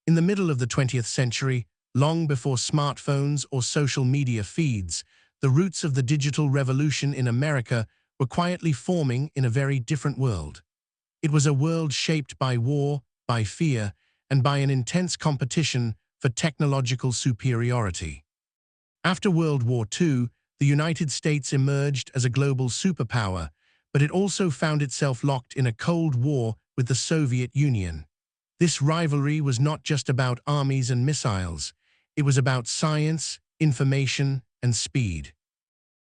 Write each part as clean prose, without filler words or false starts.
In the middle of the 20th century, long before smartphones or social media feeds, the roots of the digital revolution in America were quietly forming in a very different world. It was a world shaped by war, by fear, and by an intense competition for technological superiority. After World War II, the United States emerged as a global superpower, but it also found itself locked in a Cold War with the Soviet Union. This rivalry was not just about armies and missiles. It was about science, information, and speed.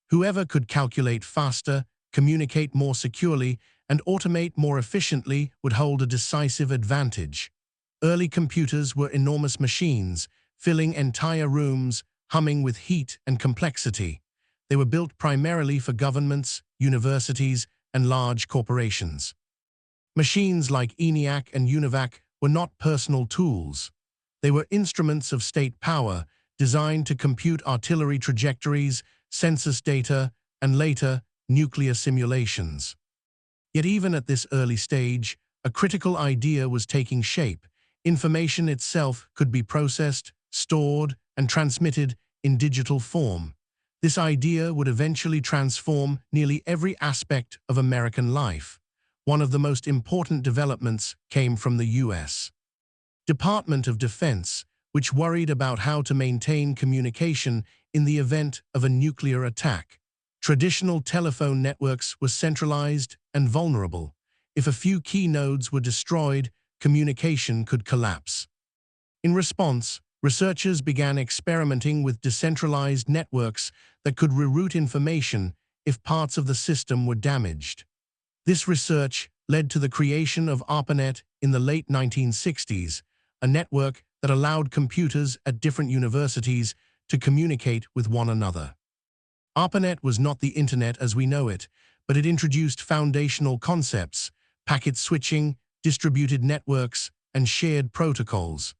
Whoever could calculate faster, communicate more securely, and automate more efficiently would hold a decisive advantage. Early computers were enormous machines, filling entire rooms, humming with heat and complexity. They were built primarily for governments, universities, and large corporations. Machines like ENIAC and UNIVAC were not personal tools. They were instruments of state power, designed to compute artillery trajectories, census data, and later, nuclear simulations. Yet even at this early stage, a critical idea was taking shape. Information itself could be processed, stored, and transmitted in digital form. This idea would eventually transform nearly every aspect of American life. One of the most important developments came from the U.S. Department of Defense, which worried about how to maintain communication in the event of a nuclear attack. Traditional telephone networks were centralized and vulnerable. If a few key nodes were destroyed, communication could collapse. In response, researchers began experimenting with decentralized networks that could reroute information if parts of the system were damaged. This research led to the creation of ARPANET in the late 1960s, a network that allowed computers at different universities to communicate with one another. ARPANET was not the internet as we know it, but it introduced foundational concepts: packet switching, distributed networks, and shared protocols.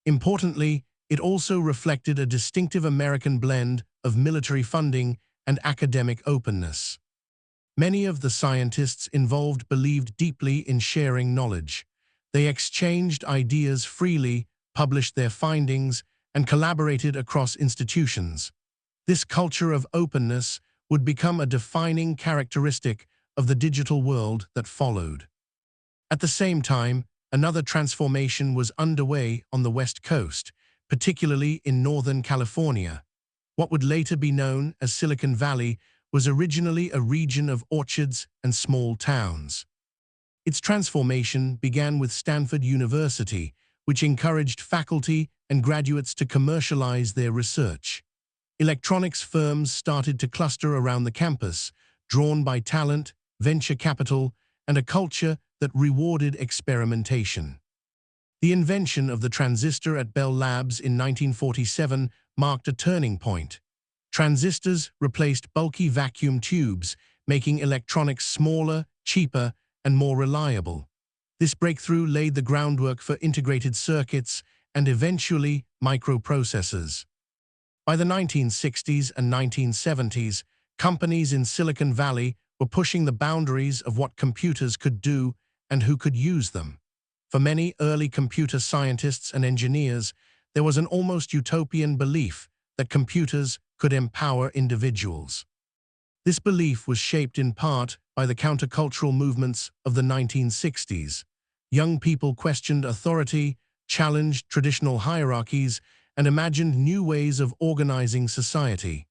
Importantly, it also reflected a distinctive American blend of military funding and academic openness. Many of the scientists involved believed deeply in sharing knowledge. They exchanged ideas freely, published their findings, and collaborated across institutions. This culture of openness would become a defining characteristic of the digital world that followed. At the same time, another transformation was underway on the West Coast, particularly in Northern California. What would later be known as Silicon Valley was originally a region of orchards and small towns. Its transformation began with Stanford University, which encouraged faculty and graduates to commercialize their research. Electronics firms started to cluster around the campus, drawn by talent, venture capital, and a culture that rewarded experimentation. The invention of the transistor at Bell Labs in 1947 marked a turning point. Transistors replaced bulky vacuum tubes, making electronics smaller, cheaper, and more reliable. This breakthrough laid the groundwork for integrated circuits and eventually microprocessors. By the 1960s and 1970s, companies in Silicon Valley were pushing the boundaries of what computers could do and who could use them. For many early computer scientists and engineers, there was an almost utopian belief that computers could empower individuals. This belief was shaped in part by the countercultural movements of the 1960s. Young people questioned authority, challenged traditional hierarchies, and imagined new ways of organizing society.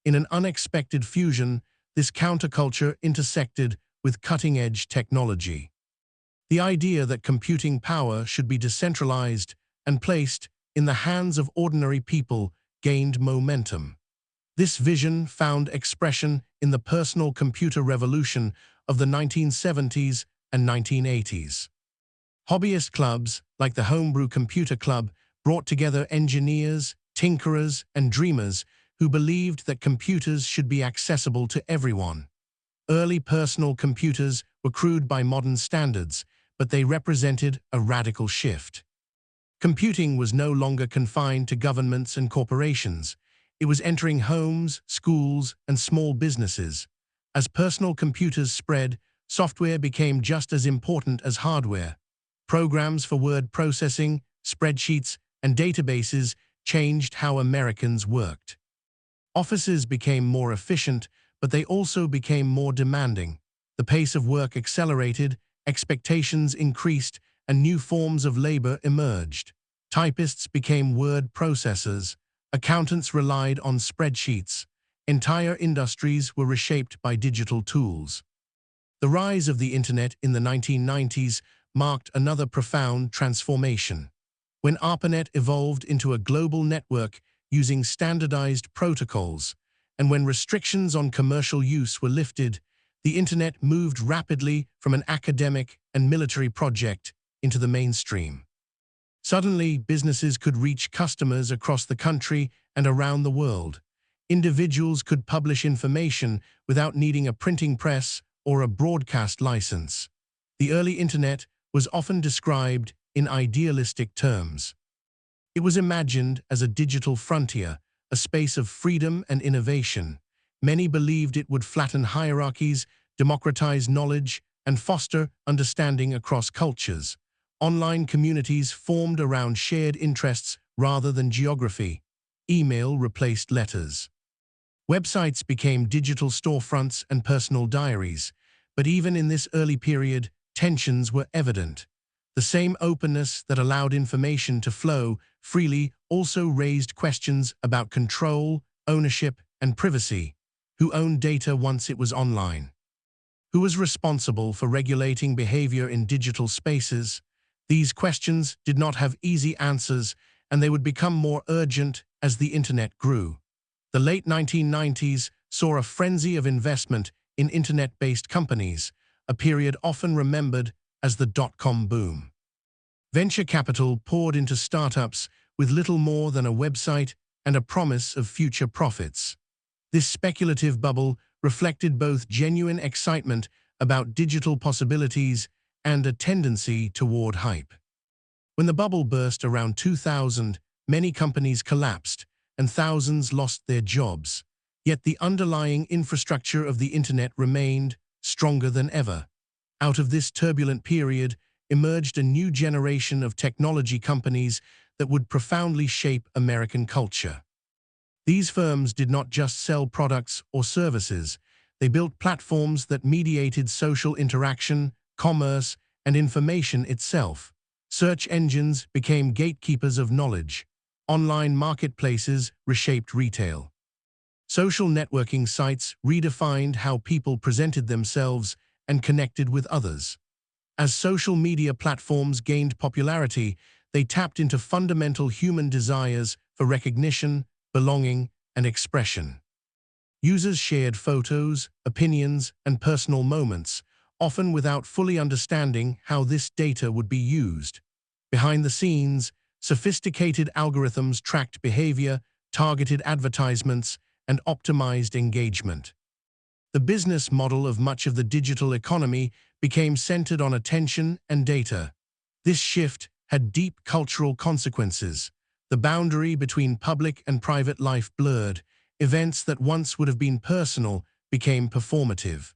In an unexpected fusion, this counterculture intersected with cutting-edge technology. The idea that computing power should be decentralized and placed in the hands of ordinary people gained momentum. This vision found expression in the personal computer revolution of the 1970s and 1980s. Hobbyist clubs, like the Homebrew Computer Club, brought together engineers, tinkerers, and dreamers who believed that computers should be accessible to everyone. Early personal computers were crude by modern standards, but they represented a radical shift. Computing was no longer confined to governments and corporations. It was entering homes, schools, and small businesses. As personal computers spread, software became just as important as hardware. Programs for word processing, spreadsheets, and databases changed how Americans worked. Offices became more efficient, but they also became more demanding. The pace of work accelerated, expectations increased, and new forms of labor emerged. Typists became word processors. Accountants relied on spreadsheets. Entire industries were reshaped by digital tools. The rise of the Internet in the 1990s marked another profound transformation. When ARPANET evolved into a global network using standardized protocols, and when restrictions on commercial use were lifted, the Internet moved rapidly from an academic and military project into the mainstream. Suddenly, businesses could reach customers across the country and around the world. Individuals could publish information without needing a printing press or a broadcast license. The early Internet was often described in idealistic terms. It was imagined as a digital frontier, a space of freedom and innovation. Many believed it would flatten hierarchies, democratize knowledge, and foster understanding across cultures. Online communities formed around shared interests rather than geography. Email replaced letters. Websites became digital storefronts and personal diaries, but even in this early period, tensions were evident. The same openness that allowed information to flow freely also raised questions about control, ownership, and privacy. Who owned data once it was online? Who was responsible for regulating behavior in digital spaces? These questions did not have easy answers, and they would become more urgent as the Internet grew. The late 1990s saw a frenzy of investment in Internet-based companies, a period often remembered as the dot-com boom. Venture capital poured into startups with little more than a website and a promise of future profits. This speculative bubble reflected both genuine excitement about digital possibilities and a tendency toward hype. When the bubble burst around 2000, many companies collapsed and thousands lost their jobs. Yet the underlying infrastructure of the Internet remained stronger than ever. Out of this turbulent period emerged a new generation of technology companies that would profoundly shape American culture. These firms did not just sell products or services, they built platforms that mediated social interaction, commerce, and information itself. Search engines became gatekeepers of knowledge. Online marketplaces reshaped retail. Social networking sites redefined how people presented themselves and connected with others. As social media platforms gained popularity, they tapped into fundamental human desires for recognition, belonging, and expression. Users shared photos, opinions, and personal moments, often without fully understanding how this data would be used. Behind the scenes, sophisticated algorithms tracked behavior, targeted advertisements, and optimized engagement. The business model of much of the digital economy became centered on attention and data. This shift had deep cultural consequences. The boundary between public and private life blurred. Events that once would have been personal became performative.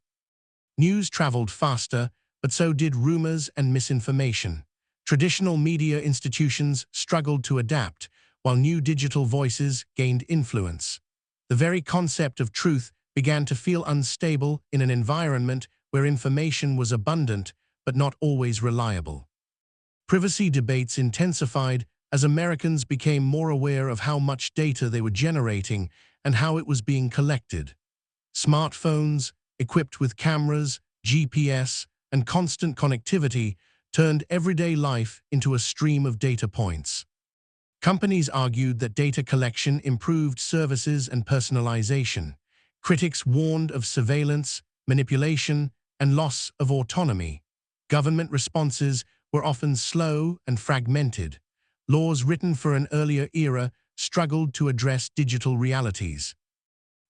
News traveled faster, but so did rumors and misinformation. Traditional media institutions struggled to adapt, while new digital voices gained influence. The very concept of truth began to feel unstable in an environment where information was abundant but not always reliable. Privacy debates intensified as Americans became more aware of how much data they were generating and how it was being collected. Smartphones, equipped with cameras, GPS, and constant connectivity, turned everyday life into a stream of data points. Companies argued that data collection improved services and personalization. Critics warned of surveillance, manipulation, and loss of autonomy. Government responses were often slow and fragmented. Laws written for an earlier era struggled to address digital realities.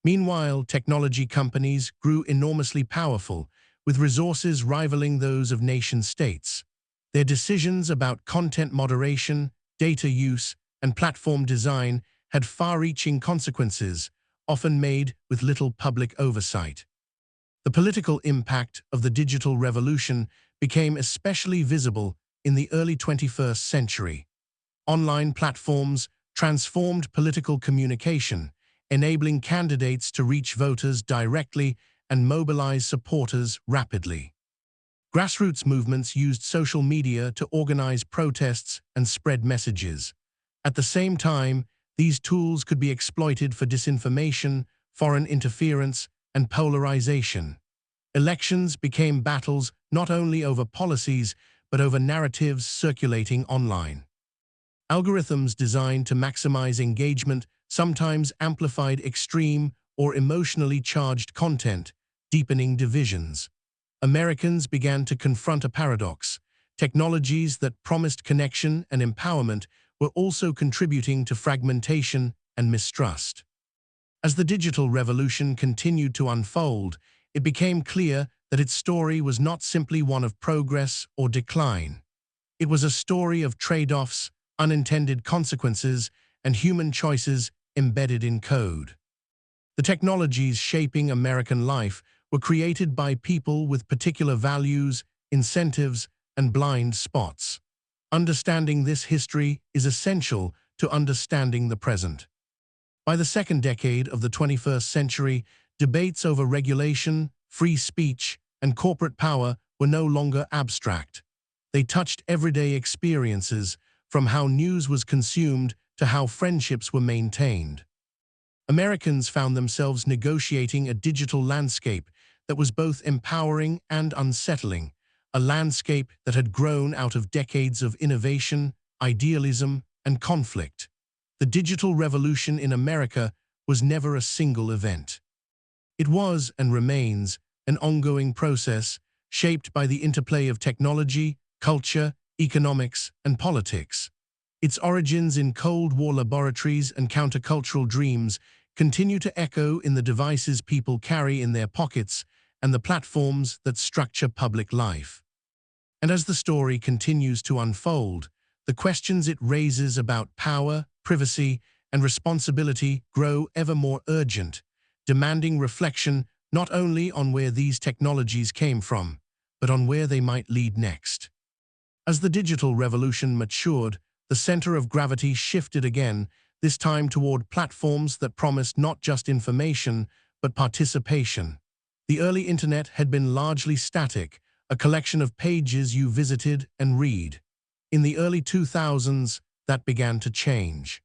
Meanwhile, technology companies grew enormously powerful, with resources rivaling those of nation-states. Their decisions about content moderation, data use, and platform design had far-reaching consequences, often made with little public oversight. The political impact of the digital revolution became especially visible in the early 21st century. online platforms transformed political communication, enabling candidates to reach voters directly and mobilize supporters rapidly. Grassroots movements used social media to organize protests and spread messages. At the same time, these tools could be exploited for disinformation, foreign interference, and polarization. Elections became battles not only over policies, but over narratives circulating online. Algorithms designed to maximize engagement sometimes amplified extreme or emotionally charged content, deepening divisions. Americans began to confront a paradox. Technologies that promised connection and empowerment were also contributing to fragmentation and mistrust. As the digital revolution continued to unfold, it became clear that its story was not simply one of progress or decline. It was a story of trade-offs, unintended consequences, and human choices embedded in code. The technologies shaping American life were created by people with particular values, incentives, and blind spots. Understanding this history is essential to understanding the present. By the second decade of the 21st century, debates over regulation, free speech, and corporate power were no longer abstract. They touched everyday experiences, from how news was consumed to how friendships were maintained. Americans found themselves negotiating a digital landscape that was both empowering and unsettling, a landscape that had grown out of decades of innovation, idealism, and conflict. The digital revolution in America was never a single event. It was, and remains, an ongoing process shaped by the interplay of technology, culture, economics, and politics. Its origins in Cold War laboratories and countercultural dreams continue to echo in the devices people carry in their pockets and the platforms that structure public life. And as the story continues to unfold, the questions it raises about power, privacy, and responsibility grow ever more urgent, demanding reflection not only on where these technologies came from, but on where they might lead next. As the digital revolution matured, the center of gravity shifted again, this time toward platforms that promised not just information, but participation. The early internet had been largely static, a collection of pages you visited and read. In the early 2000s, that began to change.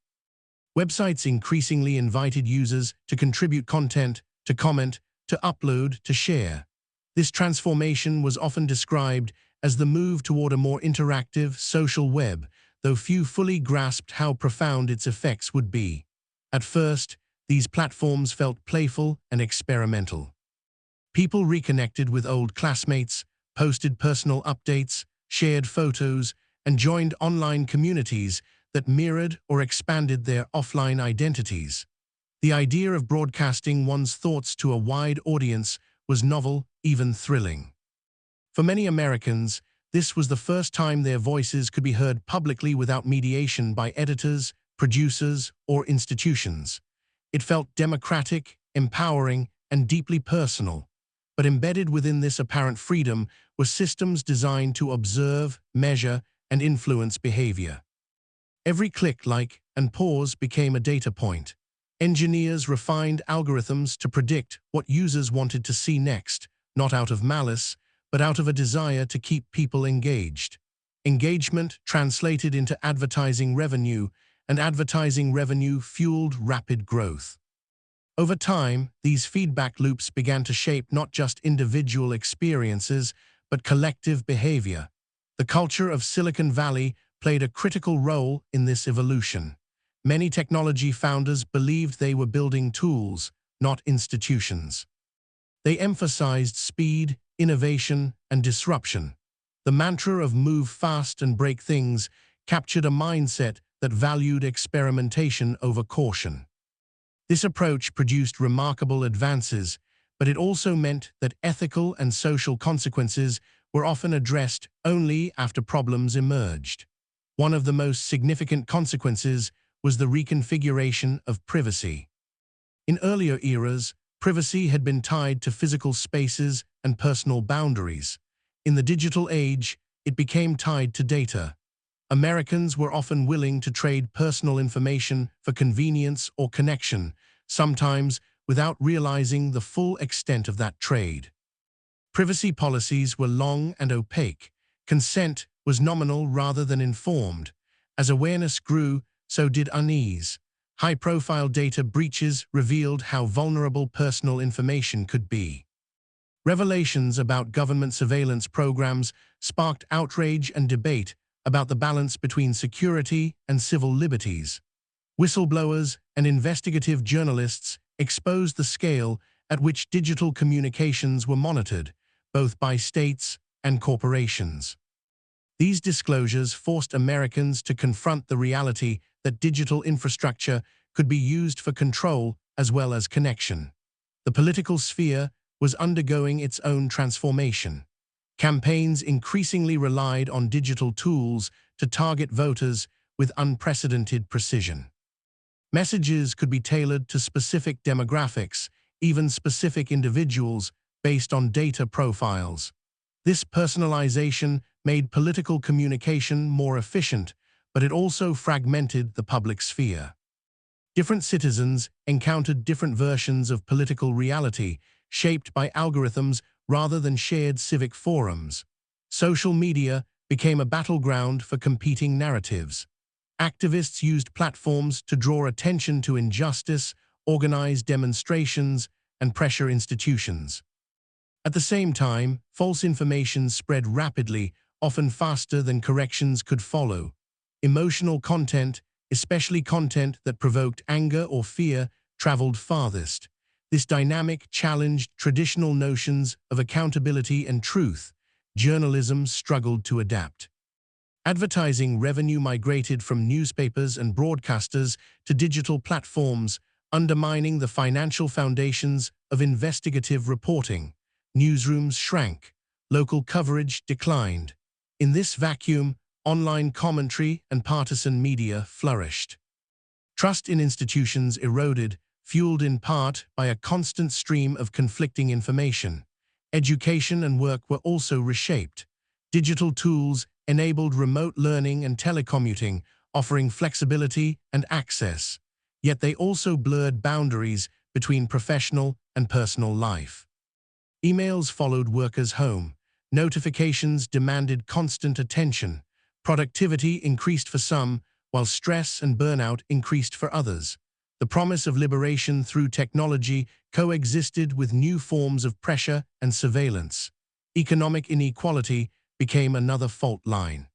Websites increasingly invited users to contribute content, to comment, to upload, to share. This transformation was often described as the move toward a more interactive social web, though few fully grasped how profound its effects would be. At first, these platforms felt playful and experimental. People reconnected with old classmates, posted personal updates, shared photos, and joined online communities that mirrored or expanded their offline identities. The idea of broadcasting one's thoughts to a wide audience was novel, even thrilling. For many Americans, this was the first time their voices could be heard publicly without mediation by editors, producers, or institutions. It felt democratic, empowering, and deeply personal. But embedded within this apparent freedom were systems designed to observe, measure, and influence behavior. Every click, like, and pause became a data point. Engineers refined algorithms to predict what users wanted to see next, not out of malice, but out of a desire to keep people engaged. Engagement translated into advertising revenue, and advertising revenue fueled rapid growth. Over time, these feedback loops began to shape not just individual experiences, but collective behavior. The culture of Silicon Valley played a critical role in this evolution. Many technology founders believed they were building tools, not institutions. They emphasized speed, innovation, and disruption. The mantra of move fast and break things captured a mindset that valued experimentation over caution. This approach produced remarkable advances, but it also meant that ethical and social consequences were often addressed only after problems emerged. One of the most significant consequences was the reconfiguration of privacy. In earlier eras, privacy had been tied to physical spaces and personal boundaries. In the digital age, it became tied to data. Americans were often willing to trade personal information for convenience or connection, sometimes without realizing the full extent of that trade. Privacy policies were long and opaque. Consent was nominal rather than informed. As awareness grew, so did unease. High-profile data breaches revealed how vulnerable personal information could be. Revelations about government surveillance programs sparked outrage and debate about the balance between security and civil liberties. Whistleblowers and investigative journalists exposed the scale at which digital communications were monitored, both by states and corporations. These disclosures forced Americans to confront the reality that digital infrastructure could be used for control as well as connection. The political sphere was undergoing its own transformation. Campaigns increasingly relied on digital tools to target voters with unprecedented precision. Messages could be tailored to specific demographics, even specific individuals, based on data profiles. This personalization made political communication more efficient, but it also fragmented the public sphere. Different citizens encountered different versions of political reality, shaped by algorithms rather than shared civic forums. Social media became a battleground for competing narratives. Activists used platforms to draw attention to injustice, organize demonstrations, and pressure institutions. At the same time, false information spread rapidly, often faster than corrections could follow. Emotional content, especially content that provoked anger or fear, traveled farthest. This dynamic challenged traditional notions of accountability and truth. Journalism struggled to adapt. Advertising revenue migrated from newspapers and broadcasters to digital platforms, undermining the financial foundations of investigative reporting. Newsrooms shrank. Local coverage declined. In this vacuum, online commentary and partisan media flourished. Trust in institutions eroded, fueled in part by a constant stream of conflicting information. Education and work were also reshaped. Digital tools enabled remote learning and telecommuting, offering flexibility and access. Yet they also blurred boundaries between professional and personal life. Emails followed workers home. Notifications demanded constant attention. Productivity increased for some, while stress and burnout increased for others. The promise of liberation through technology coexisted with new forms of pressure and surveillance. Economic inequality became another fault line.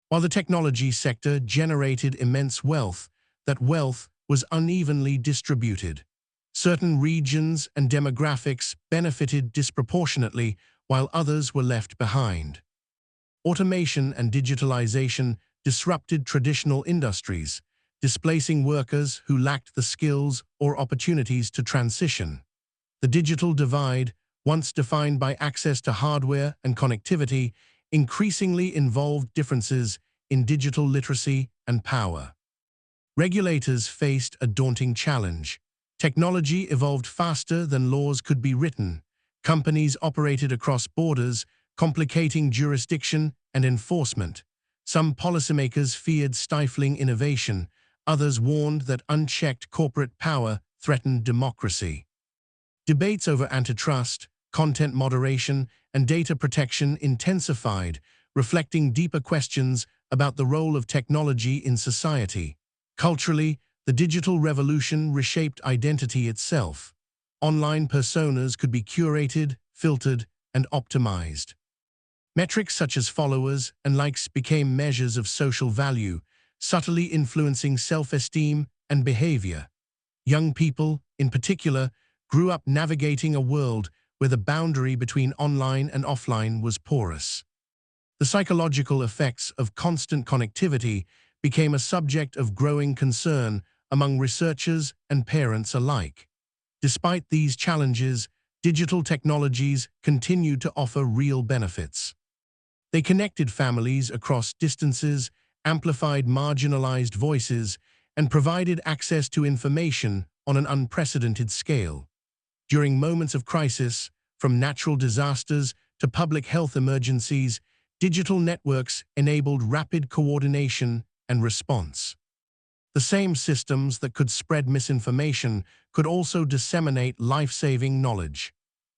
While the technology sector generated immense wealth, that wealth was unevenly distributed. Certain regions and demographics benefited disproportionately, while others were left behind. Automation and digitalization disrupted traditional industries, displacing workers who lacked the skills or opportunities to transition. The digital divide, once defined by access to hardware and connectivity, increasingly involved differences in digital literacy and power. Regulators faced a daunting challenge. Technology evolved faster than laws could be written. Companies operated across borders, complicating jurisdiction and enforcement. Some policymakers feared stifling innovation. Others warned that unchecked corporate power threatened democracy. Debates over antitrust, content moderation, and data protection intensified, reflecting deeper questions about the role of technology in society. Culturally, the digital revolution reshaped identity itself. Online personas could be curated, filtered, and optimized. Metrics such as followers and likes became measures of social value, subtly influencing self-esteem and behavior. Young people, in particular, grew up navigating a world where the boundary between online and offline was porous. The psychological effects of constant connectivity became a subject of growing concern among researchers and parents alike. Despite these challenges, digital technologies continued to offer real benefits. They connected families across distances, amplified marginalized voices, and provided access to information on an unprecedented scale. During moments of crisis, from natural disasters to public health emergencies, Digital networks enabled rapid coordination and response. The same systems that could spread misinformation could also disseminate life-saving knowledge.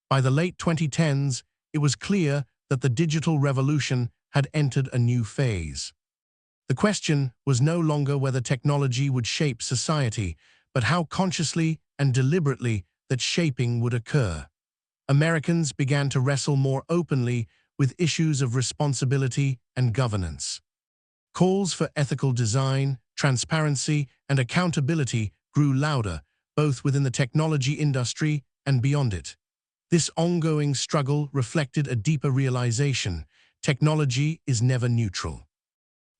By the late 2010s, it was clear that the digital revolution had entered a new phase. The question was no longer whether technology would shape society, but how consciously and deliberately that shaping would occur. Americans began to wrestle more openly with issues of responsibility and governance. Calls for ethical design, transparency, and accountability grew louder, both within the technology industry and beyond it. This ongoing struggle reflected a deeper realization: technology is never neutral.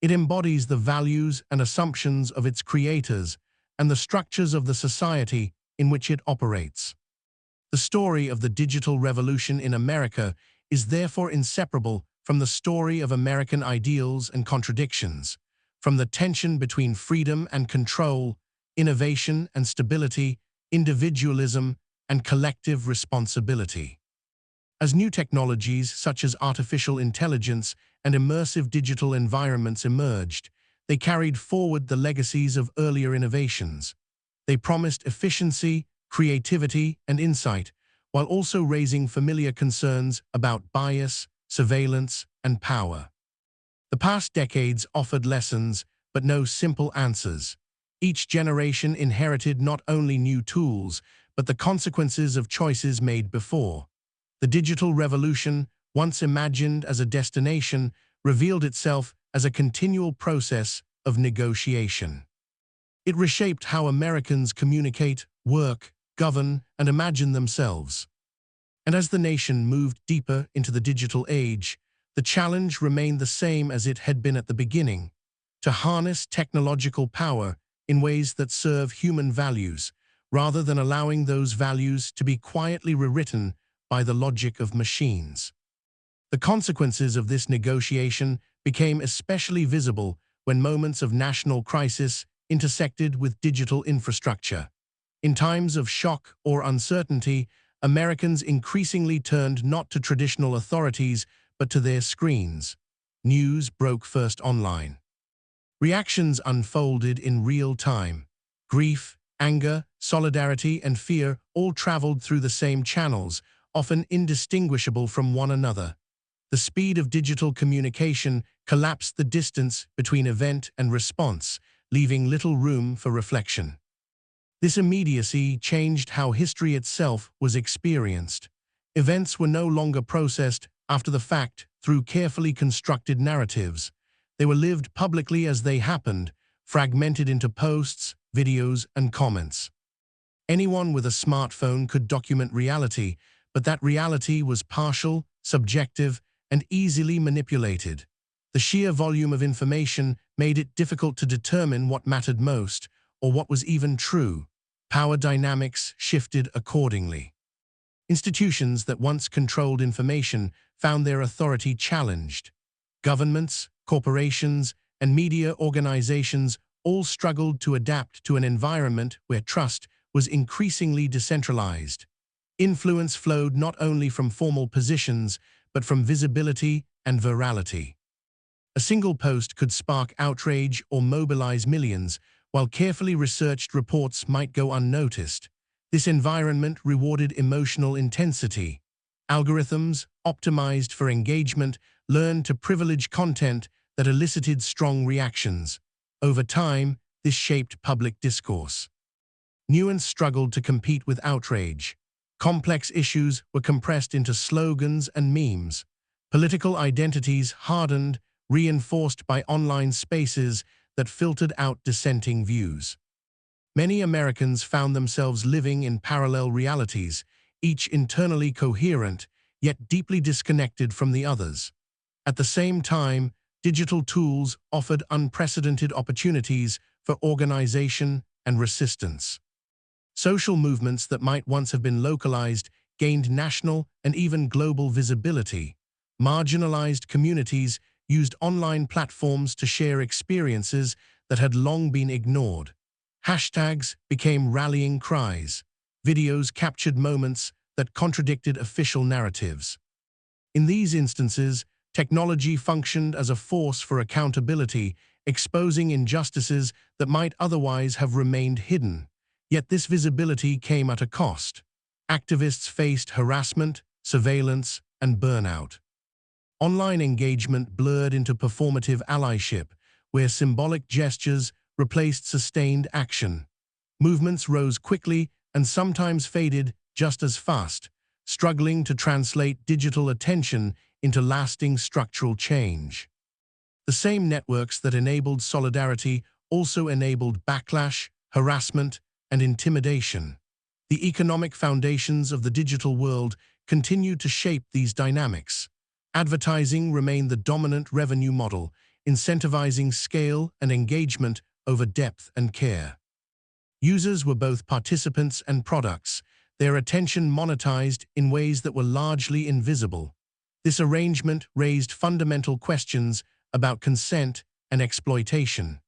It embodies the values and assumptions of its creators and the structures of the society in which it operates. The story of the digital revolution in America is therefore inseparable from the story of American ideals and contradictions, from the tension between freedom and control, innovation and stability, individualism and collective responsibility. As new technologies such as artificial intelligence and immersive digital environments emerged, they carried forward the legacies of earlier innovations. They promised efficiency, creativity, and insight, while also raising familiar concerns about bias, surveillance, and power. The past decades offered lessons, but no simple answers. Each generation inherited not only new tools, but the consequences of choices made before. The digital revolution, once imagined as a destination, revealed itself as a continual process of negotiation. It reshaped how Americans communicate, work, govern, and imagine themselves. And as the nation moved deeper into the digital age, the challenge remained the same as it had been at the beginning: to harness technological power in ways that serve human values, rather than allowing those values to be quietly rewritten by the logic of machines. The consequences of this negotiation became especially visible when moments of national crisis intersected with digital infrastructure. In times of shock or uncertainty, Americans increasingly turned not to traditional authorities, but to their screens. News broke first online. Reactions unfolded in real time. Grief, anger, solidarity, and fear all traveled through the same channels, often indistinguishable from one another. The speed of digital communication collapsed the distance between event and response, leaving little room for reflection. This immediacy changed how history itself was experienced. Events were no longer processed after the fact through carefully constructed narratives. They were lived publicly as they happened, fragmented into posts, videos, and comments. Anyone with a smartphone could document reality, but that reality was partial, subjective, and easily manipulated. The sheer volume of information made it difficult to determine what mattered most, or what was even true. Power dynamics shifted accordingly. Institutions that once controlled information found their authority challenged. Governments, corporations, and media organizations all struggled to adapt to an environment where trust was increasingly decentralized. Influence flowed not only from formal positions, but from visibility and virality. A single post could spark outrage or mobilize millions, while carefully researched reports might go unnoticed. This environment rewarded emotional intensity. Algorithms, optimized for engagement, learned to privilege content that elicited strong reactions. Over time, this shaped public discourse. Nuance struggled to compete with outrage. Complex issues were compressed into slogans and memes. Political identities hardened, reinforced by online spaces that filtered out dissenting views. Many Americans found themselves living in parallel realities, each internally coherent, yet deeply disconnected from the others. At the same time, digital tools offered unprecedented opportunities for organization and resistance. Social movements that might once have been localized gained national and even global visibility. Marginalized communities used online platforms to share experiences that had long been ignored. Hashtags became rallying cries. Videos captured moments that contradicted official narratives. In these instances, technology functioned as a force for accountability, exposing injustices that might otherwise have remained hidden. Yet this visibility came at a cost. Activists faced harassment, surveillance, and burnout. Online engagement blurred into performative allyship, where symbolic gestures replaced sustained action. Movements rose quickly and sometimes faded just as fast, struggling to translate digital attention into lasting structural change. The same networks that enabled solidarity also enabled backlash, harassment, and intimidation. The economic foundations of the digital world continued to shape these dynamics. Advertising remained the dominant revenue model, incentivizing scale and engagement over depth and care. Users were both participants and products, their attention monetized in ways that were largely invisible. This arrangement raised fundamental questions about consent and exploitation.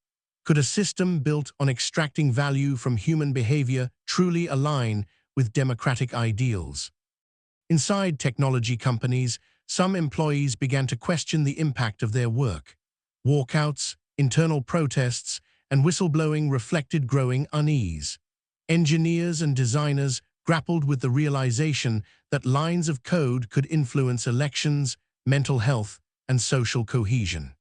Could a system built on extracting value from human behavior truly align with democratic ideals? Inside technology companies, some employees began to question the impact of their work. Walkouts, internal protests, and whistleblowing reflected growing unease. Engineers and designers grappled with the realization that lines of code could influence elections, mental health, and social cohesion.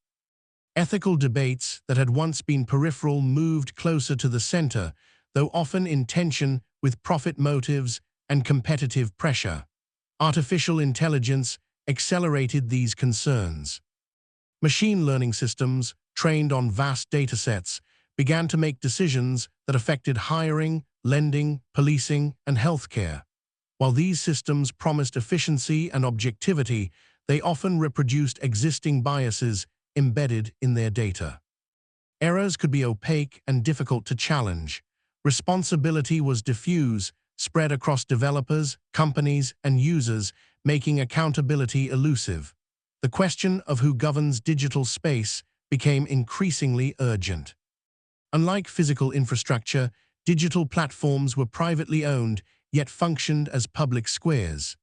Ethical debates that had once been peripheral moved closer to the center, though often in tension with profit motives and competitive pressure. Artificial intelligence accelerated these concerns. Machine learning systems, trained on vast datasets, began to make decisions that affected hiring, lending, policing, and healthcare. While these systems promised efficiency and objectivity, they often reproduced existing biases embedded in their data. Errors could be opaque and difficult to challenge. Responsibility was diffuse, spread across developers, companies, and users, making accountability elusive. The question of who governs digital space became increasingly urgent. Unlike physical infrastructure, digital platforms were privately owned, yet functioned as public squares.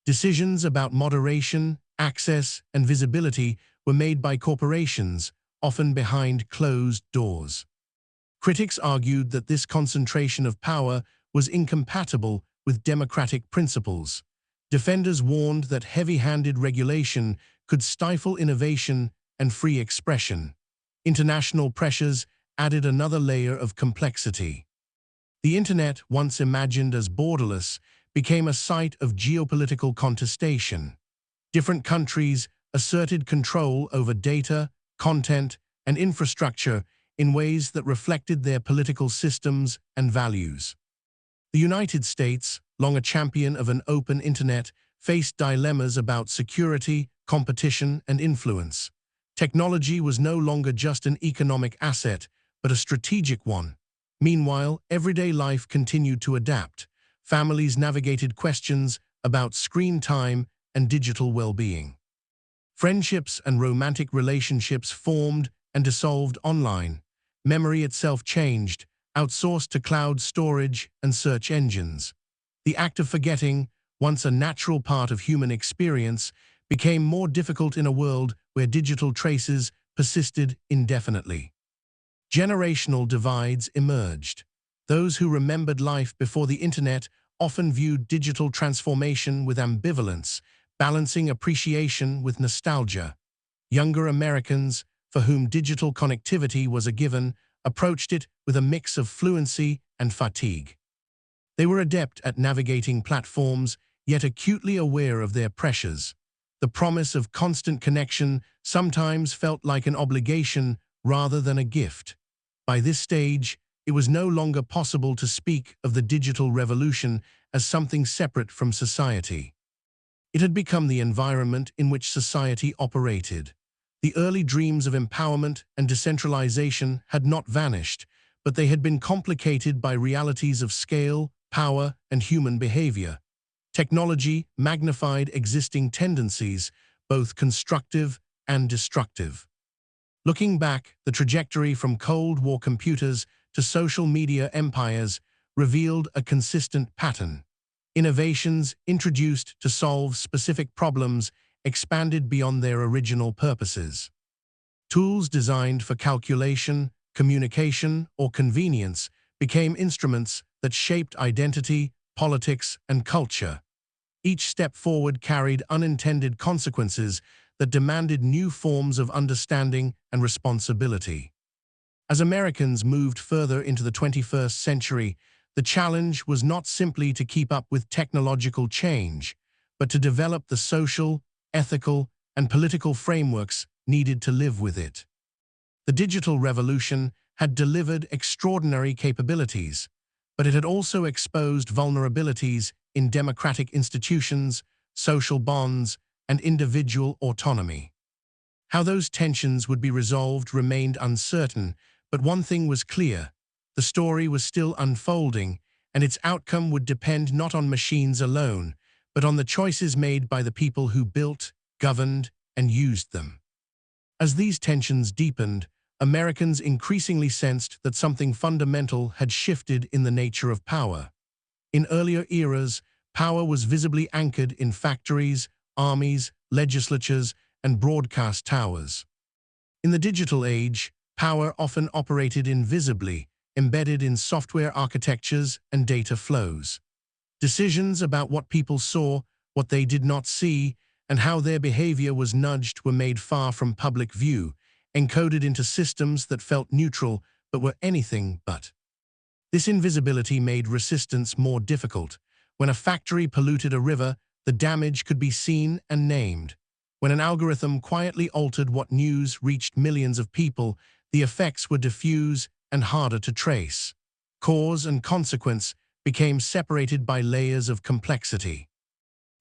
Decisions about moderation, access, and visibility were made by corporations, often behind closed doors. Critics argued that this concentration of power was incompatible with democratic principles. Defenders warned that heavy-handed regulation could stifle innovation and free expression. International pressures added another layer of complexity. The Internet, once imagined as borderless, became a site of geopolitical contestation. Different countries asserted control over data, content, and infrastructure in ways that reflected their political systems and values. The United States, long a champion of an open internet, faced dilemmas about security, competition, and influence. Technology was no longer just an economic asset, but a strategic one. Meanwhile, everyday life continued to adapt. Families navigated questions about screen time and digital well-being. Friendships and romantic relationships formed and dissolved online. Memory itself changed, outsourced to cloud storage and search engines. The act of forgetting, once a natural part of human experience, became more difficult in a world where digital traces persisted indefinitely. Generational divides emerged. Those who remembered life before the internet often viewed digital transformation with ambivalence, balancing appreciation with nostalgia. Younger Americans, for whom digital connectivity was a given, approached it with a mix of fluency and fatigue. They were adept at navigating platforms, yet acutely aware of their pressures. The promise of constant connection sometimes felt like an obligation rather than a gift. By this stage, it was no longer possible to speak of the digital revolution as something separate from society. It had become the environment in which society operated. The early dreams of empowerment and decentralization had not vanished, but they had been complicated by realities of scale, power, and human behavior. Technology magnified existing tendencies, both constructive and destructive. Looking back, the trajectory from Cold War computers to social media empires revealed a consistent pattern. Innovations introduced to solve specific problems expanded beyond their original purposes. Tools designed for calculation, communication, or convenience became instruments that shaped identity, politics, and culture. Each step forward carried unintended consequences that demanded new forms of understanding and responsibility. As Americans moved further into the 21st century, the challenge was not simply to keep up with technological change, but to develop the social, ethical, and political frameworks needed to live with it. The digital revolution had delivered extraordinary capabilities, but it had also exposed vulnerabilities in democratic institutions, social bonds, and individual autonomy. How those tensions would be resolved remained uncertain, but one thing was clear: the story was still unfolding, and its outcome would depend not on machines alone, but on the choices made by the people who built, governed, and used them. As these tensions deepened, Americans increasingly sensed that something fundamental had shifted in the nature of power. In earlier eras, power was visibly anchored in factories, armies, legislatures, and broadcast towers. In the digital age, power often operated invisibly, embedded in software architectures and data flows. Decisions about what people saw, what they did not see, and how their behavior was nudged were made far from public view, encoded into systems that felt neutral but were anything but. This invisibility made resistance more difficult. When a factory polluted a river, the damage could be seen and named. When an algorithm quietly altered what news reached millions of people, the effects were diffuse and harder to trace. Cause and consequence became separated by layers of complexity.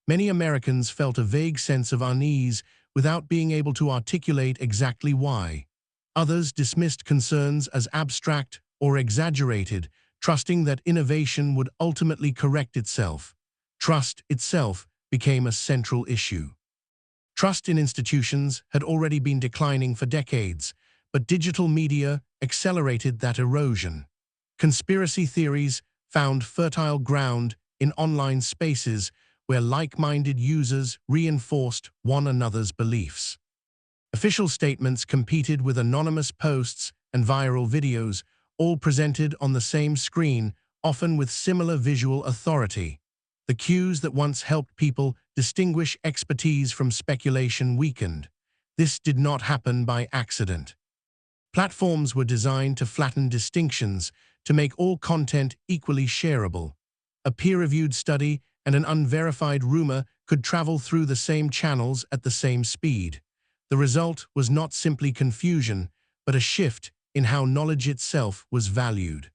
Many Americans felt a vague sense of unease without being able to articulate exactly why. Others dismissed concerns as abstract or exaggerated, trusting that innovation would ultimately correct itself. Trust itself became a central issue. Trust in institutions had already been declining for decades, but digital media accelerated that erosion. Conspiracy theories found fertile ground in online spaces where like-minded users reinforced one another's beliefs. Official statements competed with anonymous posts and viral videos, all presented on the same screen, often with similar visual authority. The cues that once helped people distinguish expertise from speculation weakened. This did not happen by accident. Platforms were designed to flatten distinctions, to make all content equally shareable. A peer-reviewed study and an unverified rumor could travel through the same channels at the same speed. The result was not simply confusion, but a shift in how knowledge itself was valued.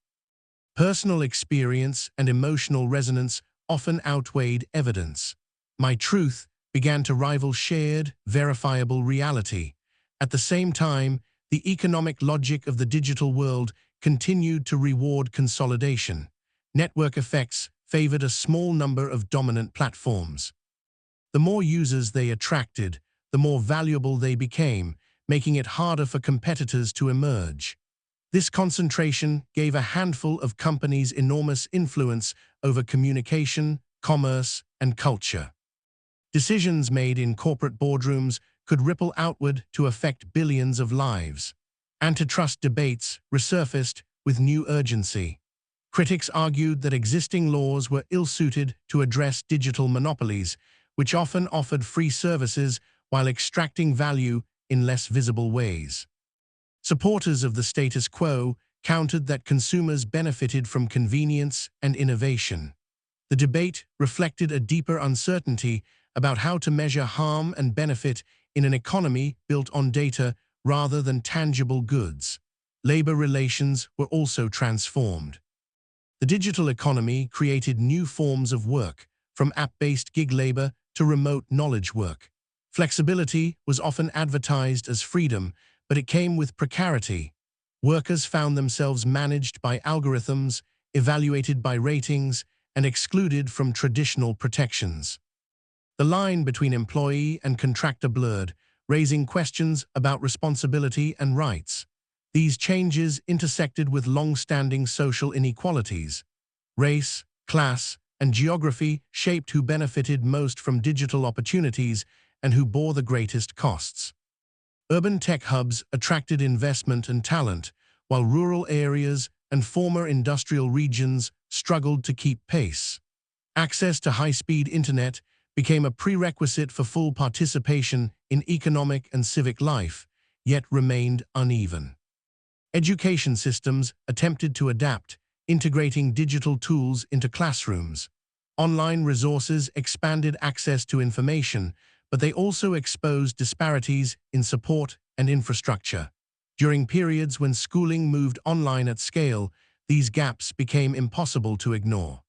Personal experience and emotional resonance often outweighed evidence. My truth began to rival shared, verifiable reality. At the same time, the economic logic of the digital world continued to reward consolidation. Network effects favored a small number of dominant platforms. The more users they attracted, the more valuable they became, making it harder for competitors to emerge. This concentration gave a handful of companies enormous influence over communication, commerce, and culture. Decisions made in corporate boardrooms could ripple outward to affect billions of lives. Antitrust debates resurfaced with new urgency. Critics argued that existing laws were ill-suited to address digital monopolies, which often offered free services while extracting value in less visible ways. Supporters of the status quo countered that consumers benefited from convenience and innovation. The debate reflected a deeper uncertainty about how to measure harm and benefit in an economy built on data rather than tangible goods. Labor relations were also transformed. The digital economy created new forms of work, from app-based gig labor to remote knowledge work. Flexibility was often advertised as freedom, but it came with precarity. Workers found themselves managed by algorithms, evaluated by ratings, and excluded from traditional protections. The line between employee and contractor blurred, raising questions about responsibility and rights. These changes intersected with long-standing social inequalities. Race, class, and geography shaped who benefited most from digital opportunities, and who bore the greatest costs. Urban tech hubs attracted investment and talent, while rural areas and former industrial regions struggled to keep pace. Access to high-speed internet became a prerequisite for full participation in economic and civic life, yet remained uneven. Education systems attempted to adapt, integrating digital tools into classrooms. Online resources expanded access to information, but they also exposed disparities in support and infrastructure. During periods when schooling moved online at scale, these gaps became impossible to ignore.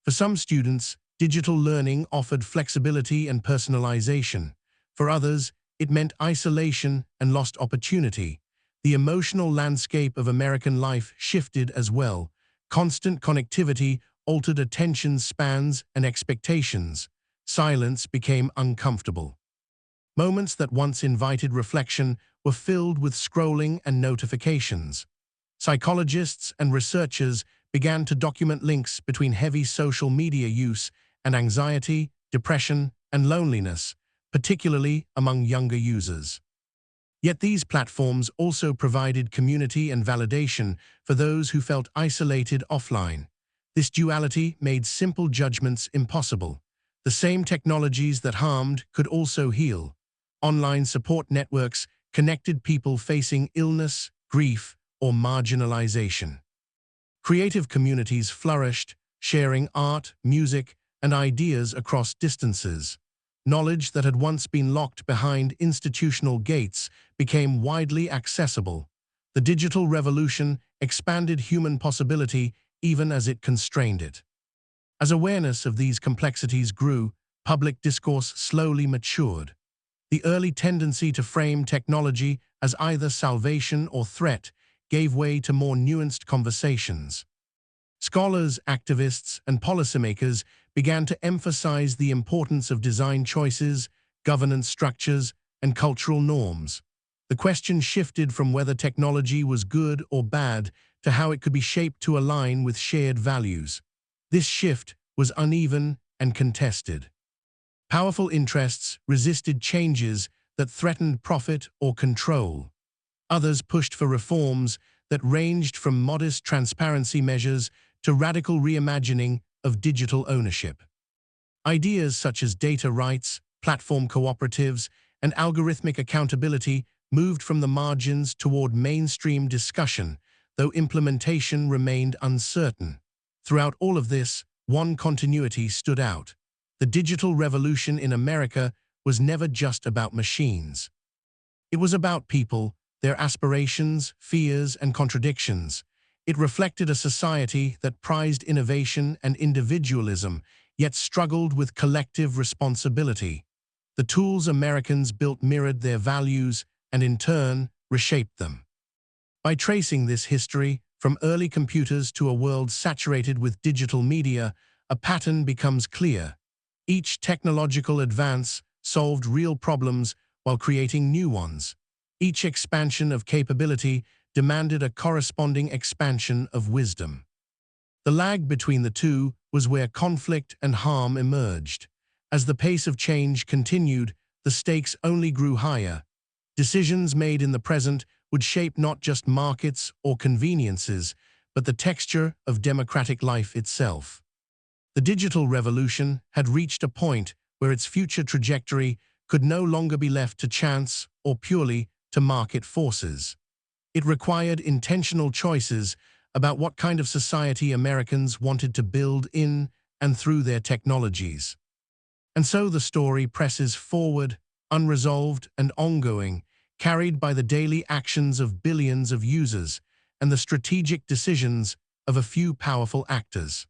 For some students, digital learning offered flexibility and personalization. For others, it meant isolation and lost opportunity. The emotional landscape of American life shifted as well. Constant connectivity altered attention spans and expectations. Silence became uncomfortable. Moments that once invited reflection were filled with scrolling and notifications. Psychologists and researchers began to document links between heavy social media use and anxiety, depression, and loneliness, particularly among younger users. Yet these platforms also provided community and validation for those who felt isolated offline. This duality made simple judgments impossible. The same technologies that harmed could also heal. Online support networks connected people facing illness, grief, or marginalization. Creative communities flourished, sharing art, music, and ideas across distances. Knowledge that had once been locked behind institutional gates became widely accessible. The digital revolution expanded human possibility even as it constrained it. As awareness of these complexities grew, public discourse slowly matured. The early tendency to frame technology as either salvation or threat gave way to more nuanced conversations. Scholars, activists, and policymakers began to emphasize the importance of design choices, governance structures, and cultural norms. The question shifted from whether technology was good or bad to how it could be shaped to align with shared values. This shift was uneven and contested. Powerful interests resisted changes that threatened profit or control. Others pushed for reforms that ranged from modest transparency measures to radical reimagining of digital ownership. Ideas such as data rights, platform cooperatives, and algorithmic accountability moved from the margins toward mainstream discussion, though implementation remained uncertain. Throughout all of this, one continuity stood out. The digital revolution in America was never just about machines. It was about people, their aspirations, fears, and contradictions. It reflected a society that prized innovation and individualism, yet struggled with collective responsibility. The tools Americans built mirrored their values and, in turn, reshaped them. By tracing this history, from early computers to a world saturated with digital media, a pattern becomes clear. Each technological advance solved real problems while creating new ones. Each expansion of capability demanded a corresponding expansion of wisdom. The lag between the two was where conflict and harm emerged. As the pace of change continued, the stakes only grew higher. Decisions made in the present would shape not just markets or conveniences, but the texture of democratic life itself. The digital revolution had reached a point where its future trajectory could no longer be left to chance or purely to market forces. It required intentional choices about what kind of society Americans wanted to build in and through their technologies. And so the story presses forward, unresolved and ongoing, carried by the daily actions of billions of users and the strategic decisions of a few powerful actors.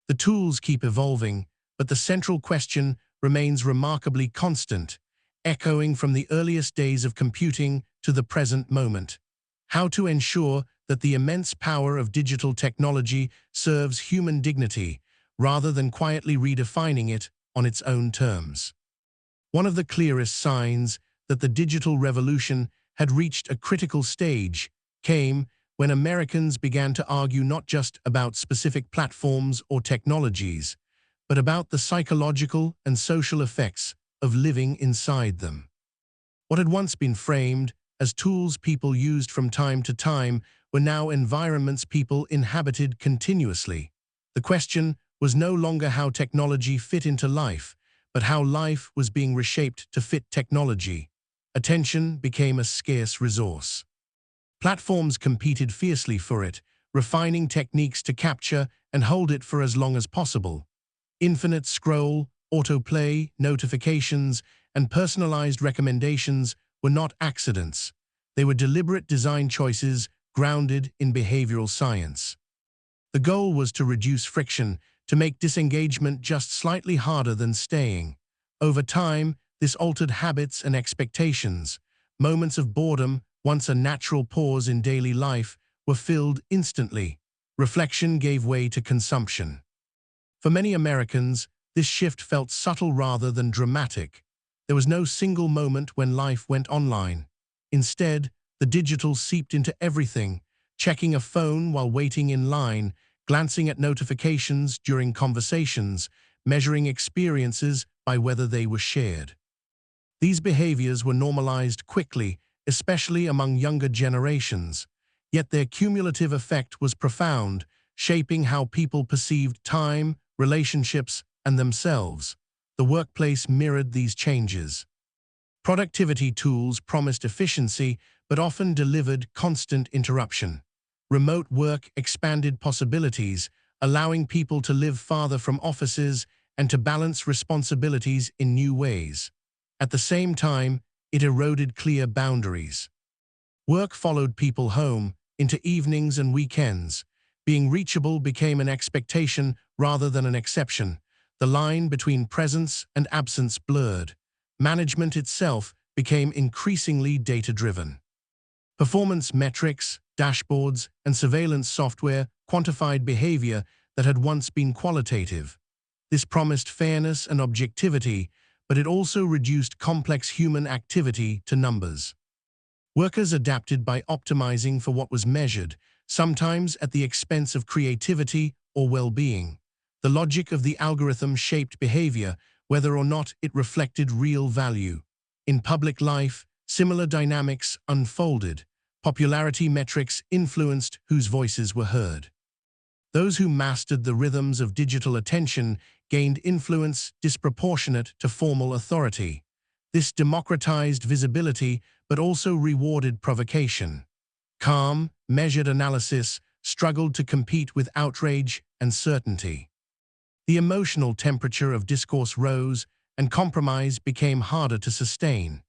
The tools keep evolving, but the central question remains remarkably constant, echoing from the earliest days of computing to the present moment. How to ensure that the immense power of digital technology serves human dignity, rather than quietly redefining it on its own terms. One of the clearest signs that the digital revolution had reached a critical stage came when Americans began to argue not just about specific platforms or technologies, but about the psychological and social effects of living inside them. What had once been framed as tools people used from time to time were now environments people inhabited continuously. The question was no longer how technology fit into life, but how life was being reshaped to fit technology. Attention became a scarce resource. Platforms competed fiercely for it, refining techniques to capture and hold it for as long as possible. Infinite scroll, autoplay, notifications, and personalized recommendations were not accidents. They were deliberate design choices grounded in behavioral science. The goal was to reduce friction, to make disengagement just slightly harder than staying. Over time, this altered habits and expectations. Moments of boredom, once a natural pause in daily life, were filled instantly. Reflection gave way to consumption. For many Americans, this shift felt subtle rather than dramatic. There was no single moment when life went online. Instead, the digital seeped into everything, checking a phone while waiting in line, glancing at notifications during conversations, measuring experiences by whether they were shared. These behaviors were normalized quickly, especially among younger generations. Yet their cumulative effect was profound, shaping how people perceived time, relationships, and themselves. The workplace mirrored these changes. Productivity tools promised efficiency, but often delivered constant interruption. Remote work expanded possibilities, allowing people to live farther from offices and to balance responsibilities in new ways. At the same time, it eroded clear boundaries. Work followed people home, into evenings and weekends. Being reachable became an expectation rather than an exception. The line between presence and absence blurred. Management itself became increasingly data-driven. Performance metrics, dashboards, and surveillance software quantified behavior that had once been qualitative. This promised fairness and objectivity, but it also reduced complex human activity to numbers. Workers adapted by optimizing for what was measured, sometimes at the expense of creativity or well-being. The logic of the algorithm shaped behavior, whether or not it reflected real value. In public life, similar dynamics unfolded. Popularity metrics influenced whose voices were heard. Those who mastered the rhythms of digital attention gained influence disproportionate to formal authority. This democratized visibility, but also rewarded provocation. Calm, measured analysis struggled to compete with outrage and certainty. The emotional temperature of discourse rose, and compromise became harder to sustain.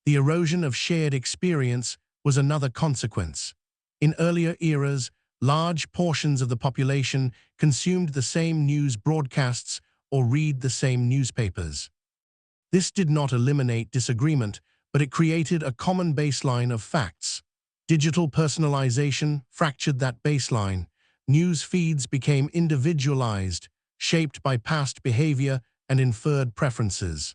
The erosion of shared experience was another consequence. In earlier eras, large portions of the population consumed the same news broadcasts or read the same newspapers. This did not eliminate disagreement, but it created a common baseline of facts. Digital personalization fractured that baseline. News feeds became individualized, shaped by past behavior and inferred preferences.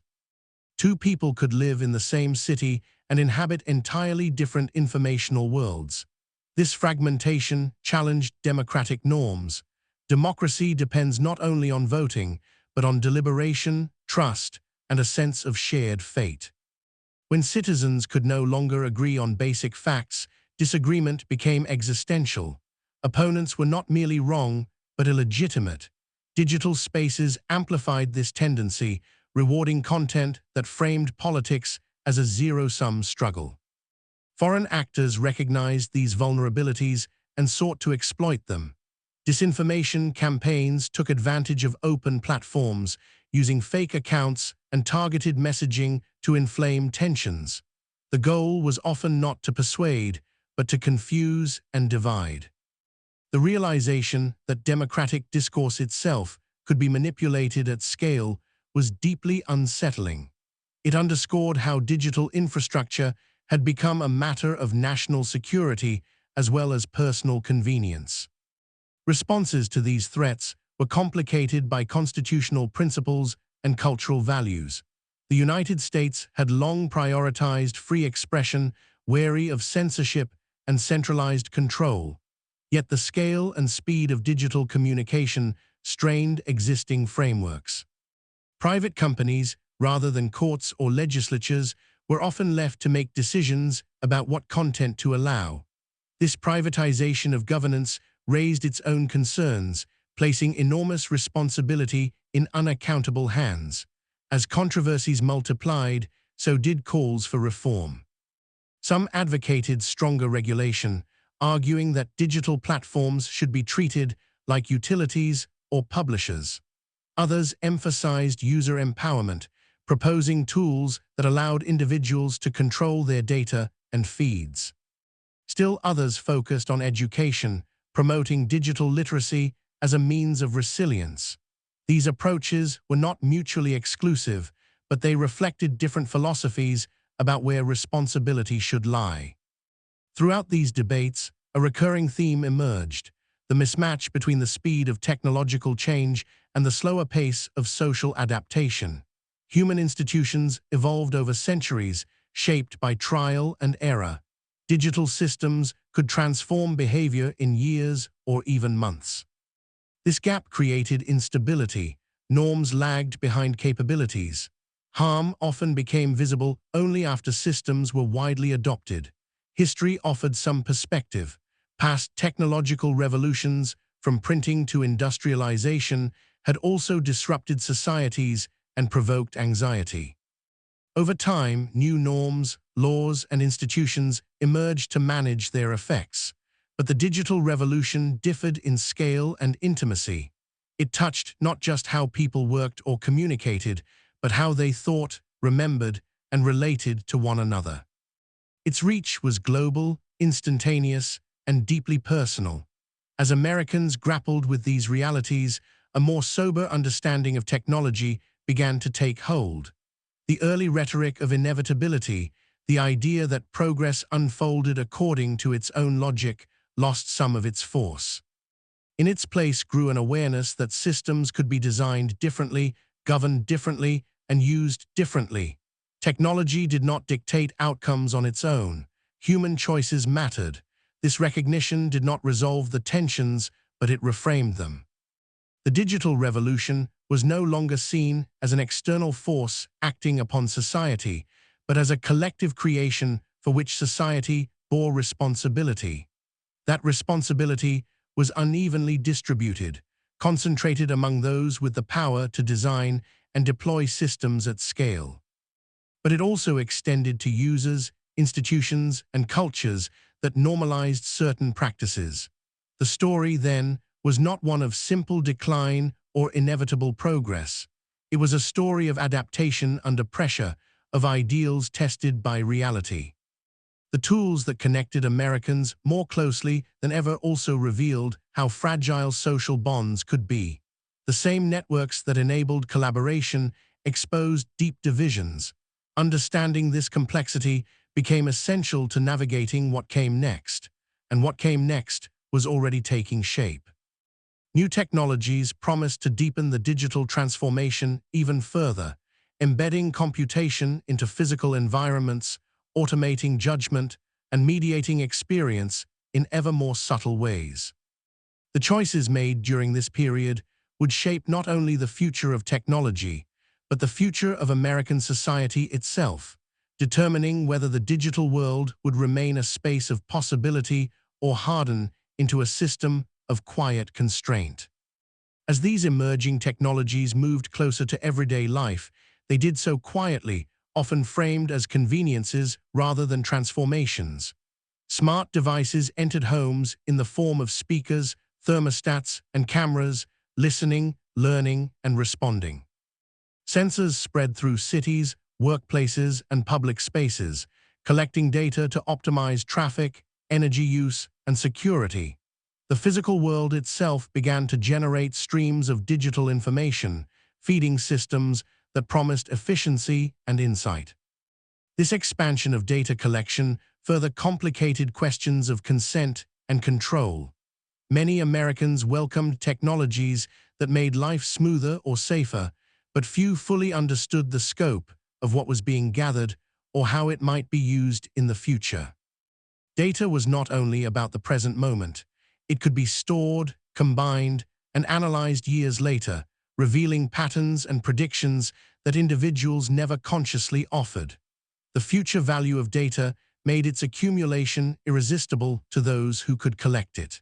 Two people could live in the same city and inhabit entirely different informational worlds. This fragmentation challenged democratic norms. Democracy depends not only on voting, but on deliberation, trust, and a sense of shared fate. When citizens could no longer agree on basic facts, disagreement became existential. Opponents were not merely wrong, but illegitimate. Digital spaces amplified this tendency, rewarding content that framed politics as a zero-sum struggle. Foreign actors recognized these vulnerabilities and sought to exploit them. Disinformation campaigns took advantage of open platforms, using fake accounts and targeted messaging to inflame tensions. The goal was often not to persuade, but to confuse and divide. The realization that democratic discourse itself could be manipulated at scale was deeply unsettling. It underscored how digital infrastructure had become a matter of national security as well as personal convenience. Responses to these threats were complicated by constitutional principles and cultural values. The United States had long prioritized free expression, wary of censorship and centralized control. Yet the scale and speed of digital communication strained existing frameworks. Private companies rather than courts or legislatures, were often left to make decisions about what content to allow. This privatization of governance raised its own concerns, placing enormous responsibility in unaccountable hands. As controversies multiplied, so did calls for reform. Some advocated stronger regulation, arguing that digital platforms should be treated like utilities or publishers. Others emphasized user empowerment, proposing tools that allowed individuals to control their data and feeds. Still others focused on education, promoting digital literacy as a means of resilience. These approaches were not mutually exclusive, but they reflected different philosophies about where responsibility should lie. Throughout these debates, a recurring theme emerged: the mismatch between the speed of technological change and the slower pace of social adaptation. Human institutions evolved over centuries, shaped by trial and error. Digital systems could transform behavior in years or even months. This gap created instability. Norms lagged behind capabilities. Harm often became visible only after systems were widely adopted. History offered some perspective. Past technological revolutions, from printing to industrialization, had also disrupted societies and provoked anxiety. Over time, new norms, laws, and institutions emerged to manage their effects. But the digital revolution differed in scale and intimacy. It touched not just how people worked or communicated, but how they thought, remembered, and related to one another. Its reach was global, instantaneous, and deeply personal. As Americans grappled with these realities, a more sober understanding of technology began to take hold. The early rhetoric of inevitability, the idea that progress unfolded according to its own logic, lost some of its force. In its place grew an awareness that systems could be designed differently, governed differently, and used differently. Technology did not dictate outcomes on its own. Human choices mattered. This recognition did not resolve the tensions, but it reframed them. The digital revolution was no longer seen as an external force acting upon society, but as a collective creation for which society bore responsibility. That responsibility was unevenly distributed, concentrated among those with the power to design and deploy systems at scale. But it also extended to users, institutions, and cultures that normalized certain practices. The story, then, was not one of simple decline or inevitable progress. It was a story of adaptation under pressure, of ideals tested by reality. The tools that connected Americans more closely than ever also revealed how fragile social bonds could be. The same networks that enabled collaboration exposed deep divisions. Understanding this complexity became essential to navigating what came next, and what came next was already taking shape. New technologies promised to deepen the digital transformation even further, embedding computation into physical environments, automating judgment, and mediating experience in ever more subtle ways. The choices made during this period would shape not only the future of technology, but the future of American society itself, determining whether the digital world would remain a space of possibility or harden into a system of quiet constraint. As these emerging technologies moved closer to everyday life, they did so quietly, often framed as conveniences rather than transformations. Smart devices entered homes in the form of speakers, thermostats, and cameras, listening, learning, and responding. Sensors spread through cities, workplaces, and public spaces, collecting data to optimize traffic, energy use, and security. The physical world itself began to generate streams of digital information, feeding systems that promised efficiency and insight. This expansion of data collection further complicated questions of consent and control. Many Americans welcomed technologies that made life smoother or safer, but few fully understood the scope of what was being gathered or how it might be used in the future. Data was not only about the present moment. It could be stored, combined, and analyzed years later, revealing patterns and predictions that individuals never consciously offered. The future value of data made its accumulation irresistible to those who could collect it.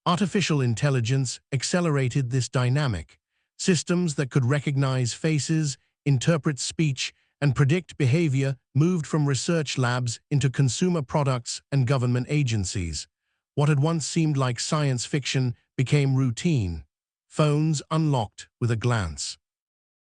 Artificial intelligence accelerated this dynamic. Systems that could recognize faces, interpret speech, and predict behavior moved from research labs into consumer products and government agencies. What had once seemed like science fiction became routine. Phones unlocked with a glance.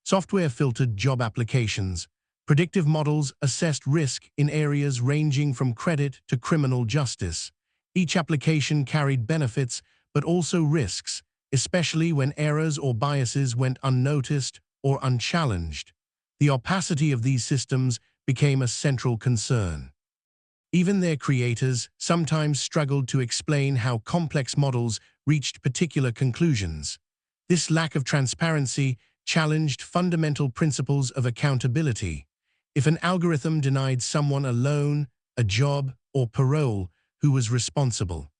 Software filtered job applications. Predictive models assessed risk in areas ranging from credit to criminal justice. Each application carried benefits, but also risks, especially when errors or biases went unnoticed or unchallenged. The opacity of these systems became a central concern. Even their creators sometimes struggled to explain how complex models reached particular conclusions. This lack of transparency challenged fundamental principles of accountability. If an algorithm denied someone a loan, a job, or parole, who was responsible?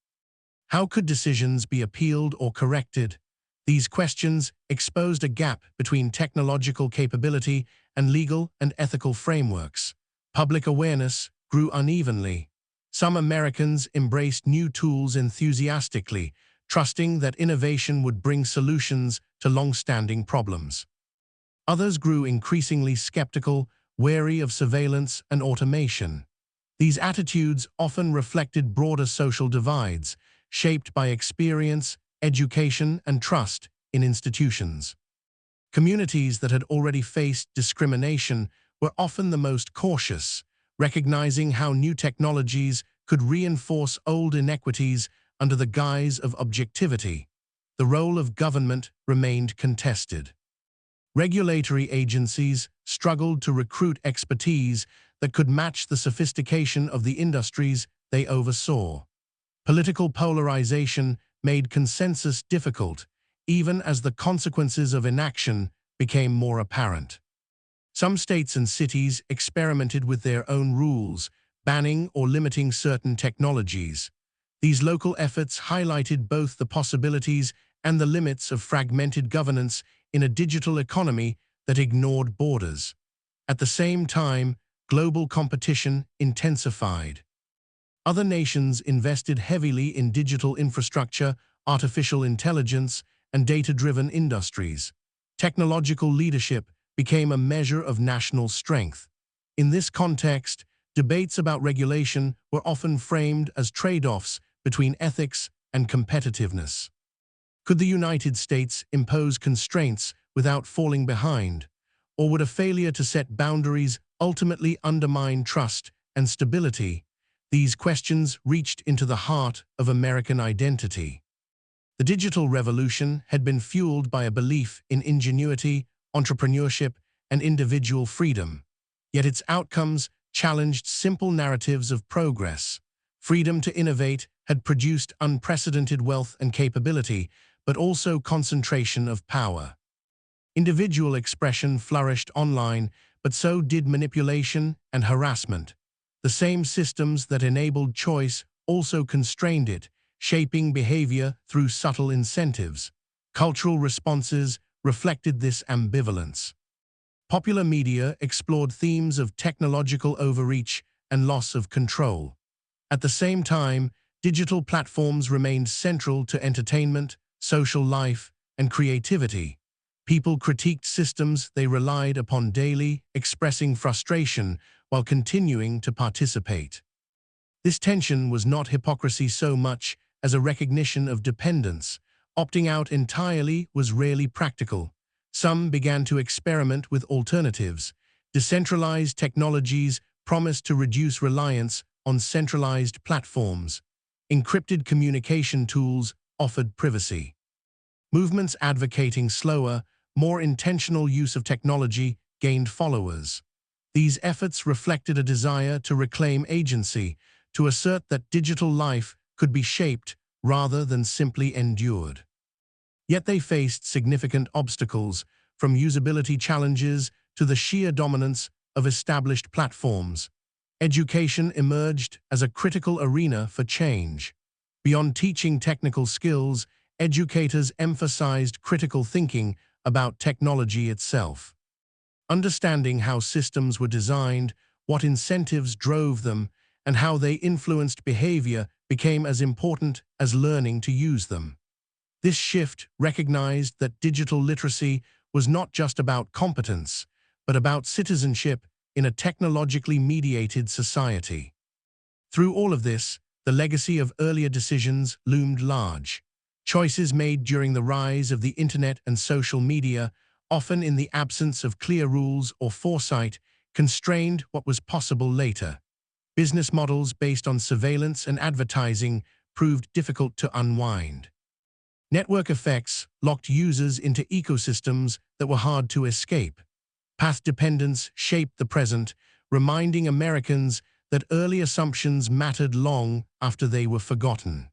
How could decisions be appealed or corrected? These questions exposed a gap between technological capability and legal and ethical frameworks. Public awareness grew unevenly. Some Americans embraced new tools enthusiastically, trusting that innovation would bring solutions to long-standing problems. Others grew increasingly skeptical, wary of surveillance and automation. These attitudes often reflected broader social divides, shaped by experience, education, and trust in institutions. Communities that had already faced discrimination were often the most cautious, recognizing how new technologies could reinforce old inequities under the guise of objectivity. The role of government remained contested. Regulatory agencies struggled to recruit expertise that could match the sophistication of the industries they oversaw. Political polarization made consensus difficult, even as the consequences of inaction became more apparent. Some states and cities experimented with their own rules, banning or limiting certain technologies. These local efforts highlighted both the possibilities and the limits of fragmented governance in a digital economy that ignored borders. At the same time, global competition intensified. Other nations invested heavily in digital infrastructure, artificial intelligence, and data-driven industries. Technological leadership became a measure of national strength. In this context, debates about regulation were often framed as trade-offs between ethics and competitiveness. Could the United States impose constraints without falling behind? Or would a failure to set boundaries ultimately undermine trust and stability? These questions reached into the heart of American identity. The digital revolution had been fueled by a belief in ingenuity, entrepreneurship, and individual freedom. Yet its outcomes challenged simple narratives of progress. Freedom to innovate had produced unprecedented wealth and capability, but also concentration of power. Individual expression flourished online, but so did manipulation and harassment. The same systems that enabled choice also constrained it, shaping behavior through subtle incentives. Cultural responses reflected this ambivalence. Popular media explored themes of technological overreach and loss of control. At the same time, digital platforms remained central to entertainment, social life, and creativity. People critiqued systems they relied upon daily, expressing frustration while continuing to participate. This tension was not hypocrisy so much as a recognition of dependence. Opting out entirely was rarely practical. Some began to experiment with alternatives. Decentralized technologies promised to reduce reliance on centralized platforms. Encrypted communication tools offered privacy. Movements advocating slower, more intentional use of technology gained followers. These efforts reflected a desire to reclaim agency, to assert that digital life could be shaped rather than simply endured. Yet they faced significant obstacles, from usability challenges to the sheer dominance of established platforms. Education emerged as a critical arena for change. Beyond teaching technical skills, educators emphasized critical thinking about technology itself. Understanding how systems were designed, what incentives drove them, and how they influenced behavior became as important as learning to use them. This shift recognized that digital literacy was not just about competence, but about citizenship in a technologically mediated society. Through all of this, the legacy of earlier decisions loomed large. Choices made during the rise of the internet and social media, often in the absence of clear rules or foresight, constrained what was possible later. Business models based on surveillance and advertising proved difficult to unwind. Network effects locked users into ecosystems that were hard to escape. Path dependence shaped the present, reminding Americans that early assumptions mattered long after they were forgotten.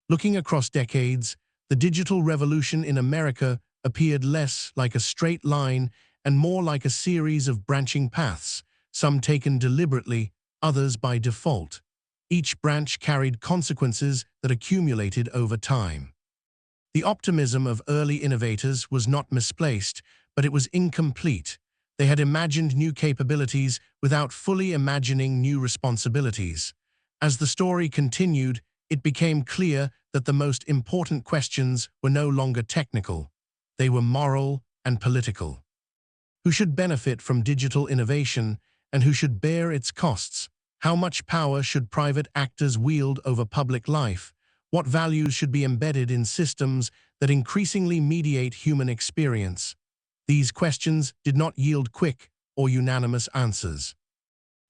Looking across decades, the digital revolution in America appeared less like a straight line and more like a series of branching paths, some taken deliberately, others by default. Each branch carried consequences that accumulated over time. The optimism of early innovators was not misplaced, but it was incomplete. They had imagined new capabilities without fully imagining new responsibilities. As the story continued, it became clear that the most important questions were no longer technical. They were moral and political. Who should benefit from digital innovation, and who should bear its costs? How much power should private actors wield over public life? What values should be embedded in systems that increasingly mediate human experience? These questions did not yield quick or unanimous answers.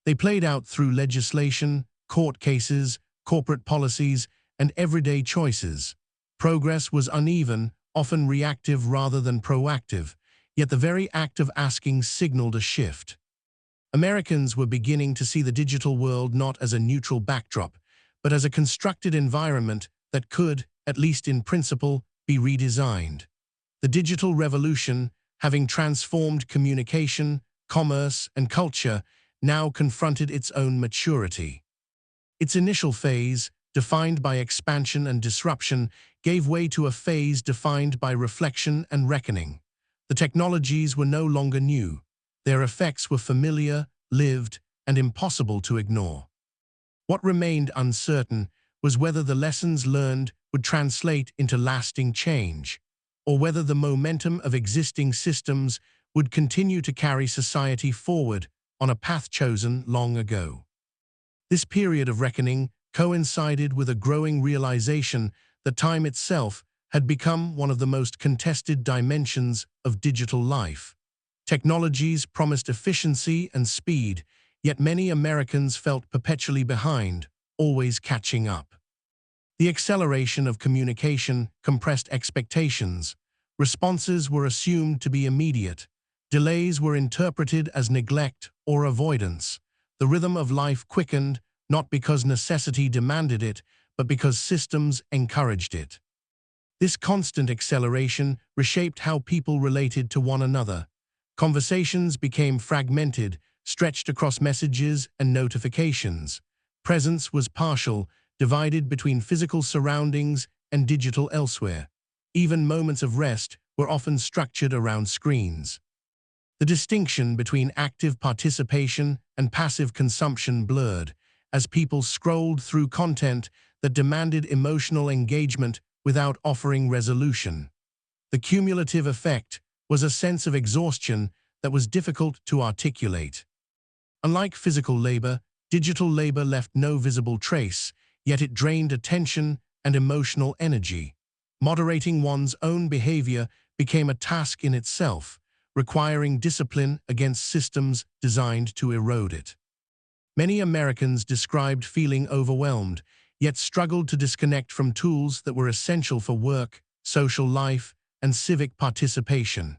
They played out through legislation, court cases, corporate policies, and everyday choices. Progress was uneven, often reactive rather than proactive, yet the very act of asking signaled a shift. Americans were beginning to see the digital world not as a neutral backdrop, but as a constructed environment that could, at least in principle, be redesigned. The digital revolution, having transformed communication, commerce, and culture, now confronted its own maturity. Its initial phase, defined by expansion and disruption, gave way to a phase defined by reflection and reckoning. The technologies were no longer new. Their effects were familiar, lived, and impossible to ignore. What remained uncertain was whether the lessons learned would translate into lasting change, or whether the momentum of existing systems would continue to carry society forward on a path chosen long ago. This period of reckoning coincided with a growing realization that time itself had become one of the most contested dimensions of digital life. Technologies promised efficiency and speed, yet many Americans felt perpetually behind, always catching up. The acceleration of communication compressed expectations. Responses were assumed to be immediate. Delays were interpreted as neglect or avoidance. The rhythm of life quickened, not because necessity demanded it, but because systems encouraged it. This constant acceleration reshaped how people related to one another. Conversations became fragmented, stretched across messages and notifications. Presence was partial, divided between physical surroundings and digital elsewhere. Even moments of rest were often structured around screens. The distinction between active participation and passive consumption blurred, as people scrolled through content that demanded emotional engagement without offering resolution. The cumulative effect was a sense of exhaustion that was difficult to articulate. Unlike physical labor, digital labor left no visible trace, yet it drained attention and emotional energy. Moderating one's own behavior became a task in itself, requiring discipline against systems designed to erode it. Many Americans described feeling overwhelmed, yet struggled to disconnect from tools that were essential for work, social life, and civic participation.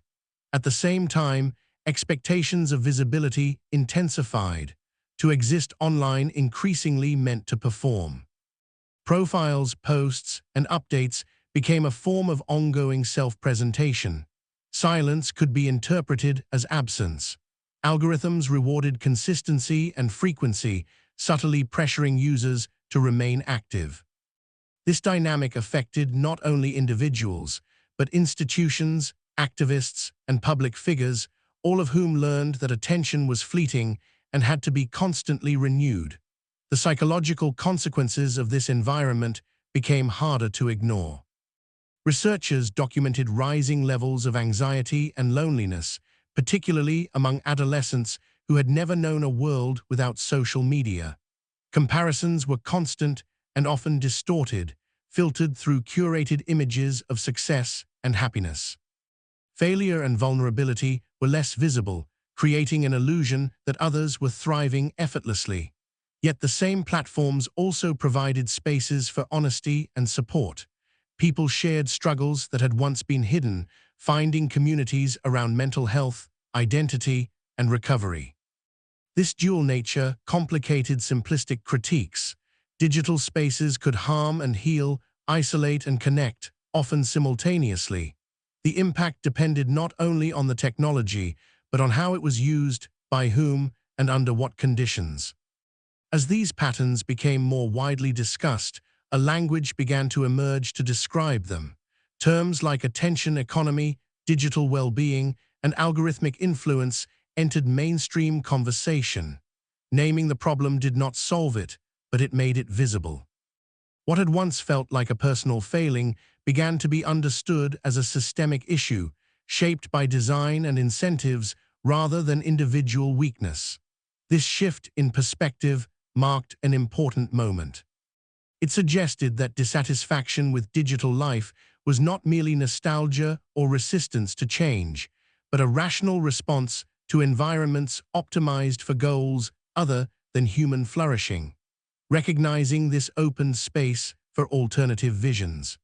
At the same time, expectations of visibility intensified. To exist online increasingly meant to perform. Profiles, posts, and updates became a form of ongoing self-presentation. Silence could be interpreted as absence. Algorithms rewarded consistency and frequency, subtly pressuring users to remain active. This dynamic affected not only individuals, but institutions, activists, and public figures, all of whom learned that attention was fleeting and had to be constantly renewed. The psychological consequences of this environment became harder to ignore. Researchers documented rising levels of anxiety and loneliness, particularly among adolescents who had never known a world without social media. Comparisons were constant and often distorted, filtered through curated images of success and happiness. Failure and vulnerability were less visible, creating an illusion that others were thriving effortlessly. Yet the same platforms also provided spaces for honesty and support. People shared struggles that had once been hidden, finding communities around mental health, identity, and recovery. This dual nature complicated simplistic critiques. Digital spaces could harm and heal, isolate and connect, often simultaneously. The impact depended not only on the technology, but on how it was used, by whom, and under what conditions. As these patterns became more widely discussed, a language began to emerge to describe them. Terms like attention economy, digital well-being, and algorithmic influence entered mainstream conversation. Naming the problem did not solve it, but it made it visible. What had once felt like a personal failing began to be understood as a systemic issue, shaped by design and incentives rather than individual weakness. This shift in perspective marked an important moment. It suggested that dissatisfaction with digital life was not merely nostalgia or resistance to change, but a rational response to environments optimized for goals other than human flourishing. Recognizing this opened space for alternative visions.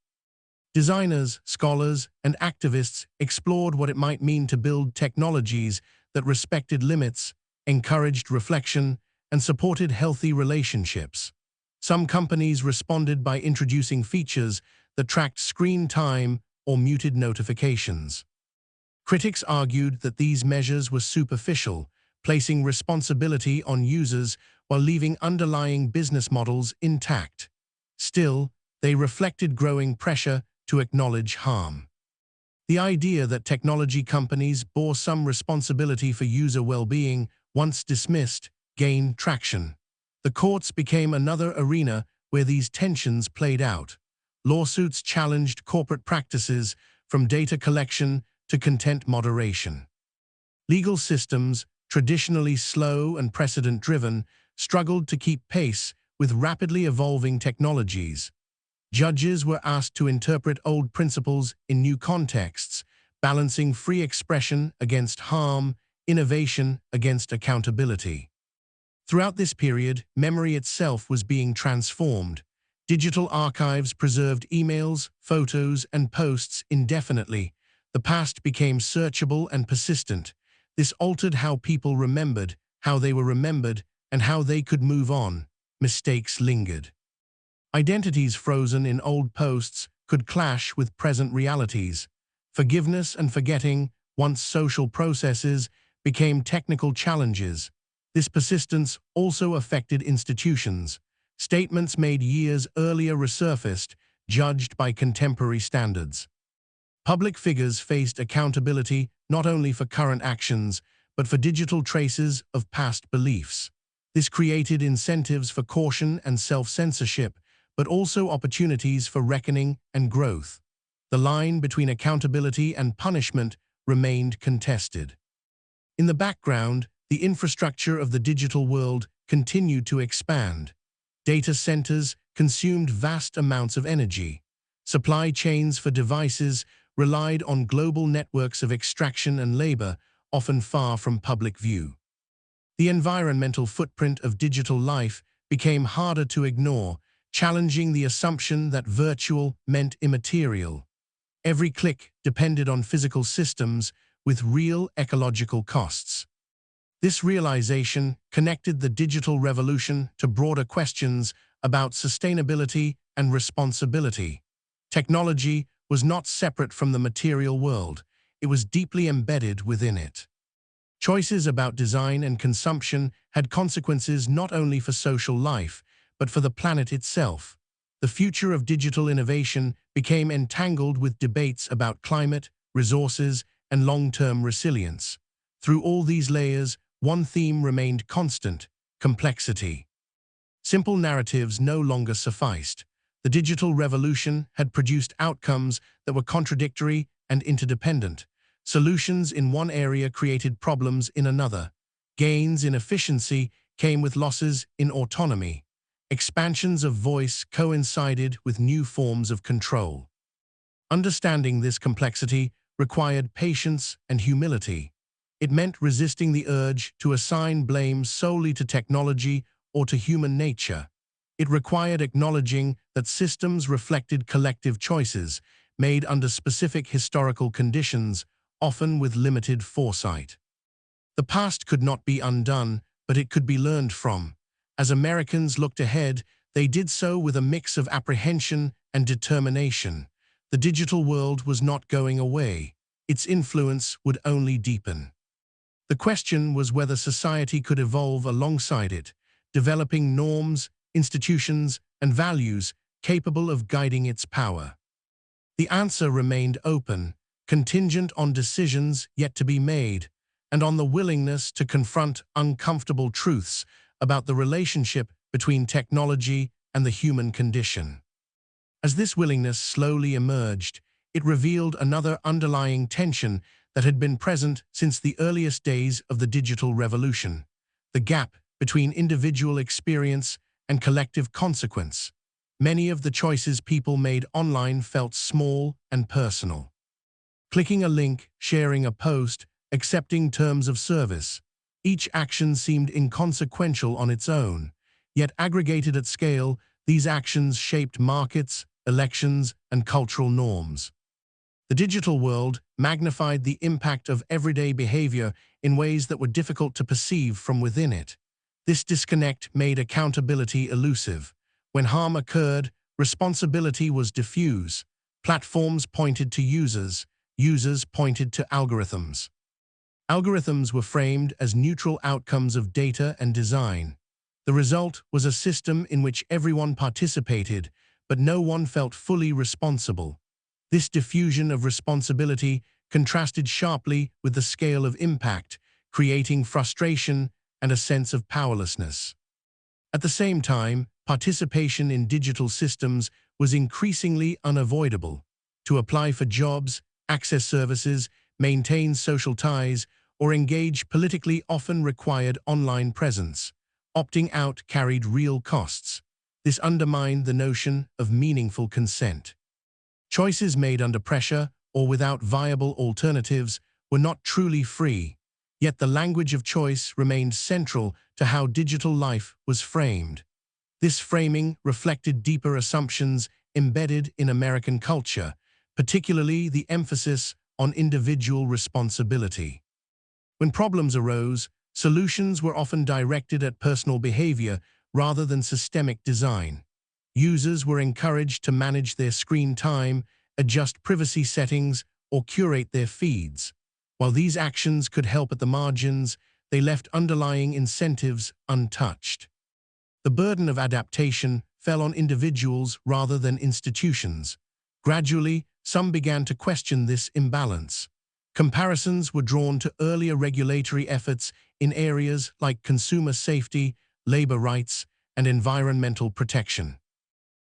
Designers, scholars, and activists explored what it might mean to build technologies that respected limits, encouraged reflection, and supported healthy relationships. Some companies responded by introducing features that tracked screen time or muted notifications. Critics argued that these measures were superficial, placing responsibility on users while leaving underlying business models intact. Still, they reflected growing pressure to acknowledge harm. The idea that technology companies bore some responsibility for user well-being, once dismissed, gained traction. The courts became another arena where these tensions played out. Lawsuits challenged corporate practices, from data collection to content moderation. Legal systems, traditionally slow and precedent-driven, struggled to keep pace with rapidly evolving technologies. Judges were asked to interpret old principles in new contexts, balancing free expression against harm, innovation against accountability. Throughout this period, memory itself was being transformed. Digital archives preserved emails, photos, and posts indefinitely. The past became searchable and persistent. This altered how people remembered, how they were remembered, and how they could move on. Mistakes lingered. Identities frozen in old posts could clash with present realities. Forgiveness and forgetting, once social processes, became technical challenges. This persistence also affected institutions. Statements made years earlier resurfaced, judged by contemporary standards. Public figures faced accountability not only for current actions, but for digital traces of past beliefs. This created incentives for caution and self-censorship, but also opportunities for reckoning and growth. The line between accountability and punishment remained contested. In the background, the infrastructure of the digital world continued to expand. Data centers consumed vast amounts of energy. Supply chains for devices relied on global networks of extraction and labor, often far from public view. The environmental footprint of digital life became harder to ignore, challenging the assumption that virtual meant immaterial. Every click depended on physical systems with real ecological costs. This realization connected the digital revolution to broader questions about sustainability and responsibility. Technology was not separate from the material world, it was deeply embedded within it. Choices about design and consumption had consequences not only for social life, but for the planet itself. The future of digital innovation became entangled with debates about climate, resources, and long-term resilience. Through all these layers, one theme remained constant: complexity. Simple narratives no longer sufficed. The digital revolution had produced outcomes that were contradictory and interdependent. Solutions in one area created problems in another. Gains in efficiency came with losses in autonomy. Expansions of voice coincided with new forms of control. Understanding this complexity required patience and humility. It meant resisting the urge to assign blame solely to technology or to human nature. It required acknowledging that systems reflected collective choices made under specific historical conditions, often with limited foresight. The past could not be undone, but it could be learned from. As Americans looked ahead, they did so with a mix of apprehension and determination. The digital world was not going away. Its influence would only deepen. The question was whether society could evolve alongside it, developing norms, institutions, and values capable of guiding its power. The answer remained open, contingent on decisions yet to be made, and on the willingness to confront uncomfortable truths about the relationship between technology and the human condition. As this willingness slowly emerged, it revealed another underlying tension that had been present since the earliest days of the digital revolution: the gap between individual experience and collective consequence. Many of the choices people made online felt small and personal. Clicking a link, sharing a post, accepting terms of service. Each action seemed inconsequential on its own, yet aggregated at scale, these actions shaped markets, elections, and cultural norms. The digital world magnified the impact of everyday behavior in ways that were difficult to perceive from within it. This disconnect made accountability elusive. When harm occurred, responsibility was diffuse. Platforms pointed to users, users pointed to algorithms. Algorithms were framed as neutral outcomes of data and design. The result was a system in which everyone participated, but no one felt fully responsible. This diffusion of responsibility contrasted sharply with the scale of impact, creating frustration and a sense of powerlessness. At the same time, participation in digital systems was increasingly unavoidable. To apply for jobs, access services, maintain social ties, or engage politically often required online presence. Opting out carried real costs. This undermined the notion of meaningful consent. Choices made under pressure or without viable alternatives were not truly free, yet the language of choice remained central to how digital life was framed. This framing reflected deeper assumptions embedded in American culture, particularly the emphasis on individual responsibility. When problems arose, solutions were often directed at personal behavior rather than systemic design. Users were encouraged to manage their screen time, adjust privacy settings, or curate their feeds. While these actions could help at the margins, they left underlying incentives untouched. The burden of adaptation fell on individuals rather than institutions. Gradually, some began to question this imbalance. Comparisons were drawn to earlier regulatory efforts in areas like consumer safety, labor rights, and environmental protection.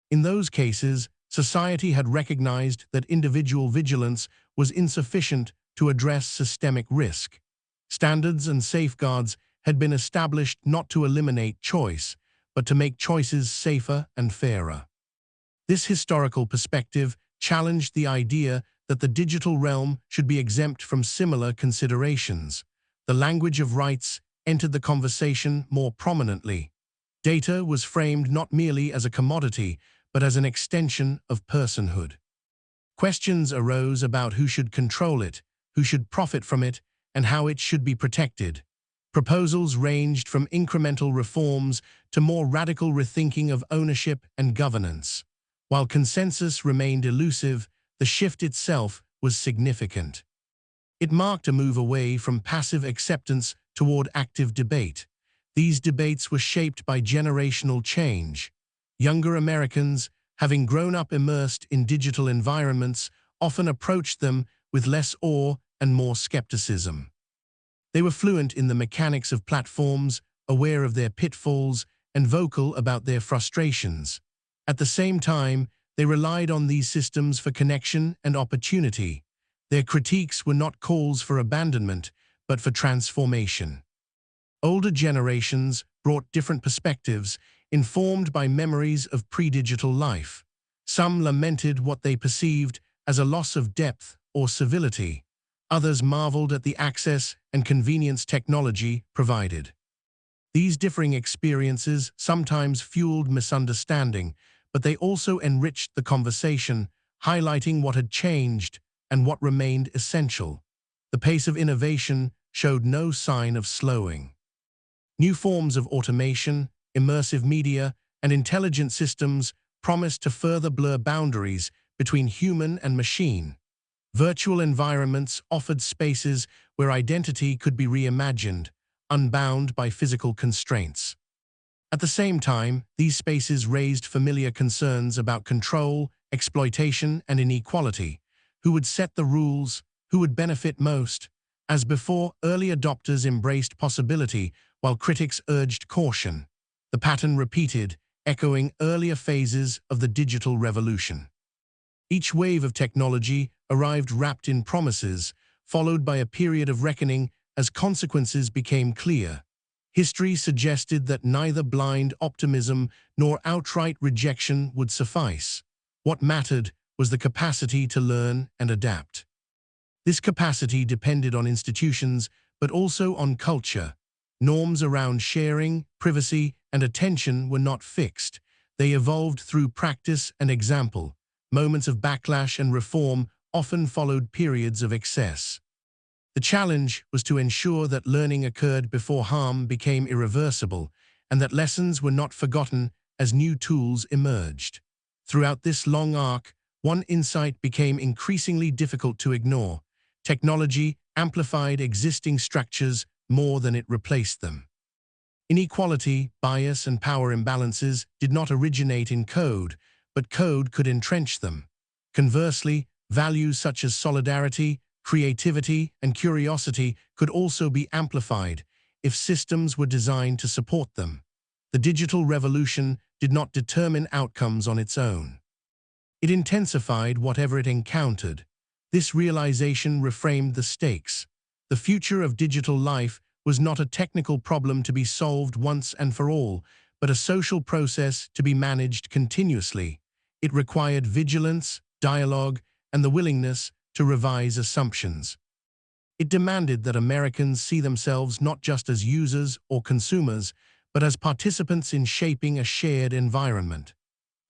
In those cases, society had recognized that individual vigilance was insufficient to address systemic risk. Standards and safeguards had been established not to eliminate choice, but to make choices safer and fairer. This historical perspective challenged the idea that the digital realm should be exempt from similar considerations. The language of rights entered the conversation more prominently. Data was framed not merely as a commodity, but as an extension of personhood. Questions arose about who should control it, who should profit from it, and how it should be protected. Proposals ranged from incremental reforms to more radical rethinking of ownership and governance. While consensus remained elusive, the shift itself was significant. It marked a move away from passive acceptance toward active debate. These debates were shaped by generational change. Younger Americans, having grown up immersed in digital environments, often approached them with less awe and more skepticism. They were fluent in the mechanics of platforms, aware of their pitfalls, and vocal about their frustrations. At the same time, they relied on these systems for connection and opportunity. Their critiques were not calls for abandonment, but for transformation. Older generations brought different perspectives, informed by memories of pre-digital life. Some lamented what they perceived as a loss of depth or civility. Others marveled at the access and convenience technology provided. These differing experiences sometimes fueled misunderstanding, but they also enriched the conversation, highlighting what had changed and what remained essential. The pace of innovation showed no sign of slowing. New forms of automation, immersive media, and intelligent systems promised to further blur boundaries between human and machine. Virtual environments offered spaces where identity could be reimagined, unbound by physical constraints. At the same time, these spaces raised familiar concerns about control, exploitation, and inequality. Who would set the rules? Who would benefit most? As before, early adopters embraced possibility while critics urged caution. The pattern repeated, echoing earlier phases of the digital revolution. Each wave of technology arrived wrapped in promises, followed by a period of reckoning as consequences became clear. History suggested that neither blind optimism nor outright rejection would suffice. What mattered was the capacity to learn and adapt. This capacity depended on institutions, but also on culture. Norms around sharing, privacy, and attention were not fixed. They evolved through practice and example. Moments of backlash and reform often followed periods of excess. The challenge was to ensure that learning occurred before harm became irreversible, and that lessons were not forgotten as new tools emerged. Throughout this long arc, one insight became increasingly difficult to ignore. Technology amplified existing structures more than it replaced them. Inequality, bias, and power imbalances did not originate in code, but code could entrench them. Conversely, values such as solidarity, creativity, and curiosity could also be amplified if systems were designed to support them. The digital revolution did not determine outcomes on its own. It intensified whatever it encountered. This realization reframed the stakes. The future of digital life was not a technical problem to be solved once and for all, but a social process to be managed continuously. It required vigilance, dialogue, and the willingness to revise assumptions. It demanded that Americans see themselves not just as users or consumers, but as participants in shaping a shared environment.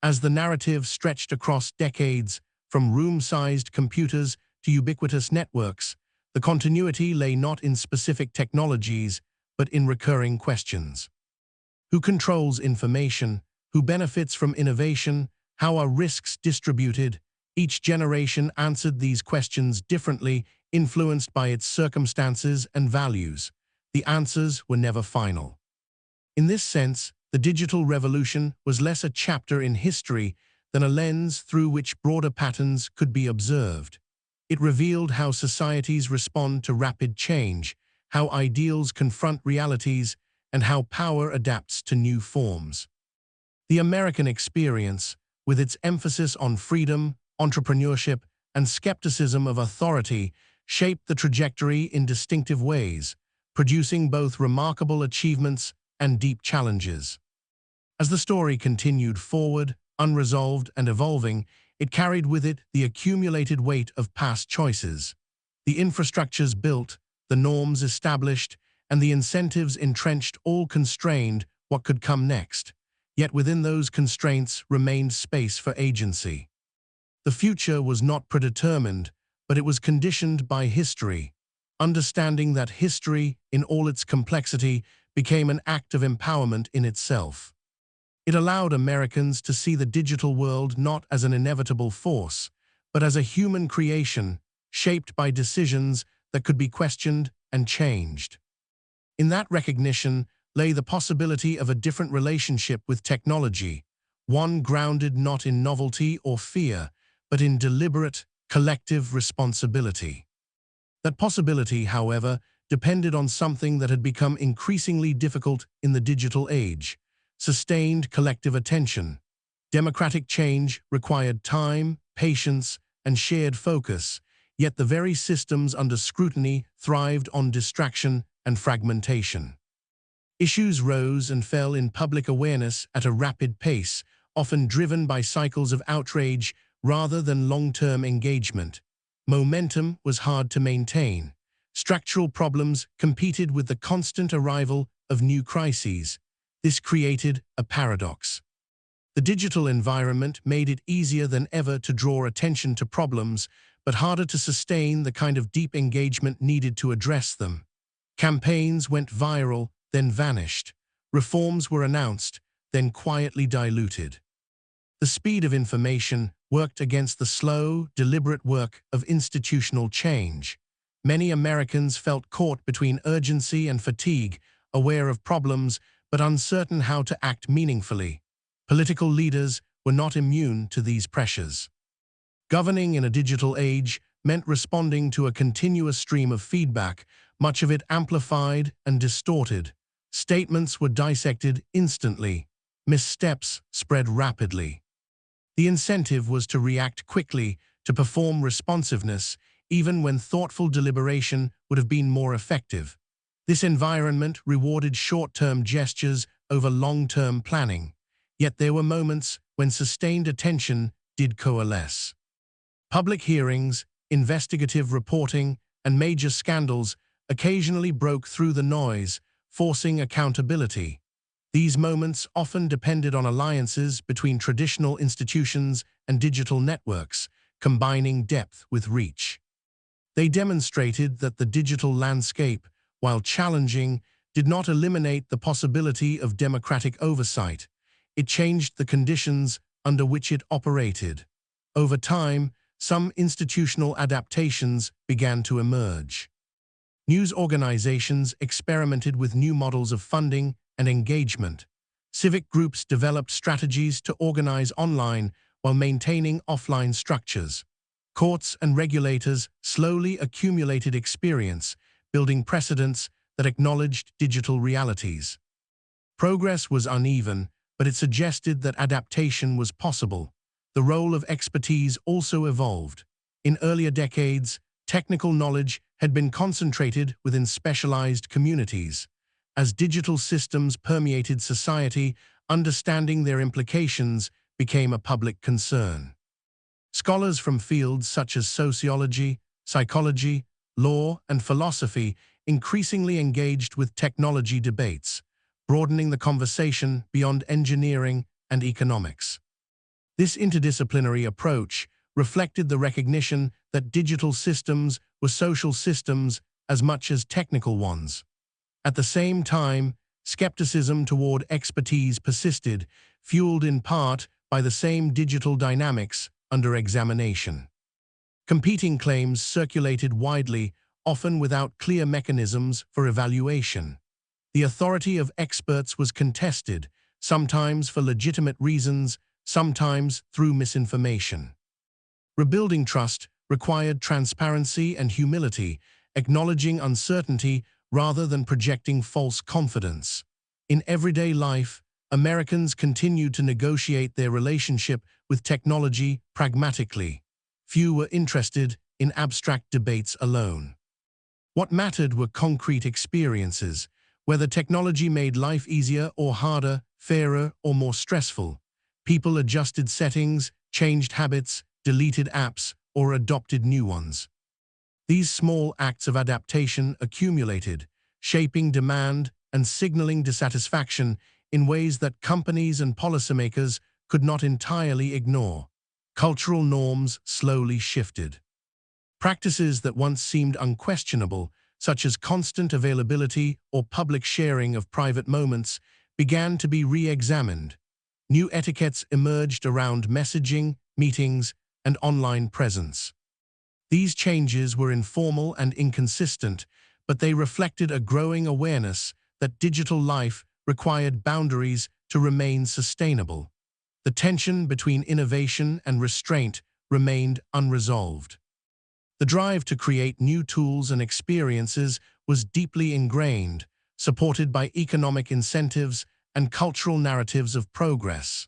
As the narrative stretched across decades, from room-sized computers to ubiquitous networks, the continuity lay not in specific technologies, but in recurring questions. Who controls information? Who benefits from innovation? How are risks distributed? Each generation answered these questions differently, influenced by its circumstances and values. The answers were never final. In this sense, the digital revolution was less a chapter in history than a lens through which broader patterns could be observed. It revealed how societies respond to rapid change, how ideals confront realities, and how power adapts to new forms. The American experience, with its emphasis on freedom, entrepreneurship, and skepticism of authority, shaped the trajectory in distinctive ways, producing both remarkable achievements and deep challenges. As the story continued forward, unresolved and evolving, it carried with it the accumulated weight of past choices. The infrastructures built, the norms established, and the incentives entrenched all constrained what could come next. Yet within those constraints remained space for agency. The future was not predetermined, but it was conditioned by history. Understanding that history, in all its complexity, became an act of empowerment in itself. It allowed Americans to see the digital world not as an inevitable force, but as a human creation, shaped by decisions that could be questioned and changed. In that recognition lay the possibility of a different relationship with technology, one grounded not in novelty or fear, but in deliberate, collective responsibility. That possibility, however, depended on something that had become increasingly difficult in the digital age: sustained collective attention. Democratic change required time, patience, and shared focus, yet the very systems under scrutiny thrived on distraction and fragmentation. Issues rose and fell in public awareness at a rapid pace, often driven by cycles of outrage rather than long-term engagement. Momentum was hard to maintain. Structural problems competed with the constant arrival of new crises. This created a paradox. The digital environment made it easier than ever to draw attention to problems, but harder to sustain the kind of deep engagement needed to address them. Campaigns went viral, then vanished. Reforms were announced, then quietly diluted. The speed of information worked against the slow, deliberate work of institutional change. Many Americans felt caught between urgency and fatigue, aware of problems but uncertain how to act meaningfully. Political leaders were not immune to these pressures. Governing in a digital age meant responding to a continuous stream of feedback, much of it amplified and distorted. Statements were dissected instantly. Missteps spread rapidly. The incentive was to react quickly, to perform responsiveness, even when thoughtful deliberation would have been more effective. This environment rewarded short-term gestures over long-term planning. Yet there were moments when sustained attention did coalesce. Public hearings, investigative reporting, and major scandals occasionally broke through the noise, forcing accountability. These moments often depended on alliances between traditional institutions and digital networks, combining depth with reach. They demonstrated that the digital landscape, while challenging, did not eliminate the possibility of democratic oversight. It changed the conditions under which it operated. Over time, some institutional adaptations began to emerge. News organizations experimented with new models of funding and engagement. Civic groups developed strategies to organize online while maintaining offline structures. Courts and regulators slowly accumulated experience, building precedents that acknowledged digital realities. Progress was uneven, but it suggested that adaptation was possible. The role of expertise also evolved. In earlier decades, technical knowledge had been concentrated within specialized communities. As digital systems permeated society, understanding their implications became a public concern. Scholars from fields such as sociology, psychology, law, and philosophy increasingly engaged with technology debates, broadening the conversation beyond engineering and economics. This interdisciplinary approach reflected the recognition that digital systems were social systems as much as technical ones. At the same time, skepticism toward expertise persisted, fueled in part by the same digital dynamics under examination. Competing claims circulated widely, often without clear mechanisms for evaluation. The authority of experts was contested, sometimes for legitimate reasons, sometimes through misinformation. Rebuilding trust required transparency and humility, acknowledging uncertainty rather than projecting false confidence. In everyday life, Americans continued to negotiate their relationship with technology pragmatically. Few were interested in abstract debates alone. What mattered were concrete experiences, whether technology made life easier or harder, fairer or more stressful. People adjusted settings, changed habits, deleted apps, or adopted new ones. These small acts of adaptation accumulated, shaping demand and signaling dissatisfaction in ways that companies and policymakers could not entirely ignore. Cultural norms slowly shifted. Practices that once seemed unquestionable, such as constant availability or public sharing of private moments, began to be re-examined. New etiquettes emerged around messaging, meetings, and online presence. These changes were informal and inconsistent, but they reflected a growing awareness that digital life required boundaries to remain sustainable. The tension between innovation and restraint remained unresolved. The drive to create new tools and experiences was deeply ingrained, supported by economic incentives and cultural narratives of progress.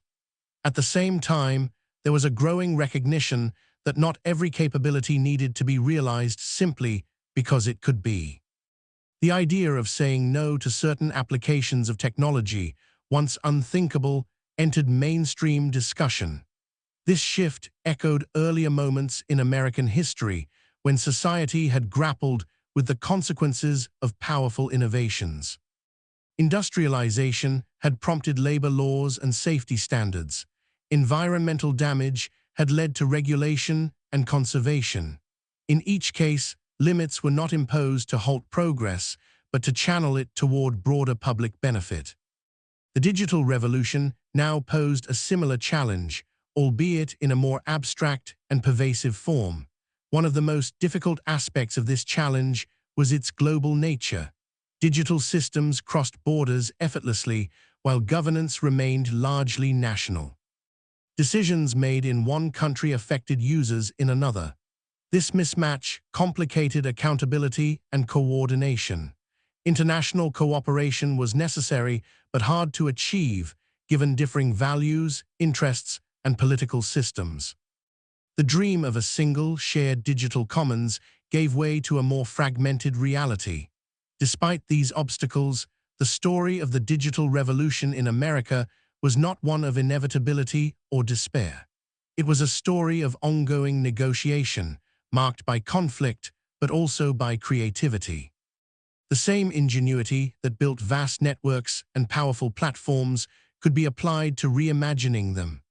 At the same time, there was a growing recognition that not every capability needed to be realized simply because it could be. The idea of saying no to certain applications of technology, once unthinkable, entered mainstream discussion. This shift echoed earlier moments in American history when society had grappled with the consequences of powerful innovations. Industrialization had prompted labor laws and safety standards. Environmental damage had led to regulation and conservation. In each case, limits were not imposed to halt progress, but to channel it toward broader public benefit. The digital revolution now posed a similar challenge, albeit in a more abstract and pervasive form. One of the most difficult aspects of this challenge was its global nature. Digital systems crossed borders effortlessly, while governance remained largely national. Decisions made in one country affected users in another. This mismatch complicated accountability and coordination. International cooperation was necessary but hard to achieve, given differing values, interests, and political systems. The dream of a single, shared digital commons gave way to a more fragmented reality. Despite these obstacles, the story of the digital revolution in America was not one of inevitability or despair. It was a story of ongoing negotiation, marked by conflict, but also by creativity. The same ingenuity that built vast networks and powerful platforms could be applied to reimagining them.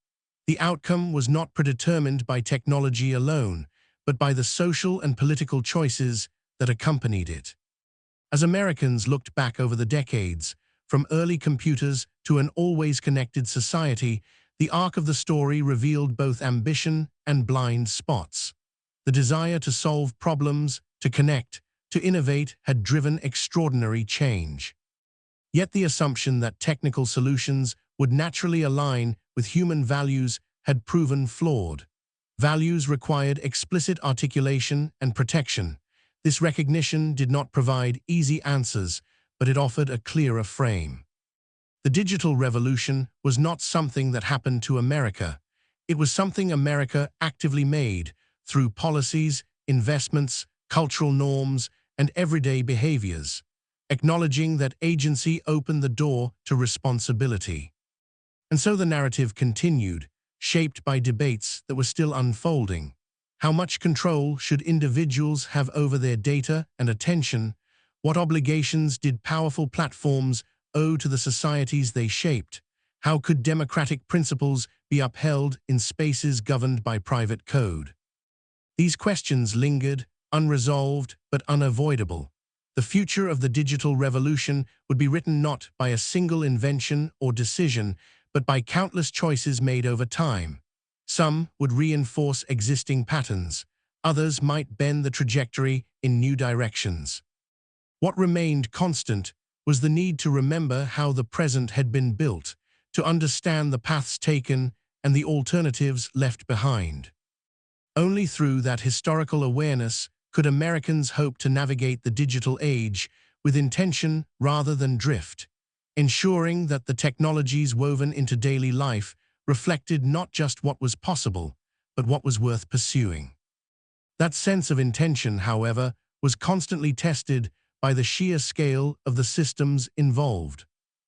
The outcome was not predetermined by technology alone, but by the social and political choices that accompanied it. As Americans looked back over the decades, from early computers to an always connected society, the arc of the story revealed both ambition and blind spots. The desire to solve problems, to connect, to innovate had driven extraordinary change. Yet the assumption that technical solutions would naturally align with human values had proven flawed. Values required explicit articulation and protection. This recognition did not provide easy answers, but it offered a clearer frame. The digital revolution was not something that happened to America. It was something America actively made through policies, investments, cultural norms, and everyday behaviors, acknowledging that agency opened the door to responsibility. And so the narrative continued, shaped by debates that were still unfolding. How much control should individuals have over their data and attention? What obligations did powerful platforms owe to the societies they shaped? How could democratic principles be upheld in spaces governed by private code? These questions lingered, unresolved but unavoidable. The future of the digital revolution would be written not by a single invention or decision, but by countless choices made over time. Some would reinforce existing patterns, others might bend the trajectory in new directions. What remained constant was the need to remember how the present had been built, to understand the paths taken and the alternatives left behind. Only through that historical awareness could Americans hope to navigate the digital age with intention rather than drift, ensuring that the technologies woven into daily life reflected not just what was possible, but what was worth pursuing. That sense of intention, however, was constantly tested by the sheer scale of the systems involved.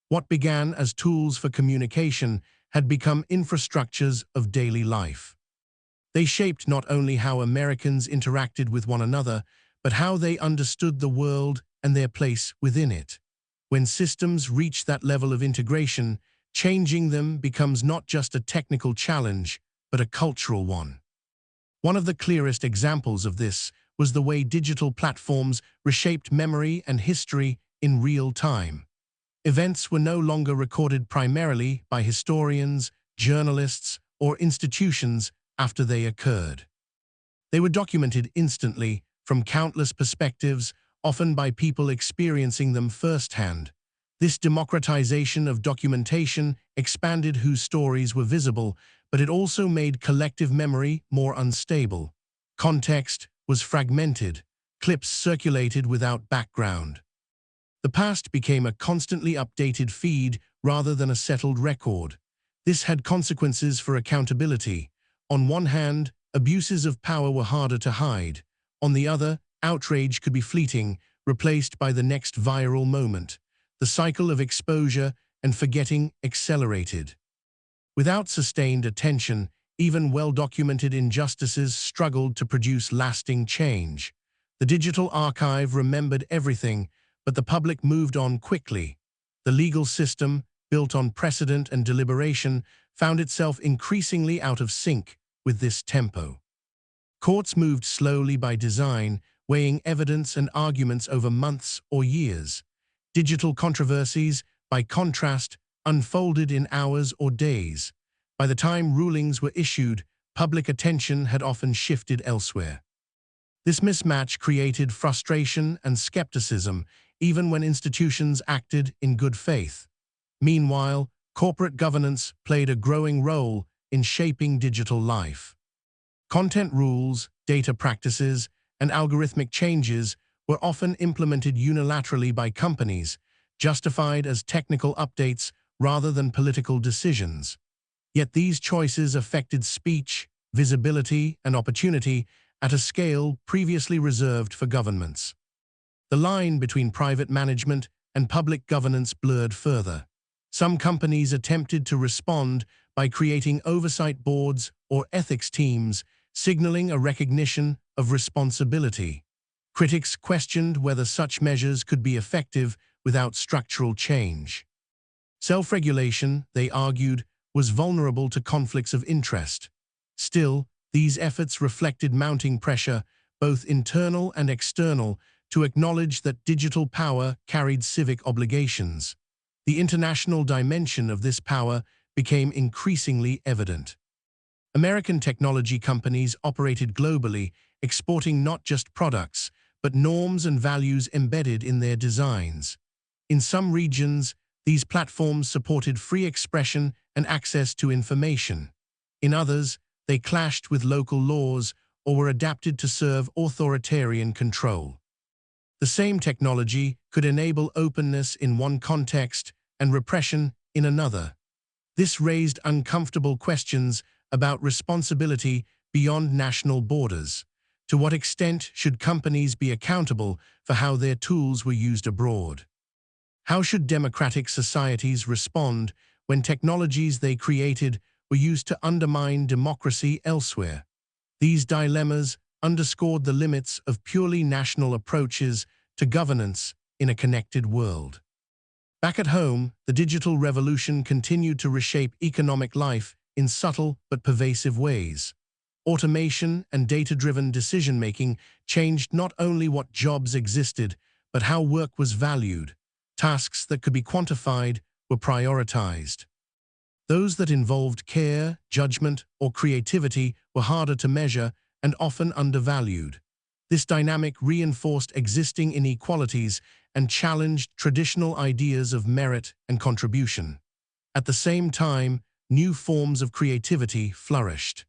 What began as tools for communication had become infrastructures of daily life. They shaped not only how Americans interacted with one another, but how they understood the world and their place within it. When systems reach that level of integration, changing them becomes not just a technical challenge, but a cultural one. One of the clearest examples of this was the way digital platforms reshaped memory and history in real time. Events were no longer recorded primarily by historians, journalists, or institutions after they occurred. They were documented instantly, from countless perspectives, often by people experiencing them firsthand. This democratization of documentation expanded whose stories were visible, but it also made collective memory more unstable. Context was fragmented. clips circulated without background. The past became a constantly updated feed rather than a settled record. This had consequences for accountability. On one hand, abuses of power were harder to hide. On the other, outrage could be fleeting, replaced by the next viral moment. The cycle of exposure and forgetting accelerated. Without sustained attention, even well-documented injustices struggled to produce lasting change. The digital archive remembered everything, but the public moved on quickly. The legal system, built on precedent and deliberation, found itself increasingly out of sync with this tempo. Courts moved slowly by design, weighing evidence and arguments over months or years. Digital controversies, by contrast, unfolded in hours or days. By the time rulings were issued, public attention had often shifted elsewhere. This mismatch created frustration and skepticism, even when institutions acted in good faith. Meanwhile, corporate governance played a growing role in shaping digital life. Content rules, data practices, and algorithmic changes were often implemented unilaterally by companies, justified as technical updates rather than political decisions. Yet these choices affected speech, visibility, and opportunity at a scale previously reserved for governments. The line between private management and public governance blurred further. Some companies attempted to respond by creating oversight boards or ethics teams, signaling a recognition of responsibility. Critics questioned whether such measures could be effective without structural change. Self-regulation, they argued, was vulnerable to conflicts of interest. Still, these efforts reflected mounting pressure, both internal and external, to acknowledge that digital power carried civic obligations. The international dimension of this power became increasingly evident. American technology companies operated globally, exporting not just products, but norms and values embedded in their designs. In some regions, these platforms supported free expression and access to information. In others, they clashed with local laws or were adapted to serve authoritarian control. The same technology could enable openness in one context and repression in another. This raised uncomfortable questions about responsibility beyond national borders. To what extent should companies be accountable for how their tools were used abroad? How should democratic societies respond when technologies they created were used to undermine democracy elsewhere? These dilemmas underscored the limits of purely national approaches to governance in a connected world. Back at home, the digital revolution continued to reshape economic life in subtle but pervasive ways. Automation and data-driven decision-making changed not only what jobs existed, but how work was valued. Tasks that could be quantified were prioritized. Those that involved care, judgment, or creativity were harder to measure and often undervalued. This dynamic reinforced existing inequalities and challenged traditional ideas of merit and contribution. At the same time, new forms of creativity flourished.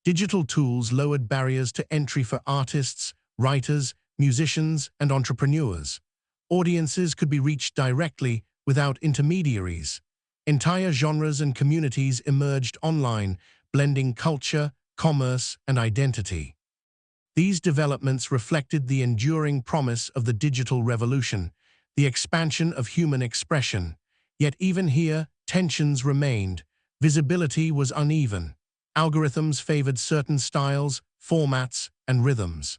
Digital tools lowered barriers to entry for artists, writers, musicians, and entrepreneurs. Audiences could be reached directly without intermediaries. Entire genres and communities emerged online, blending culture, commerce, and identity. These developments reflected the enduring promise of the digital revolution, the expansion of human expression. Yet even here, tensions remained. Visibility was uneven. Algorithms favored certain styles, formats, and rhythms.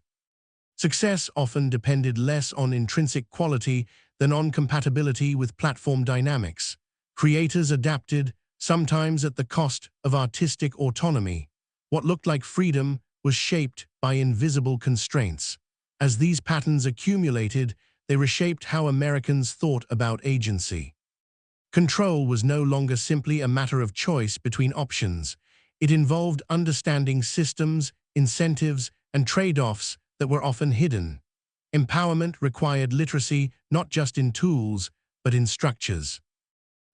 Success often depended less on intrinsic quality than on compatibility with platform dynamics. Creators adapted, sometimes at the cost of artistic autonomy. What looked like freedom was shaped by invisible constraints. As these patterns accumulated, they reshaped how Americans thought about agency. Control was no longer simply a matter of choice between options. It involved understanding systems, incentives, and trade-offs that were often hidden. Empowerment required literacy not just in tools, but in structures.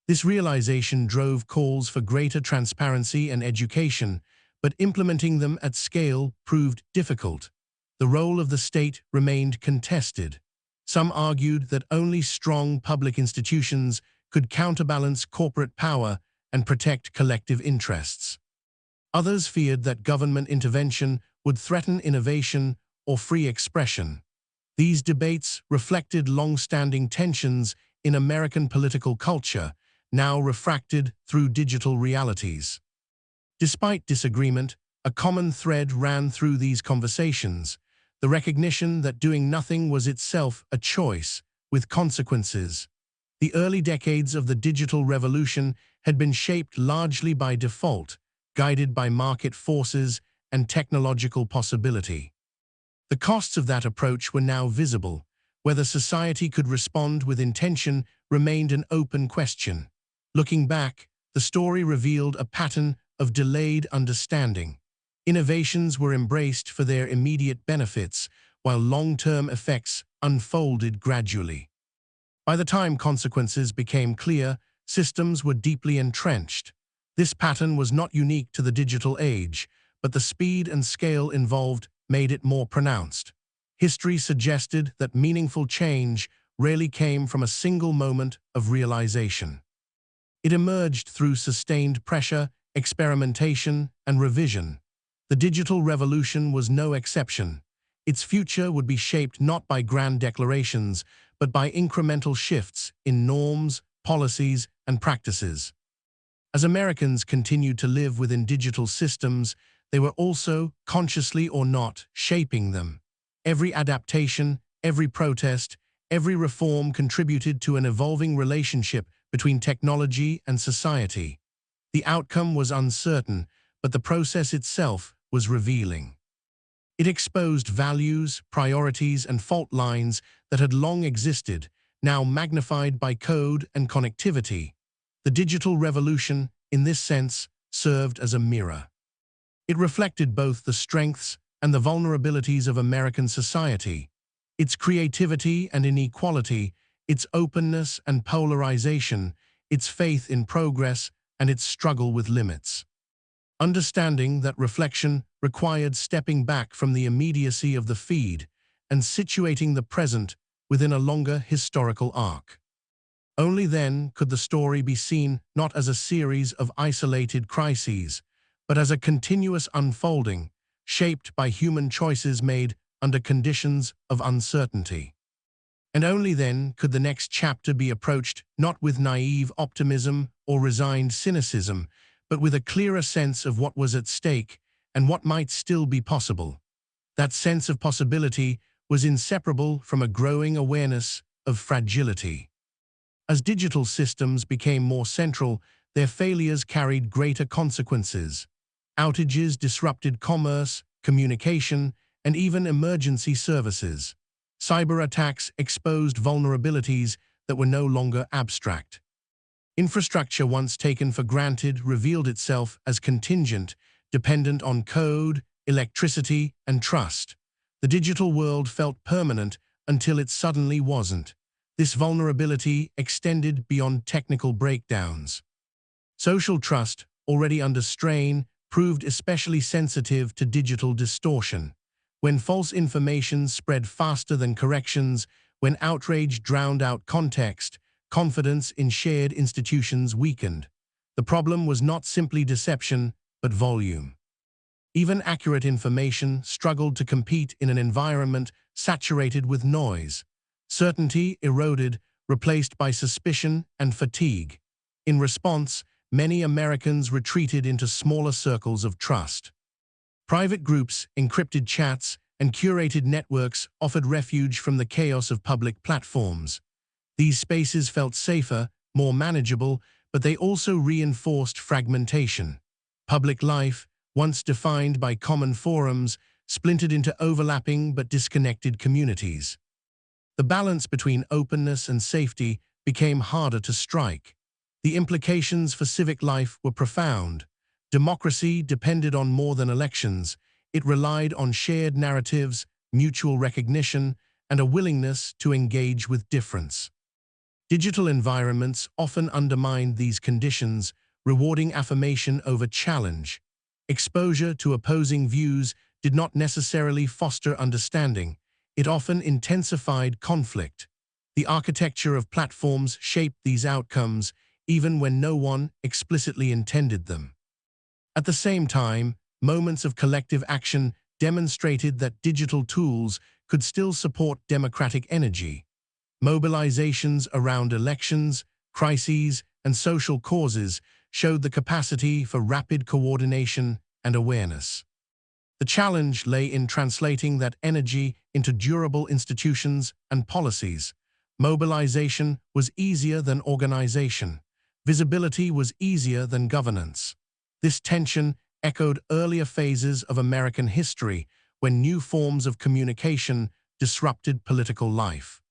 This realization drove calls for greater transparency and education, but implementing them at scale proved difficult. the role of the state remained contested. Some argued that only strong public institutions could counterbalance corporate power and protect collective interests. Others feared that government intervention would threaten innovation or free expression. These debates reflected long-standing tensions in American political culture, now refracted through digital realities. Despite disagreement, a common thread ran through these conversations: the recognition that doing nothing was itself a choice, with consequences. The early decades of the digital revolution had been shaped largely by default, guided by market forces and technological possibility. The costs of that approach were now visible. Whether society could respond with intention remained an open question. Looking back, the story revealed a pattern of delayed understanding. Innovations were embraced for their immediate benefits, while long-term effects unfolded gradually. By the time consequences became clear, systems were deeply entrenched. This pattern was not unique to the digital age, but the speed and scale involved made it more pronounced. History suggested that meaningful change rarely came from a single moment of realization. It emerged through sustained pressure, experimentation, and revision. The digital revolution was no exception. Its future would be shaped not by grand declarations, but by incremental shifts in norms, policies, and practices. As Americans continued to live within digital systems, they were also, consciously or not, shaping them. Every adaptation, every protest, every reform contributed to an evolving relationship between technology and society. The outcome was uncertain, but the process itself was revealing. It exposed values, priorities, and fault lines that had long existed, now magnified by code and connectivity. The digital revolution, in this sense, served as a mirror. It reflected both the strengths and the vulnerabilities of American society, its creativity and inequality, its openness and polarization, its faith in progress, and its struggle with limits. Understanding that reflection required stepping back from the immediacy of the feed and situating the present within a longer historical arc. Only then could the story be seen not as a series of isolated crises, but as a continuous unfolding, shaped by human choices made under conditions of uncertainty. And only then could the next chapter be approached not with naive optimism or resigned cynicism, but with a clearer sense of what was at stake and what might still be possible. That sense of possibility was inseparable from a growing awareness of fragility. As digital systems became more central, their failures carried greater consequences. Outages disrupted commerce, communication, and even emergency services. Cyber attacks exposed vulnerabilities that were no longer abstract. Infrastructure once taken for granted revealed itself as contingent, dependent on code, electricity, and trust. The digital world felt permanent until it suddenly wasn't. This vulnerability extended beyond technical breakdowns. Social trust, already under strain, proved especially sensitive to digital distortion. When false information spread faster than corrections, when outrage drowned out context, confidence in shared institutions weakened. The problem was not simply deception, but volume. Even accurate information struggled to compete in an environment saturated with noise. Certainty eroded, replaced by suspicion and fatigue. In response, many Americans retreated into smaller circles of trust. Private groups, encrypted chats, and curated networks offered refuge from the chaos of public platforms. These spaces felt safer, more manageable, but they also reinforced fragmentation. Public life, once defined by common forums, splintered into overlapping but disconnected communities. The balance between openness and safety became harder to strike. The implications for civic life were profound. Democracy depended on more than elections. It relied on shared narratives, mutual recognition, and a willingness to engage with difference. Digital environments often undermined these conditions, rewarding affirmation over challenge. Exposure to opposing views did not necessarily foster understanding. It often intensified conflict. The architecture of platforms shaped these outcomes, even when no one explicitly intended them. At the same time, moments of collective action demonstrated that digital tools could still support democratic energy. Mobilizations around elections, crises, and social causes showed the capacity for rapid coordination and awareness. The challenge lay in translating that energy into durable institutions and policies. Mobilization was easier than organization. Visibility was easier than governance. This tension echoed earlier phases of American history when new forms of communication disrupted political life.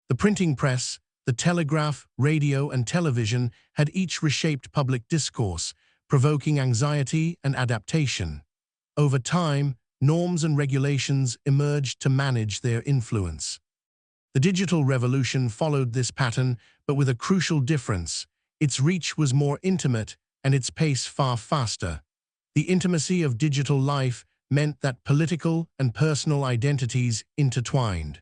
The printing press, the telegraph, radio, and television had each reshaped public discourse, provoking anxiety and adaptation. Over time, norms and regulations emerged to manage their influence. The digital revolution followed this pattern, but with a crucial difference. Its reach was more intimate and its pace far faster. The intimacy of digital life meant that political and personal identities intertwined.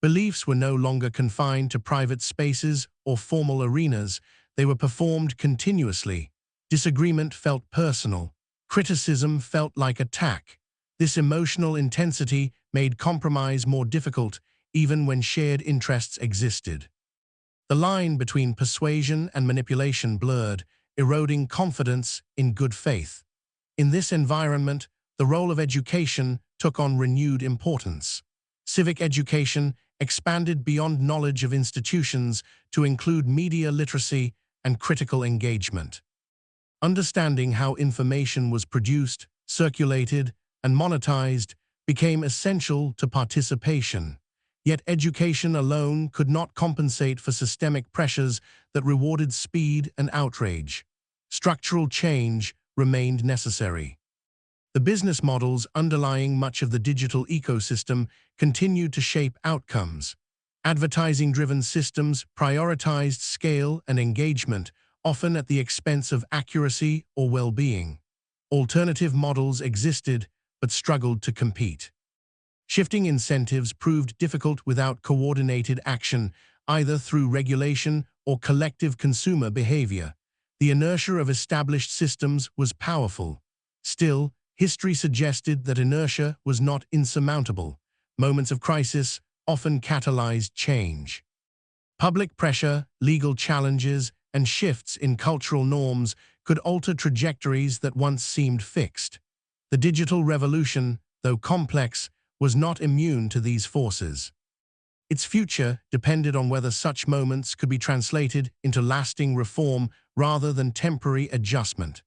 Beliefs were no longer confined to private spaces or formal arenas. They were performed continuously. Disagreement felt personal. Criticism felt like attack. This emotional intensity made compromise more difficult, even when shared interests existed. The line between persuasion and manipulation blurred, eroding confidence in good faith. In this environment, the role of education took on renewed importance. Civic education expanded beyond knowledge of institutions to include media literacy and critical engagement. Understanding how information was produced, circulated, and monetized became essential to participation. Yet education alone could not compensate for systemic pressures that rewarded speed and outrage. Structural change remained necessary. The business models underlying much of the digital ecosystem continued to shape outcomes. Advertising-driven systems prioritized scale and engagement, often at the expense of accuracy or well-being. Alternative models existed, but struggled to compete. Shifting incentives proved difficult without coordinated action, either through regulation or collective consumer behavior. The inertia of established systems was powerful. Still, history suggested that inertia was not insurmountable. Moments of crisis often catalyzed change. Public pressure, legal challenges, and shifts in cultural norms could alter trajectories that once seemed fixed. The digital revolution, though complex, was not immune to these forces. Its future depended on whether such moments could be translated into lasting reform rather than temporary adjustment.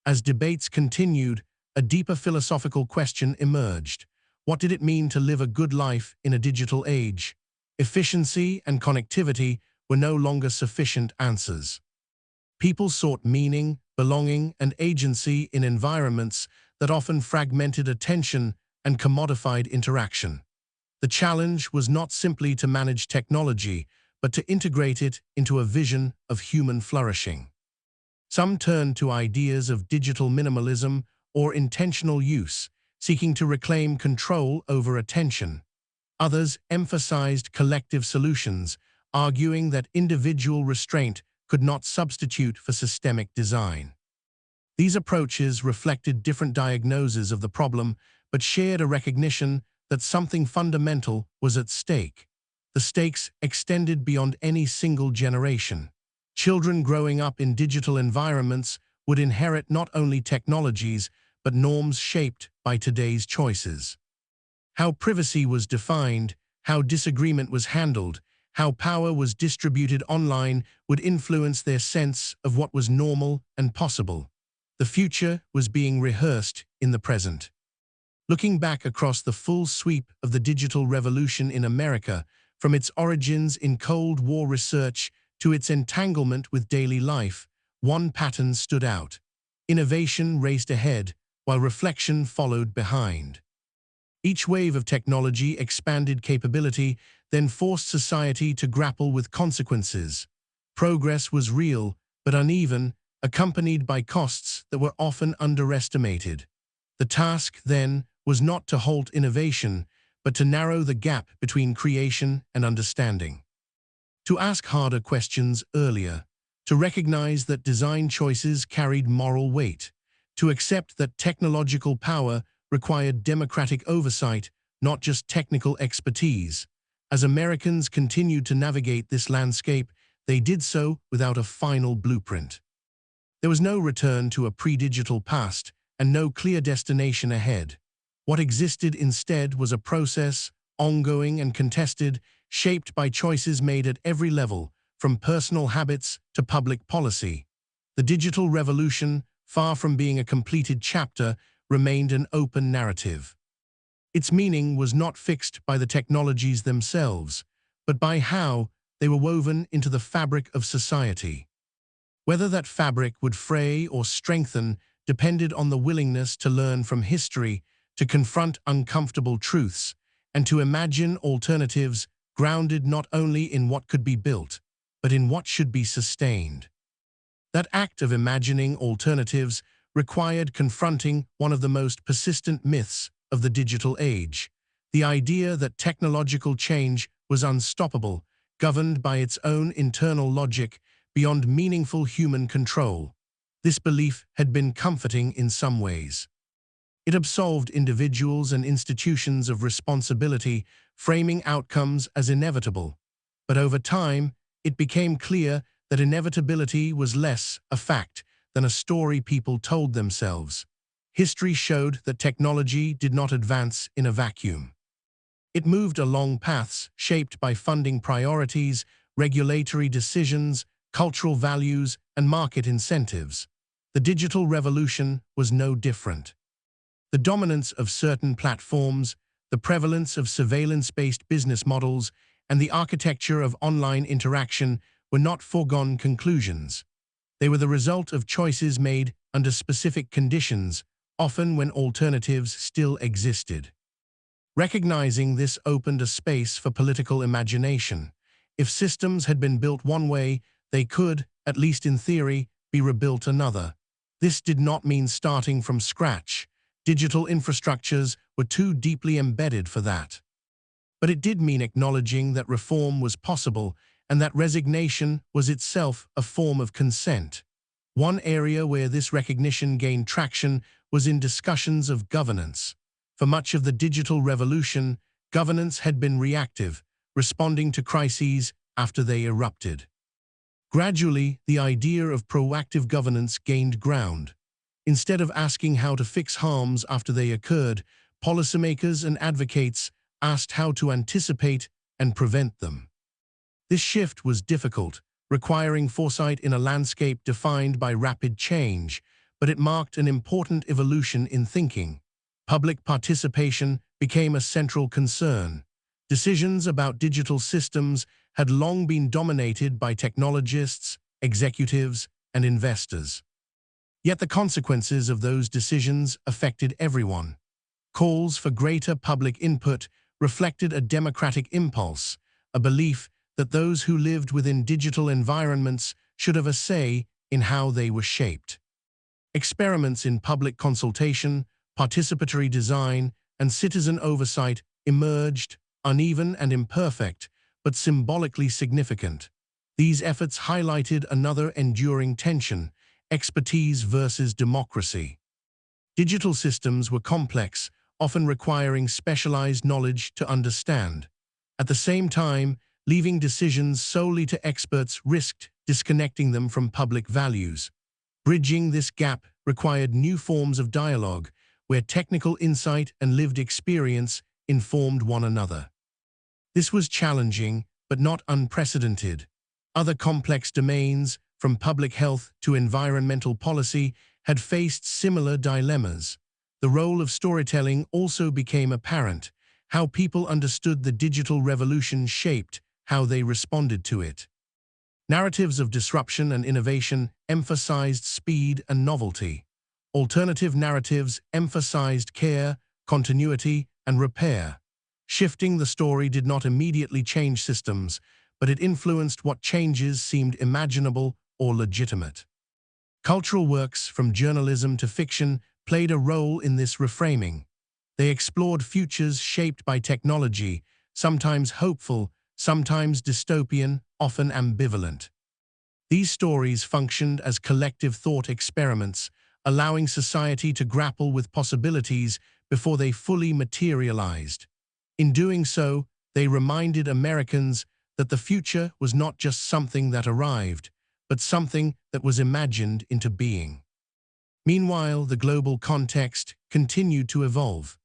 As debates continued, a deeper philosophical question emerged. What did it mean to live a good life in a digital age? Efficiency and connectivity were no longer sufficient answers. People sought meaning, belonging, and agency in environments that often fragmented attention and commodified interaction. The challenge was not simply to manage technology, but to integrate it into a vision of human flourishing. Some turned to ideas of digital minimalism or intentional use, seeking to reclaim control over attention. Others emphasized collective solutions, arguing that individual restraint could not substitute for systemic design. These approaches reflected different diagnoses of the problem, but shared a recognition that something fundamental was at stake. The stakes extended beyond any single generation. Children growing up in digital environments would inherit not only technologies, but norms shaped by today's choices. How privacy was defined, how disagreement was handled, how power was distributed online would influence their sense of what was normal and possible. The future was being rehearsed in the present. Looking back across the full sweep of the digital revolution in America, from its origins in Cold War research to its entanglement with daily life, one pattern stood out. Innovation raced ahead, while reflection followed behind. Each wave of technology expanded capability, then forced society to grapple with consequences. Progress was real, but uneven, accompanied by costs that were often underestimated. The task, then, was not to halt innovation, but to narrow the gap between creation and understanding. To ask harder questions earlier, to recognize that design choices carried moral weight, to accept that technological power required democratic oversight, not just technical expertise. As Americans continued to navigate this landscape, they did so without a final blueprint. There was no return to a pre-digital past and no clear destination ahead. What existed instead was a process, ongoing and contested, shaped by choices made at every level, from personal habits to public policy. The digital revolution, far from being a completed chapter, remained an open narrative. Its meaning was not fixed by the technologies themselves, but by how they were woven into the fabric of society. Whether that fabric would fray or strengthen depended on the willingness to learn from history, to confront uncomfortable truths, and to imagine alternatives grounded not only in what could be built, but in what should be sustained. That act of imagining alternatives required confronting one of the most persistent myths of the digital age, the idea that technological change was unstoppable, governed by its own internal logic, beyond meaningful human control. This belief had been comforting in some ways. It absolved individuals and institutions of responsibility, framing outcomes as inevitable. But over time, it became clear that inevitability was less a fact than a story people told themselves. History showed that technology did not advance in a vacuum. It moved along paths shaped by funding priorities, regulatory decisions, cultural values, and market incentives. The digital revolution was no different. The dominance of certain platforms, the prevalence of surveillance-based business models, and the architecture of online interaction were not foregone conclusions. They were the result of choices made under specific conditions, often when alternatives still existed. Recognizing this opened a space for political imagination. If systems had been built one way, they could, at least in theory, be rebuilt another. This did not mean starting from scratch. Digital infrastructures were too deeply embedded for that. But it did mean acknowledging that reform was possible and that resignation was itself a form of consent. One area where this recognition gained traction was in discussions of governance. For much of the digital revolution, governance had been reactive, responding to crises after they erupted. Gradually, the idea of proactive governance gained ground. Instead of asking how to fix harms after they occurred, policymakers and advocates asked how to anticipate and prevent them. This shift was difficult, requiring foresight in a landscape defined by rapid change, but it marked an important evolution in thinking. Public participation became a central concern. Decisions about digital systems had long been dominated by technologists, executives, and investors. Yet the consequences of those decisions affected everyone. Calls for greater public input reflected a democratic impulse, a belief that those who lived within digital environments should have a say in how they were shaped. Experiments in public consultation, participatory design, and citizen oversight emerged, uneven and imperfect, but symbolically significant. These efforts highlighted another enduring tension: expertise versus democracy. Digital systems were complex, often requiring specialized knowledge to understand. At the same time, leaving decisions solely to experts risked disconnecting them from public values. Bridging this gap required new forms of dialogue, where technical insight and lived experience informed one another. This was challenging, but not unprecedented. Other complex domains, from public health to environmental policy, had faced similar dilemmas. The role of storytelling also became apparent. How people understood the digital revolution shaped how they responded to it. Narratives of disruption and innovation emphasized speed and novelty. Alternative narratives emphasized care, continuity, and repair. Shifting the story did not immediately change systems, but it influenced what changes seemed imaginable or legitimate. Cultural works, from journalism to fiction, played a role in this reframing. They explored futures shaped by technology, sometimes hopeful, sometimes dystopian, often ambivalent. These stories functioned as collective thought experiments, allowing society to grapple with possibilities before they fully materialized. In doing so, they reminded Americans that the future was not just something that arrived, but something that was imagined into being. Meanwhile, the global context continued to evolve.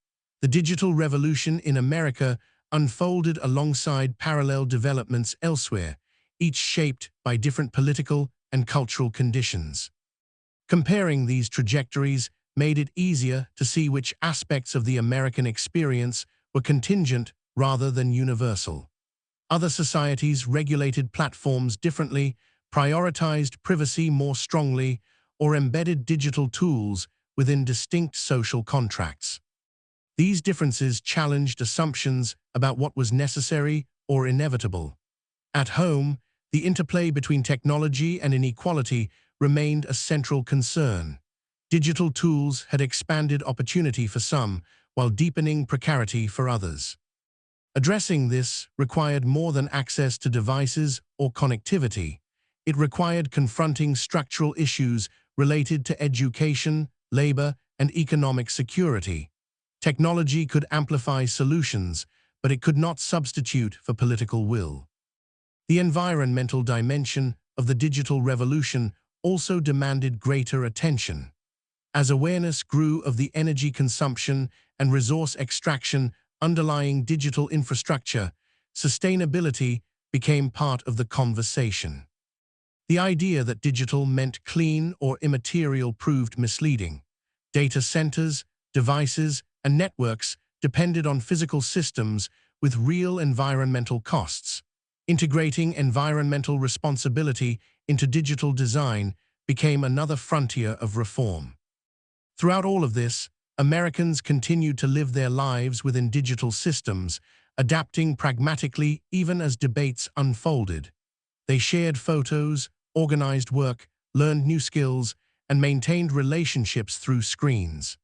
The digital revolution in America unfolded alongside parallel developments elsewhere, each shaped by different political and cultural conditions. Comparing these trajectories made it easier to see which aspects of the American experience were contingent rather than universal. Other societies regulated platforms differently, prioritized privacy more strongly, or embedded digital tools within distinct social contracts. These differences challenged assumptions about what was necessary or inevitable. At home, the interplay between technology and inequality remained a central concern. Digital tools had expanded opportunity for some, while deepening precarity for others. Addressing this required more than access to devices or connectivity. It required confronting structural issues related to education, labor, and economic security. Technology could amplify solutions, but it could not substitute for political will. The environmental dimension of the digital revolution also demanded greater attention. As awareness grew of the energy consumption and resource extraction underlying digital infrastructure, sustainability became part of the conversation. The idea that digital meant clean or immaterial proved misleading. Data centers, devices, and networks depended on physical systems with real environmental costs. Integrating environmental responsibility into digital design became another frontier of reform. Throughout all of this, Americans continued to live their lives within digital systems, adapting pragmatically even as debates unfolded. They shared photos, organized work, learned new skills, and maintained relationships through screens.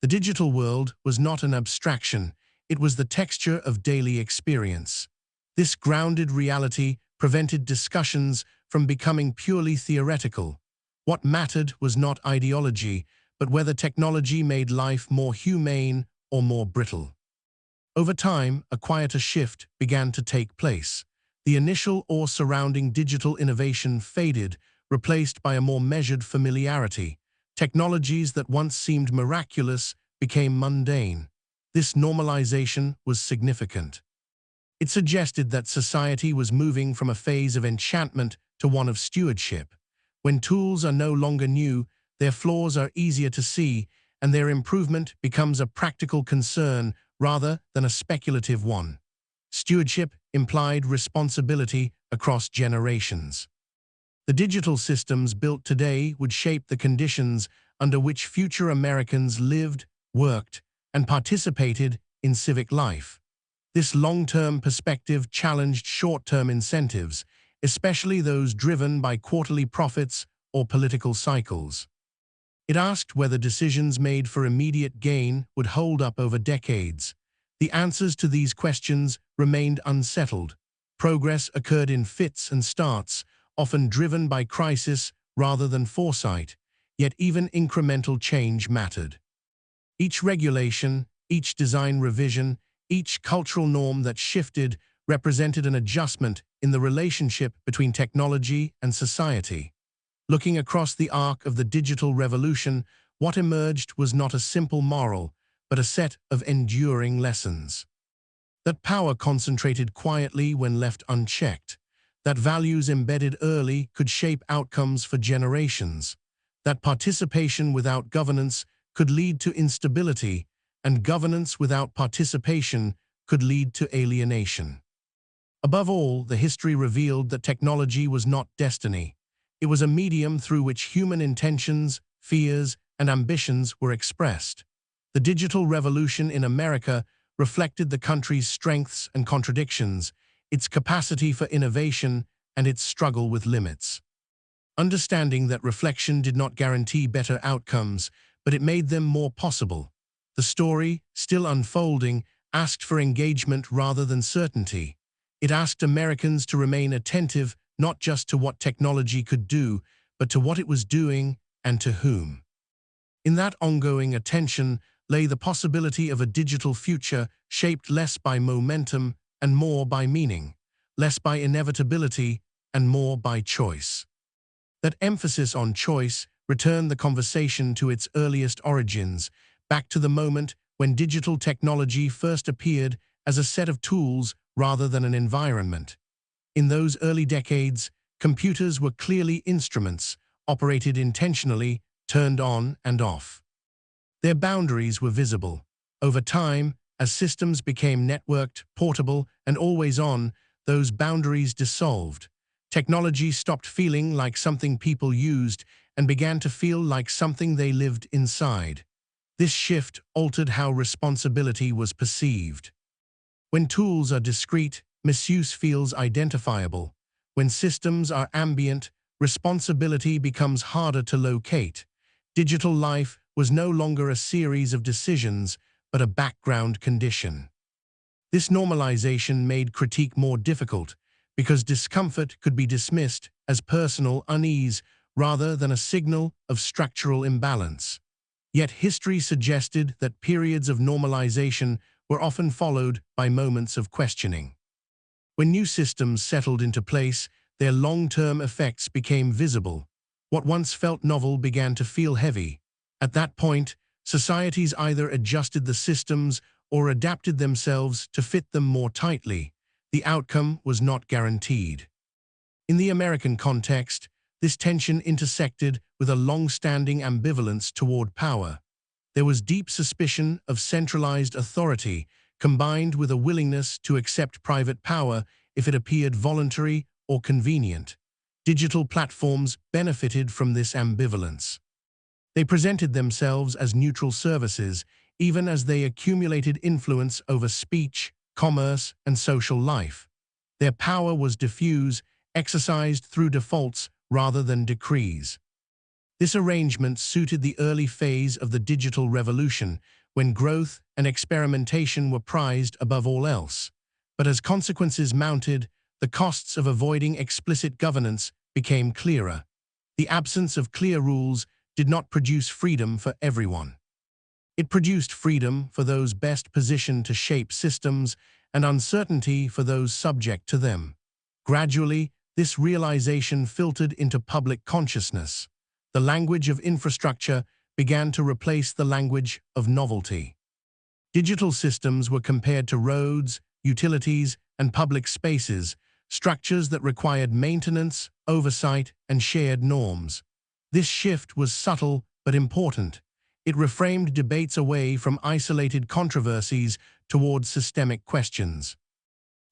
The digital world was not an abstraction, it was the texture of daily experience. This grounded reality prevented discussions from becoming purely theoretical. What mattered was not ideology, but whether technology made life more humane or more brittle. Over time, a quieter shift began to take place. The initial awe surrounding digital innovation faded, replaced by a more measured familiarity. Technologies that once seemed miraculous became mundane. This normalization was significant. It suggested that society was moving from a phase of enchantment to one of stewardship. When tools are no longer new, their flaws are easier to see, and their improvement becomes a practical concern rather than a speculative one. Stewardship implied responsibility across generations. The digital systems built today would shape the conditions under which future Americans lived, worked, and participated in civic life. This long-term perspective challenged short-term incentives, especially those driven by quarterly profits or political cycles. It asked whether decisions made for immediate gain would hold up over decades. The answers to these questions remained unsettled. Progress occurred in fits and starts, often driven by crisis rather than foresight, yet even incremental change mattered. Each regulation, each design revision, each cultural norm that shifted represented an adjustment in the relationship between technology and society. Looking across the arc of the digital revolution, what emerged was not a simple moral, but a set of enduring lessons. That power concentrated quietly when left unchecked. That values embedded early could shape outcomes for generations. That participation without governance could lead to instability, and governance without participation could lead to alienation. Above all, the history revealed that technology was not destiny. It was a medium through which human intentions, fears, and ambitions were expressed. The digital revolution in America reflected the country's strengths and contradictions, its capacity for innovation, and its struggle with limits. Understanding that reflection did not guarantee better outcomes, but it made them more possible. The story, still unfolding, asked for engagement rather than certainty. It asked Americans to remain attentive not just to what technology could do, but to what it was doing and to whom. In that ongoing attention lay the possibility of a digital future shaped less by momentum and more by meaning, less by inevitability and more by choice. That emphasis on choice returned the conversation to its earliest origins, back to the moment when digital technology first appeared as a set of tools rather than an environment. In those early decades, computers were clearly instruments, operated intentionally, turned on and off. Their boundaries were visible. Over time, as systems became networked, portable, and always on, those boundaries dissolved. Technology stopped feeling like something people used and began to feel like something they lived inside. This shift altered how responsibility was perceived. When tools are discrete, misuse feels identifiable. When systems are ambient, responsibility becomes harder to locate. Digital life was no longer a series of decisions, but a background condition. This normalization made critique more difficult, because discomfort could be dismissed as personal unease rather than a signal of structural imbalance. Yet history suggested that periods of normalization were often followed by moments of questioning. When new systems settled into place, their long-term effects became visible. What once felt novel began to feel heavy. At that point, societies either adjusted the systems or adapted themselves to fit them more tightly. The outcome was not guaranteed. In the American context, this tension intersected with a long-standing ambivalence toward power. There was deep suspicion of centralized authority, combined with a willingness to accept private power if it appeared voluntary or convenient. Digital platforms benefited from this ambivalence. They presented themselves as neutral services, even as they accumulated influence over speech, commerce, and social life. Their power was diffuse, exercised through defaults rather than decrees. This arrangement suited the early phase of the digital revolution, when growth and experimentation were prized above all else. But as consequences mounted, the costs of avoiding explicit governance became clearer. The absence of clear rules did not produce freedom for everyone. It produced freedom for those best positioned to shape systems and uncertainty for those subject to them. Gradually, this realization filtered into public consciousness. The language of infrastructure began to replace the language of novelty. Digital systems were compared to roads, utilities, and public spaces, structures that required maintenance, oversight, and shared norms. This shift was subtle but important. It reframed debates away from isolated controversies toward systemic questions.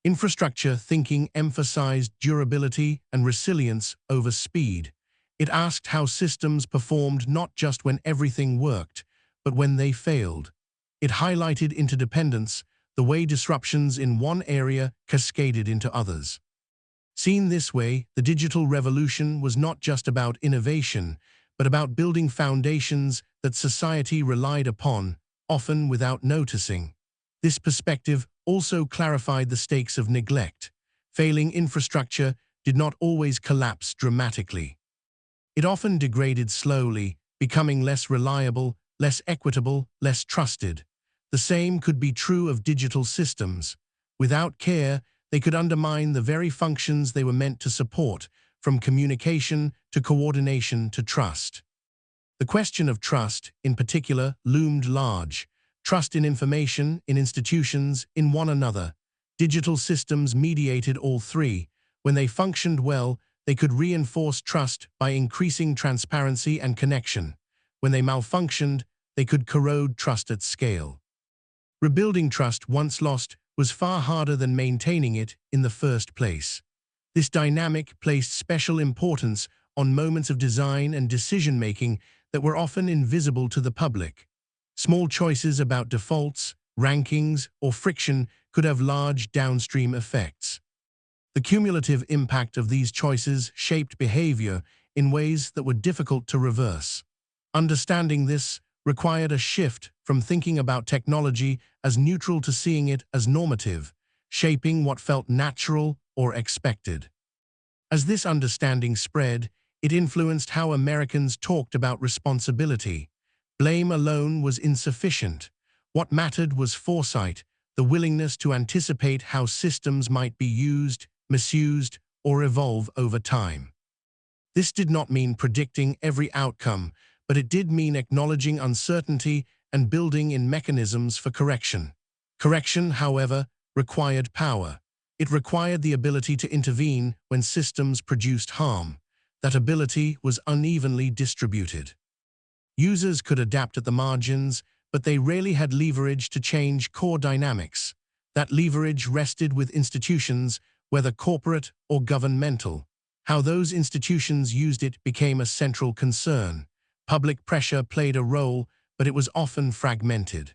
Infrastructure thinking emphasized durability and resilience over speed. It asked how systems performed not just when everything worked, but when they failed. It highlighted interdependence, the way disruptions in one area cascaded into others. Seen this way, the digital revolution was not just about innovation, but about building foundations that society relied upon, often without noticing. This perspective also clarified the stakes of neglect. Failing infrastructure did not always collapse dramatically. It often degraded slowly, becoming less reliable, less equitable, less trusted. The same could be true of digital systems. Without care, they could undermine the very functions they were meant to support, from communication to coordination to trust. The question of trust, in particular, loomed large. Trust in information, in institutions, in one another. Digital systems mediated all three. When they functioned well, they could reinforce trust by increasing transparency and connection. When they malfunctioned, they could corrode trust at scale. Rebuilding trust once lost was far harder than maintaining it in the first place. This dynamic placed special importance on moments of design and decision-making that were often invisible to the public. Small choices about defaults, rankings, or friction could have large downstream effects. The cumulative impact of these choices shaped behavior in ways that were difficult to reverse. Understanding this required a shift from thinking about technology as neutral to seeing it as normative, shaping what felt natural or expected. As this understanding spread, it influenced how Americans talked about responsibility. Blame alone was insufficient. What mattered was foresight, the willingness to anticipate how systems might be used, misused, or evolve over time. This did not mean predicting every outcome, but it did mean acknowledging uncertainty and building in mechanisms for correction. Correction, however, required power. It required the ability to intervene when systems produced harm. That ability was unevenly distributed. Users could adapt at the margins, but they rarely had leverage to change core dynamics. That leverage rested with institutions, whether corporate or governmental. How those institutions used it became a central concern. Public pressure played a role, but it was often fragmented.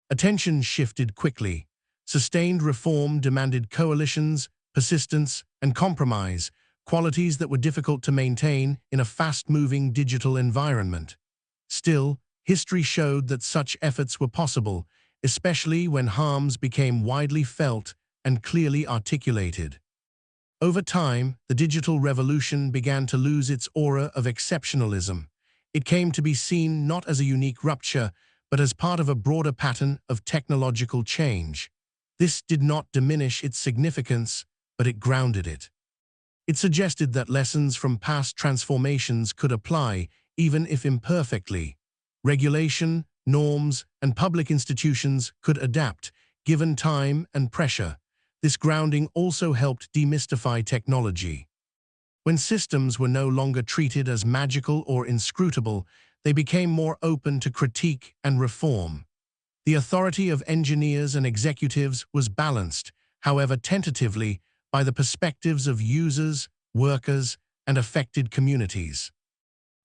Attention shifted quickly. Sustained reform demanded coalitions, persistence, and compromise, qualities that were difficult to maintain in a fast-moving digital environment. Still, history showed that such efforts were possible, especially when harms became widely felt and clearly articulated. Over time, the digital revolution began to lose its aura of exceptionalism. It came to be seen not as a unique rupture, but as part of a broader pattern of technological change. This did not diminish its significance, but it grounded it. It suggested that lessons from past transformations could apply, even if imperfectly. Regulation, norms, and public institutions could adapt, given time and pressure. This grounding also helped demystify technology. When systems were no longer treated as magical or inscrutable, they became more open to critique and reform. The authority of engineers and executives was balanced, however tentatively, by the perspectives of users, workers, and affected communities.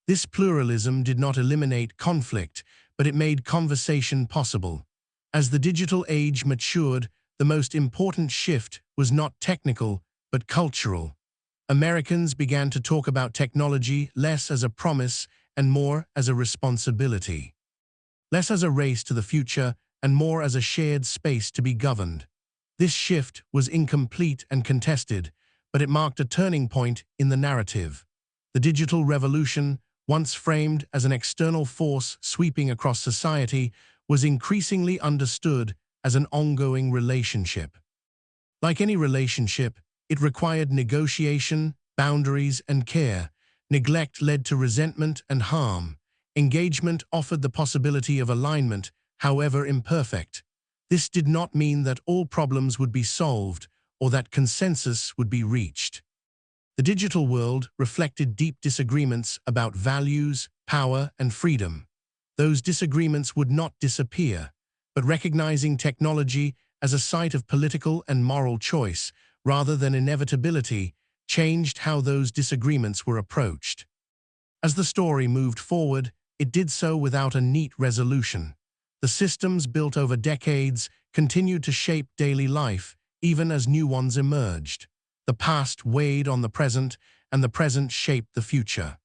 This pluralism did not eliminate conflict, but it made conversation possible. As the digital age matured, the most important shift was not technical, but cultural. Americans began to talk about technology less as a promise and more as a responsibility. Less as a race to the future and more as a shared space to be governed. This shift was incomplete and contested, but it marked a turning point in the narrative. The digital revolution, once framed as an external force sweeping across society, was increasingly understood as an ongoing relationship. Like any relationship, it required negotiation, boundaries, and care. Neglect led to resentment and harm. Engagement offered the possibility of alignment, however imperfect. This did not mean that all problems would be solved or that consensus would be reached. The digital world reflected deep disagreements about values, power, and freedom. Those disagreements would not disappear, but recognizing technology as a site of political and moral choice, rather than inevitability, changed how those disagreements were approached. As the story moved forward, it did so without a neat resolution. The systems built over decades continued to shape daily life, even as new ones emerged. The past weighed on the present, and the present shaped the future.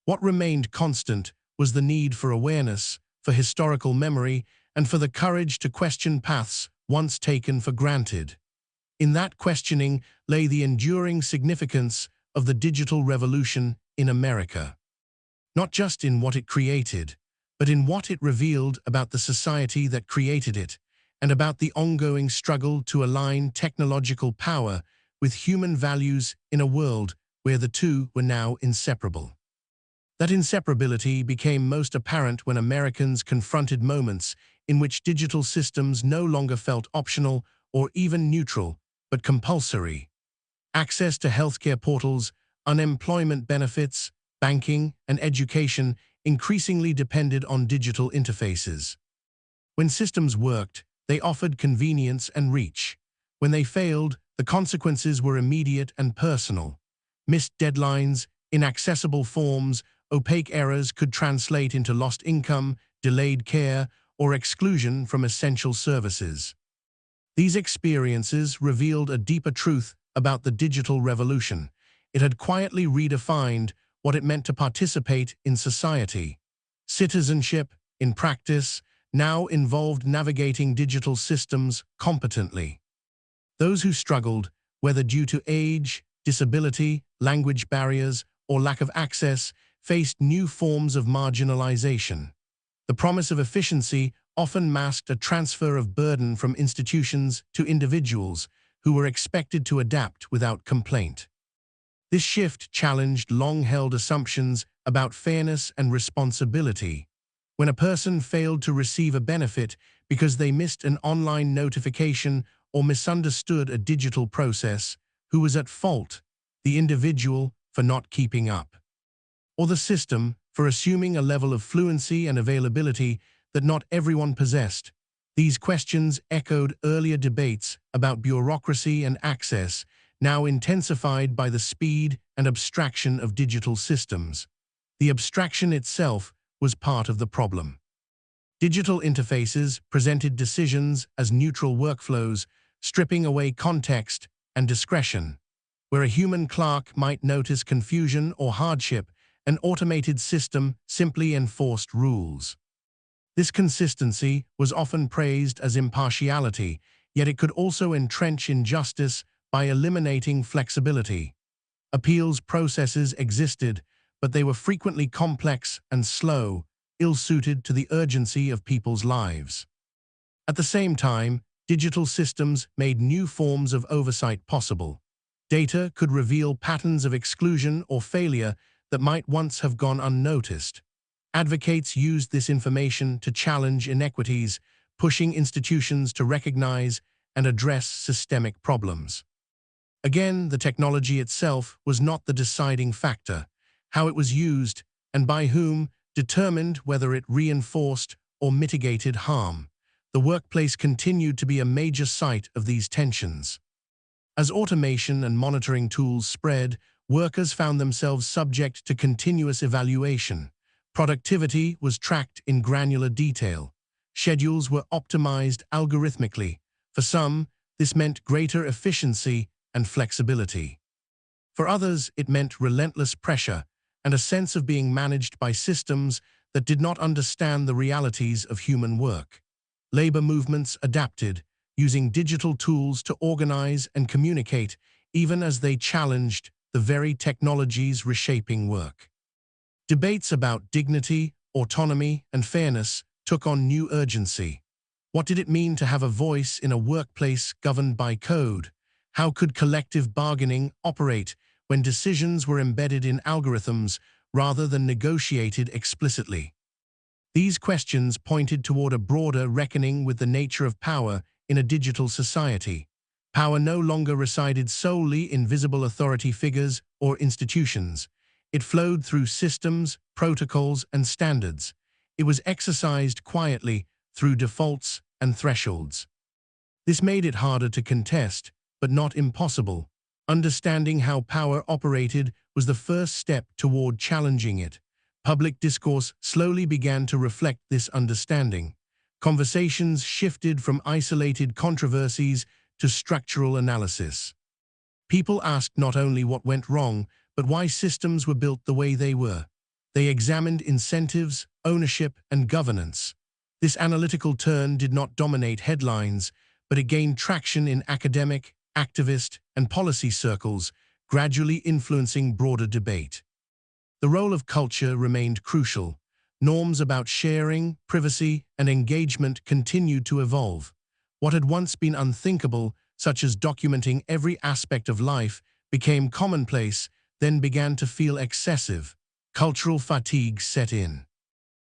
What remained constant was the need for awareness, for historical memory, and for the courage to question paths once taken for granted. In that questioning lay the enduring significance of the digital revolution in America. Not just in what it created, but in what it revealed about the society that created it, and about the ongoing struggle to align technological power with human values in a world where the two were now inseparable. That inseparability became most apparent when Americans confronted moments in which digital systems no longer felt optional or even neutral, but compulsory. Access to healthcare portals, unemployment benefits, banking, and education increasingly depended on digital interfaces. When systems worked, they offered convenience and reach. When they failed, the consequences were immediate and personal. Missed deadlines, inaccessible forms, opaque errors could translate into lost income, delayed care, or exclusion from essential services. These experiences revealed a deeper truth about the digital revolution. It had quietly redefined what it meant to participate in society. Citizenship, in practice, now involved navigating digital systems competently. Those who struggled, whether due to age, disability, language barriers, or lack of access, faced new forms of marginalization. The promise of efficiency often masked a transfer of burden from institutions to individuals who were expected to adapt without complaint. This shift challenged long-held assumptions about fairness and responsibility. When a person failed to receive a benefit because they missed an online notification or misunderstood a digital process, who was at fault? The individual for not keeping up, or the system for assuming a level of fluency and availability that not everyone possessed? These questions echoed earlier debates about bureaucracy and access, now intensified by the speed and abstraction of digital systems. The abstraction itself was part of the problem. Digital interfaces presented decisions as neutral workflows, stripping away context and discretion. Where a human clerk might notice confusion or hardship, an automated system simply enforced rules. This consistency was often praised as impartiality, yet it could also entrench injustice by eliminating flexibility. Appeals processes existed, but they were frequently complex and slow, ill-suited to the urgency of people's lives. At the same time, digital systems made new forms of oversight possible. Data could reveal patterns of exclusion or failure that might once have gone unnoticed. Advocates used this information to challenge inequities, pushing institutions to recognize and address systemic problems. Again, the technology itself was not the deciding factor. How it was used, and by whom, determined whether it reinforced or mitigated harm. The workplace continued to be a major site of these tensions. As automation and monitoring tools spread, workers found themselves subject to continuous evaluation. Productivity was tracked in granular detail. Schedules were optimized algorithmically. For some, this meant greater efficiency and flexibility. For others, it meant relentless pressure and a sense of being managed by systems that did not understand the realities of human work. Labor movements adapted, using digital tools to organize and communicate, even as they challenged the very technologies reshaping work. Debates about dignity, autonomy, and fairness took on new urgency. What did it mean to have a voice in a workplace governed by code? How could collective bargaining operate when decisions were embedded in algorithms rather than negotiated explicitly? These questions pointed toward a broader reckoning with the nature of power in a digital society. Power no longer resided solely in visible authority figures or institutions. It flowed through systems, protocols, and standards. It was exercised quietly through defaults and thresholds. This made it harder to contest, but not impossible. Understanding how power operated was the first step toward challenging it. Public discourse slowly began to reflect this understanding. Conversations shifted from isolated controversies to structural analysis. People asked not only what went wrong, but why systems were built the way they were. They examined incentives, ownership, and governance. This analytical turn did not dominate headlines, but it gained traction in academic, activist, and policy circles, gradually influencing broader debate. The role of culture remained crucial. Norms about sharing, privacy, and engagement continued to evolve. What had once been unthinkable, such as documenting every aspect of life, became commonplace, then began to feel excessive. Cultural fatigue set in.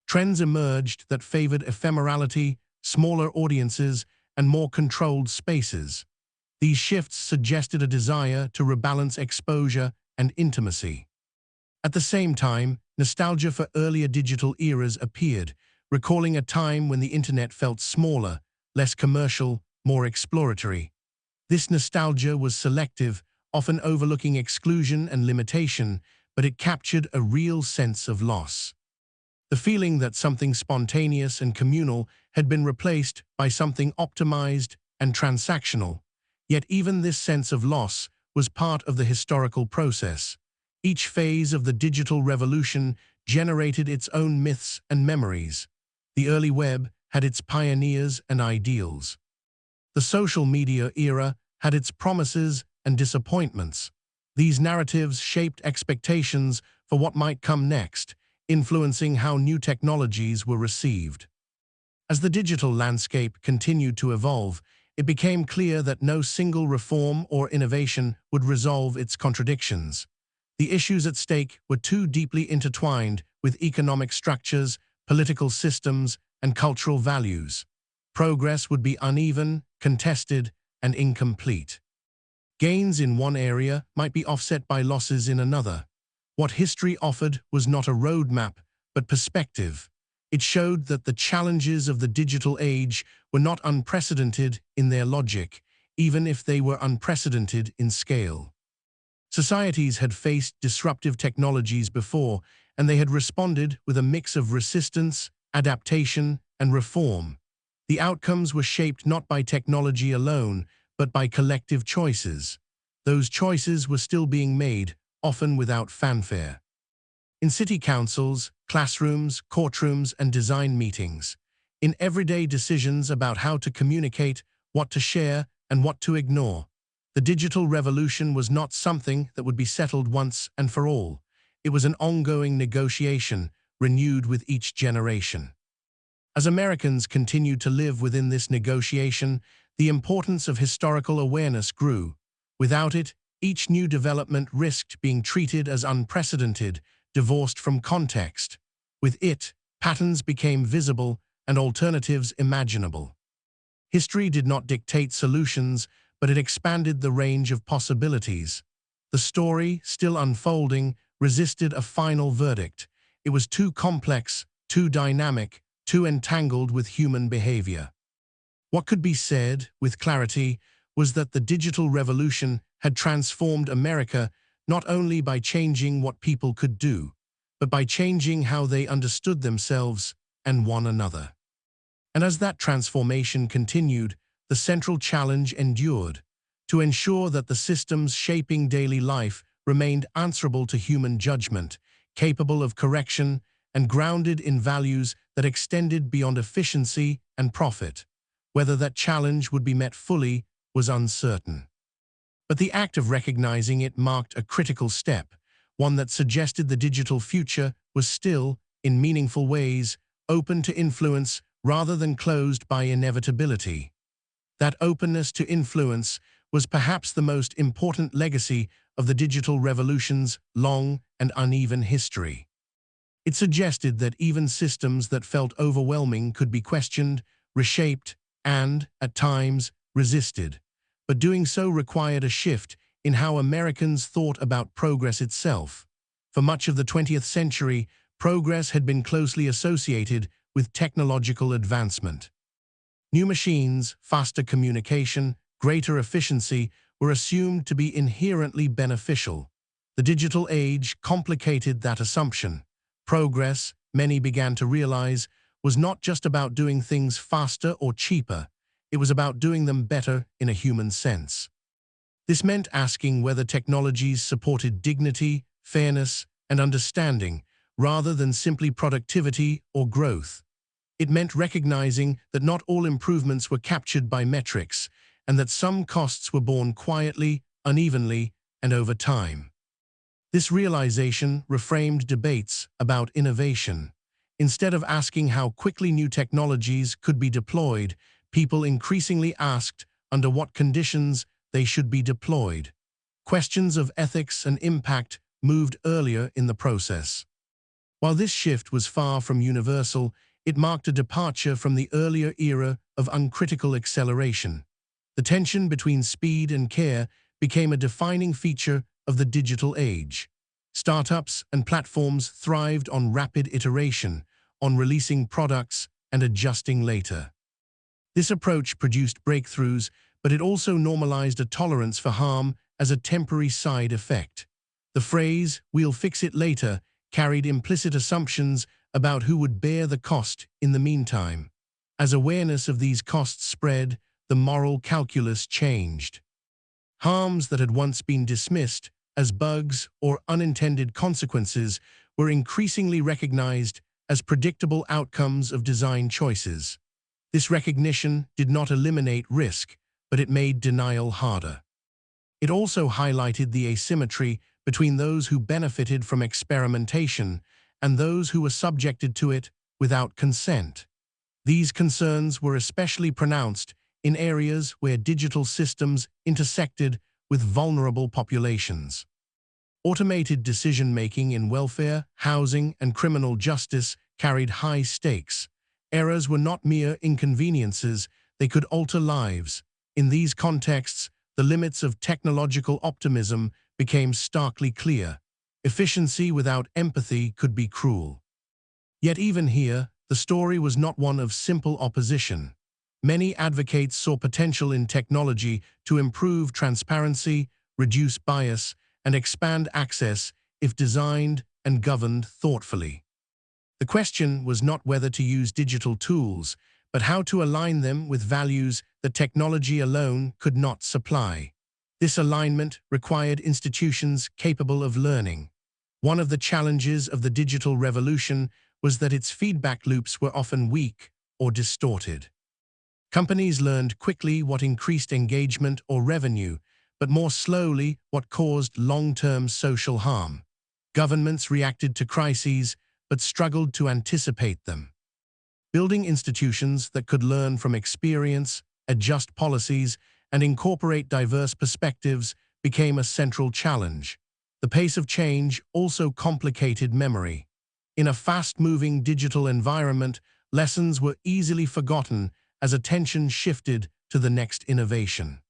Trends emerged that favored ephemerality, smaller audiences, and more controlled spaces. These shifts suggested a desire to rebalance exposure and intimacy. At the same time, nostalgia for earlier digital eras appeared, recalling a time when the internet felt smaller, less commercial, more exploratory. This nostalgia was selective, often overlooking exclusion and limitation, but it captured a real sense of loss. The feeling that something spontaneous and communal had been replaced by something optimized and transactional. Yet even this sense of loss was part of the historical process. Each phase of the digital revolution generated its own myths and memories. The early web had its pioneers and ideals. The social media era had its promises and disappointments. These narratives shaped expectations for what might come next, influencing how new technologies were received. As the digital landscape continued to evolve, it became clear that no single reform or innovation would resolve its contradictions. The issues at stake were too deeply intertwined with economic structures, political systems, and cultural values. Progress would be uneven, contested, and incomplete. Gains in one area might be offset by losses in another. What history offered was not a roadmap, but perspective. It showed that the challenges of the digital age were not unprecedented in their logic, even if they were unprecedented in scale. Societies had faced disruptive technologies before, and they had responded with a mix of resistance, adaptation, and reform. The outcomes were shaped not by technology alone, but by collective choices. Those choices were still being made, often without fanfare. In city councils, classrooms, courtrooms, and design meetings, in everyday decisions about how to communicate, what to share, and what to ignore, the digital revolution was not something that would be settled once and for all. It was an ongoing negotiation, renewed with each generation. As Americans continued to live within this negotiation, the importance of historical awareness grew. Without it, each new development risked being treated as unprecedented, divorced from context. With it, patterns became visible and alternatives imaginable. History did not dictate solutions, but it expanded the range of possibilities. The story, still unfolding, resisted a final verdict. It was too complex, too dynamic, too entangled with human behavior. What could be said, with clarity, was that the digital revolution had transformed America not only by changing what people could do, but by changing how they understood themselves and one another. And as that transformation continued, the central challenge endured: to ensure that the systems shaping daily life remained answerable to human judgment, capable of correction, and grounded in values that extended beyond efficiency and profit. Whether that challenge would be met fully was uncertain. But the act of recognizing it marked a critical step, one that suggested the digital future was still, in meaningful ways, open to influence rather than closed by inevitability. That openness to influence was perhaps the most important legacy of the digital revolution's long and uneven history. It suggested that even systems that felt overwhelming could be questioned, reshaped, and, at times, resisted. But doing so required a shift in how Americans thought about progress itself. For much of the 20th century, progress had been closely associated with technological advancement. New machines, faster communication, greater efficiency were assumed to be inherently beneficial. The digital age complicated that assumption. Progress, many began to realize, was not just about doing things faster or cheaper. It was about doing them better in a human sense. This meant asking whether technologies supported dignity, fairness, and understanding, rather than simply productivity or growth. It meant recognizing that not all improvements were captured by metrics, and that some costs were borne quietly, unevenly, and over time. This realization reframed debates about innovation. Instead of asking how quickly new technologies could be deployed, people increasingly asked under what conditions they should be deployed. Questions of ethics and impact moved earlier in the process. While this shift was far from universal, it marked a departure from the earlier era of uncritical acceleration. The tension between speed and care became a defining feature of the digital age. Startups and platforms thrived on rapid iteration, on releasing products and adjusting later. This approach produced breakthroughs, but it also normalized a tolerance for harm as a temporary side effect. The phrase, "we'll fix it later," carried implicit assumptions about who would bear the cost in the meantime. As awareness of these costs spread, the moral calculus changed. Harms that had once been dismissed as bugs or unintended consequences were increasingly recognized as predictable outcomes of design choices. This recognition did not eliminate risk, but it made denial harder. It also highlighted the asymmetry between those who benefited from experimentation and those who were subjected to it without consent. These concerns were especially pronounced in areas where digital systems intersected with vulnerable populations. Automated decision-making in welfare, housing, and criminal justice carried high stakes. Errors were not mere inconveniences, they could alter lives. In these contexts, the limits of technological optimism became starkly clear. Efficiency without empathy could be cruel. Yet even here, the story was not one of simple opposition. Many advocates saw potential in technology to improve transparency, reduce bias, and expand access if designed and governed thoughtfully. The question was not whether to use digital tools, but how to align them with values that technology alone could not supply. This alignment required institutions capable of learning. One of the challenges of the digital revolution was that its feedback loops were often weak or distorted. Companies learned quickly what increased engagement or revenue, but more slowly what caused long-term social harm. Governments reacted to crises, but struggled to anticipate them. Building institutions that could learn from experience, adjust policies, and incorporate diverse perspectives became a central challenge. The pace of change also complicated memory. In a fast-moving digital environment, lessons were easily forgotten as attention shifted to the next innovation.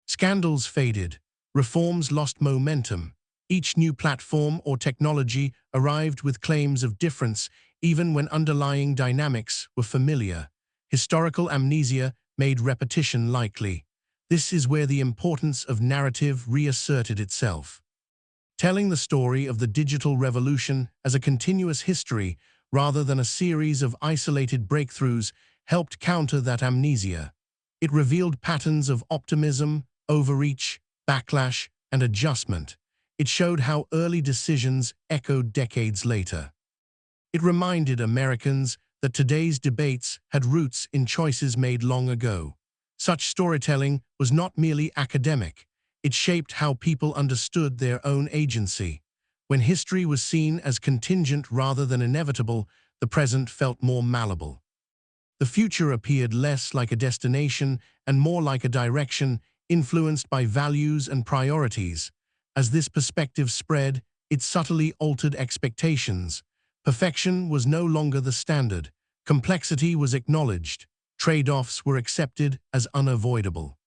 Scandals faded, reforms lost momentum. Each new platform or technology arrived with claims of difference, even when underlying dynamics were familiar. Historical amnesia made repetition likely. This is where the importance of narrative reasserted itself. Telling the story of the digital revolution as a continuous history rather than a series of isolated breakthroughs helped counter that amnesia. It revealed patterns of optimism, overreach, backlash, and adjustment. It showed how early decisions echoed decades later. It reminded Americans that today's debates had roots in choices made long ago. Such storytelling was not merely academic. It shaped how people understood their own agency. When history was seen as contingent rather than inevitable, the present felt more malleable. The future appeared less like a destination and more like a direction influenced by values and priorities. As this perspective spread, it subtly altered expectations. Perfection was no longer the standard. Complexity was acknowledged. Trade-offs were accepted as unavoidable.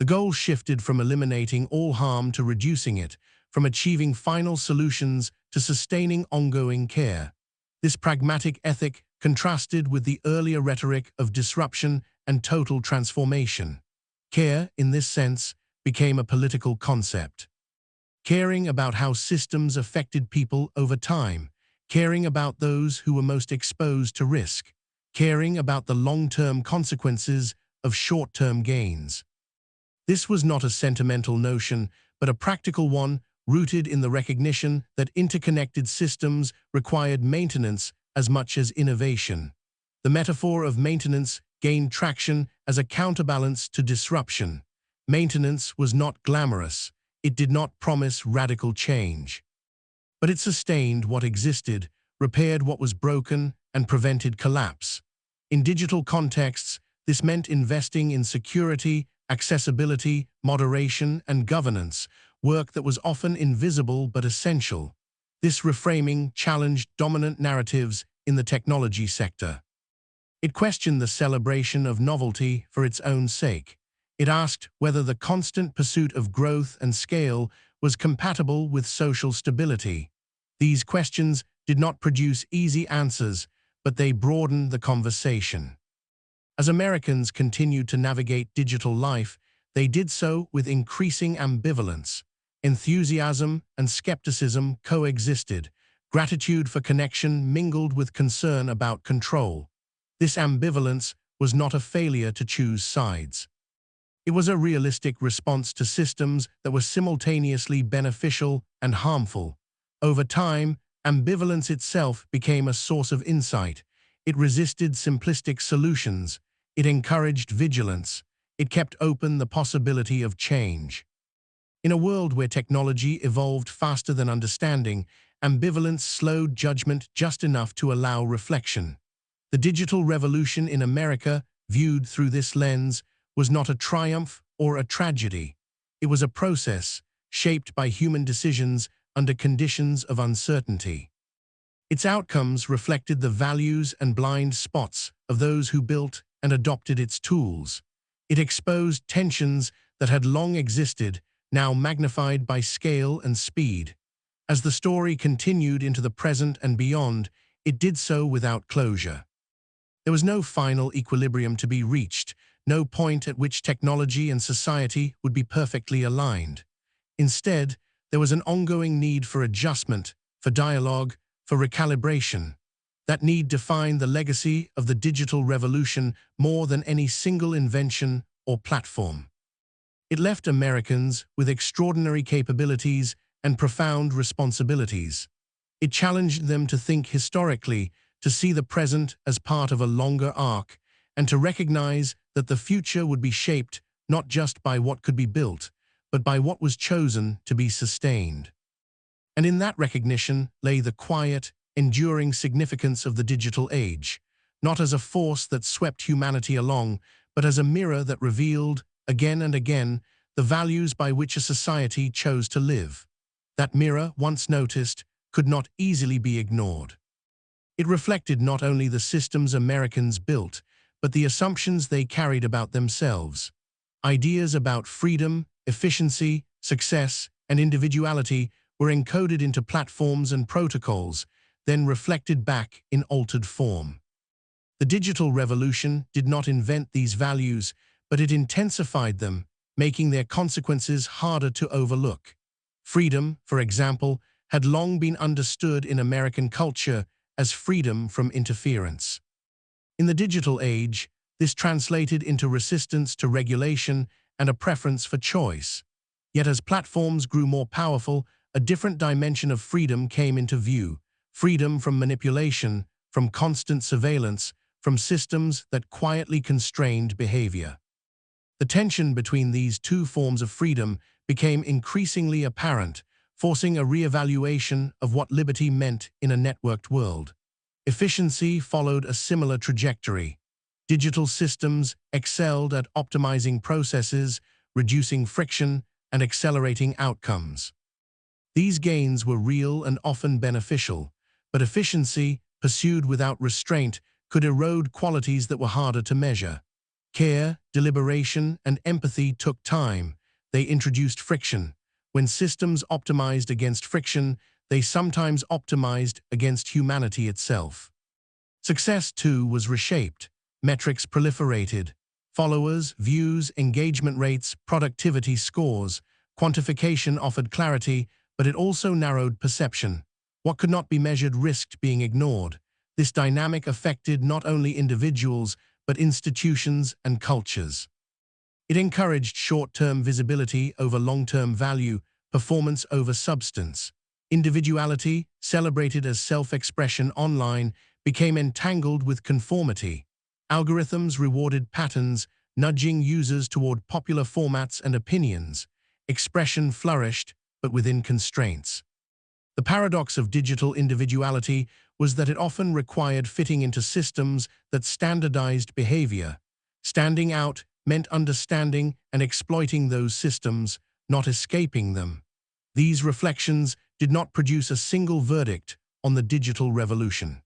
The goal shifted from eliminating all harm to reducing it, from achieving final solutions to sustaining ongoing care. This pragmatic ethic contrasted with the earlier rhetoric of disruption and total transformation. Care, in this sense, became a political concept. Caring about how systems affected people over time, caring about those who were most exposed to risk, caring about the long-term consequences of short-term gains. This was not a sentimental notion, but a practical one rooted in the recognition that interconnected systems required maintenance as much as innovation. The metaphor of maintenance gained traction as a counterbalance to disruption. Maintenance was not glamorous. It did not promise radical change. But it sustained what existed, repaired what was broken, and prevented collapse. In digital contexts, this meant investing in security, accessibility, moderation, and governance, work that was often invisible but essential. This reframing challenged dominant narratives in the technology sector. It questioned the celebration of novelty for its own sake. It asked whether the constant pursuit of growth and scale was compatible with social stability. These questions did not produce easy answers, but they broadened the conversation. As Americans continued to navigate digital life, they did so with increasing ambivalence. Enthusiasm and skepticism coexisted. Gratitude for connection mingled with concern about control. This ambivalence was not a failure to choose sides. It was a realistic response to systems that were simultaneously beneficial and harmful. Over time, Ambivalence itself became a source of insight. It resisted simplistic solutions. It encouraged vigilance. It kept open the possibility of change. In a world where technology evolved faster than understanding, ambivalence slowed judgment just enough to allow reflection. The digital revolution in America, viewed through this lens, was not a triumph or a tragedy. It was a process shaped by human decisions under conditions of uncertainty. Its outcomes reflected the values and blind spots of those who built and adopted its tools. It exposed tensions that had long existed, now magnified by scale and speed. As the story continued into the present and beyond, it did so without closure. There was no final equilibrium to be reached, no point at which technology and society would be perfectly aligned. Instead, there was an ongoing need for adjustment, for dialogue, for recalibration. That need defined the legacy of the digital revolution more than any single invention or platform. It left Americans with extraordinary capabilities and profound responsibilities. It challenged them to think historically, to see the present as part of a longer arc, and to recognize that the future would be shaped not just by what could be built, but by what was chosen to be sustained. And in that recognition lay the quiet, enduring significance of the digital age, not as a force that swept humanity along, but as a mirror that revealed, again and again, the values by which a society chose to live. That mirror, once noticed, could not easily be ignored. It reflected not only the systems Americans built, but the assumptions they carried about themselves. Ideas about freedom, efficiency, success, and individuality were encoded into platforms and protocols, then reflected back in altered form. The digital revolution did not invent these values, but it intensified them, making their consequences harder to overlook. Freedom, for example, had long been understood in American culture as freedom from interference. In the digital age, this translated into resistance to regulation and a preference for choice. Yet as platforms grew more powerful, a different dimension of freedom came into view: freedom from manipulation, from constant surveillance, from systems that quietly constrained behavior. The tension between these two forms of freedom became increasingly apparent, forcing a re-evaluation of what liberty meant in a networked world. Efficiency followed a similar trajectory. Digital systems excelled at optimizing processes, reducing friction, and accelerating outcomes. These gains were real and often beneficial, but efficiency, pursued without restraint, could erode qualities that were harder to measure. Care, deliberation, and empathy took time. They introduced friction. When systems optimized against friction, they sometimes optimized against humanity itself. Success, too, was reshaped. Metrics proliferated. Followers, views, engagement rates, productivity scores. Quantification offered clarity, but it also narrowed perception. What could not be measured risked being ignored. This dynamic affected not only individuals, but institutions and cultures. It encouraged short-term visibility over long-term value, performance over substance. Individuality, celebrated as self-expression online, became entangled with conformity. Algorithms rewarded patterns, nudging users toward popular formats and opinions. Expression flourished, but within constraints. The paradox of digital individuality was that it often required fitting into systems that standardized behavior. Standing out meant understanding and exploiting those systems, not escaping them. These reflections did not produce a single verdict on the digital revolution.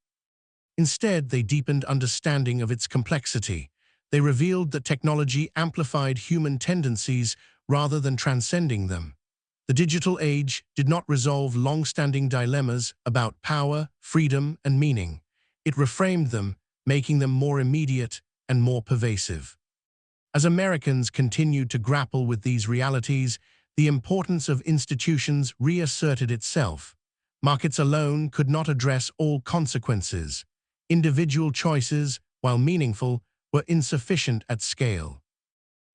Instead, they deepened understanding of its complexity. They revealed that technology amplified human tendencies rather than transcending them. The digital age did not resolve long-standing dilemmas about power, freedom, and meaning. It reframed them, making them more immediate and more pervasive. As Americans continued to grapple with these realities, the importance of institutions reasserted itself. Markets alone could not address all consequences. Individual choices, while meaningful, were insufficient at scale.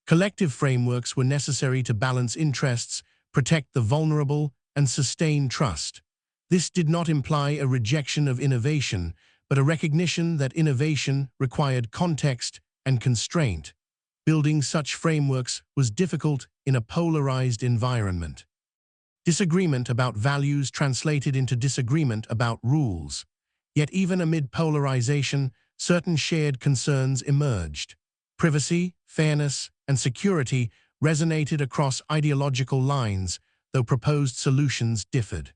Collective frameworks were necessary to balance interests, protect the vulnerable, and sustain trust. This did not imply a rejection of innovation, but a recognition that innovation required context and constraint. Building such frameworks was difficult in a polarized environment. Disagreement about values translated into disagreement about rules. Yet even amid polarization, certain shared concerns emerged. Privacy, fairness, and security resonated across ideological lines, though proposed solutions differed.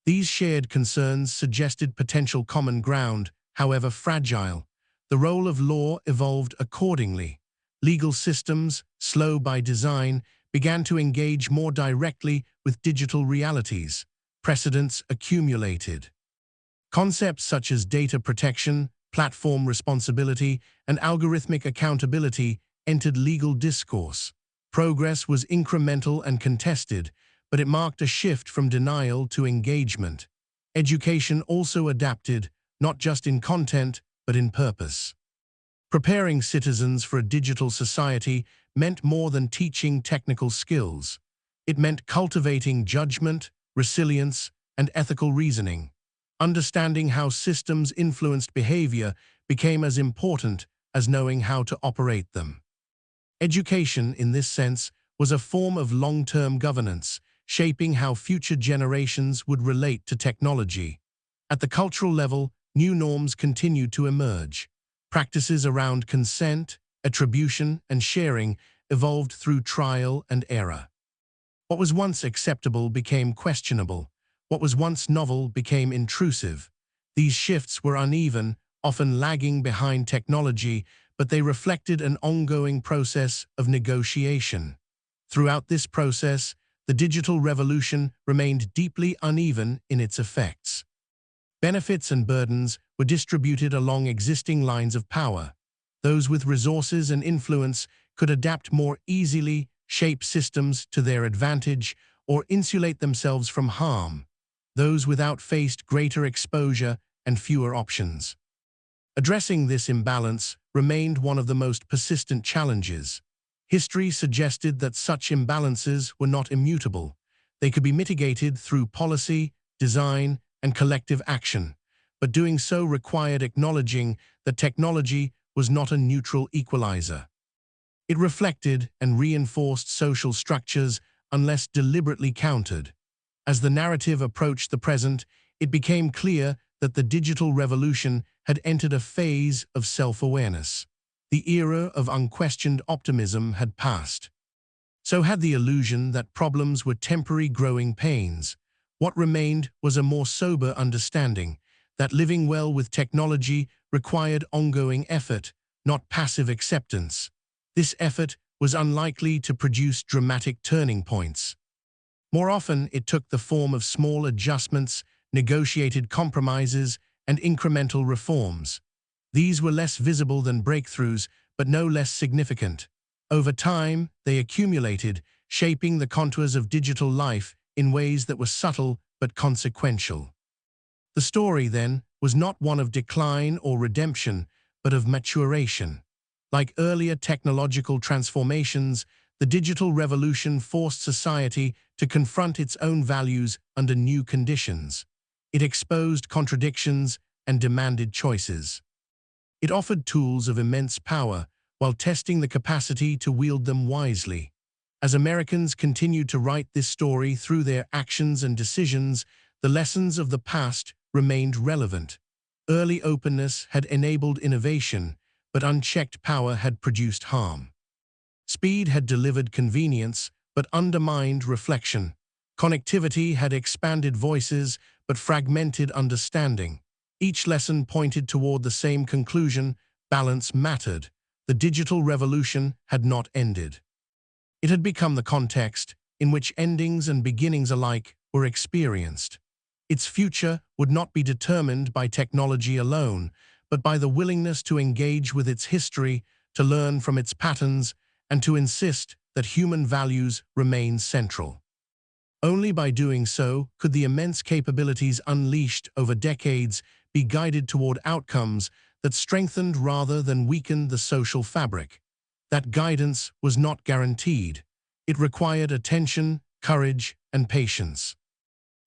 These shared concerns suggested potential common ground, however fragile. The role of law evolved accordingly. Legal systems, slow by design, began to engage more directly with digital realities. Precedents accumulated. Concepts such as data protection, platform responsibility, and algorithmic accountability entered legal discourse. Progress was incremental and contested, but it marked a shift from denial to engagement. Education also adapted, not just in content, but in purpose. Preparing citizens for a digital society meant more than teaching technical skills. It meant cultivating judgment, resilience, and ethical reasoning. Understanding how systems influenced behavior became as important as knowing how to operate them. Education, in this sense, was a form of long-term governance, shaping how future generations would relate to technology. At the cultural level, new norms continued to emerge. Practices around consent, attribution, and sharing evolved through trial and error. What was once acceptable became questionable. What was once novel became intrusive. These shifts were uneven, often lagging behind technology, but they reflected an ongoing process of negotiation. Throughout this process, the digital revolution remained deeply uneven in its effects. Benefits and burdens were distributed along existing lines of power. Those with resources and influence could adapt more easily, shape systems to their advantage, or insulate themselves from harm. Those without faced greater exposure and fewer options. Addressing this imbalance remained one of the most persistent challenges. History suggested that such imbalances were not immutable. They could be mitigated through policy, design, and collective action, but doing so required acknowledging that technology was not a neutral equalizer. It reflected and reinforced social structures unless deliberately countered. As the narrative approached the present, it became clear that the digital revolution had entered a phase of self-awareness. The era of unquestioned optimism had passed. So had the illusion that problems were temporary growing pains. What remained was a more sober understanding that living well with technology required ongoing effort, not passive acceptance. This effort was unlikely to produce dramatic turning points. More often, it took the form of small adjustments, negotiated compromises, and incremental reforms. These were less visible than breakthroughs, but no less significant. Over time, they accumulated, shaping the contours of digital life in ways that were subtle but consequential. The story, then, was not one of decline or redemption, but of maturation. Like earlier technological transformations, the digital revolution forced society to confront its own values under new conditions. It exposed contradictions and demanded choices. It offered tools of immense power while testing the capacity to wield them wisely. As Americans continued to write this story through their actions and decisions, the lessons of the past remained relevant. Early openness had enabled innovation, but unchecked power had produced harm. Speed had delivered convenience, but undermined reflection. Connectivity had expanded voices, but fragmented understanding. Each lesson pointed toward the same conclusion: balance mattered. The digital revolution had not ended. It had become the context in which endings and beginnings alike were experienced. Its future would not be determined by technology alone, but by the willingness to engage with its history, to learn from its patterns, and to insist that human values remain central. Only by doing so could the immense capabilities unleashed over decades be guided toward outcomes that strengthened rather than weakened the social fabric. That guidance was not guaranteed. It required attention, courage, and patience.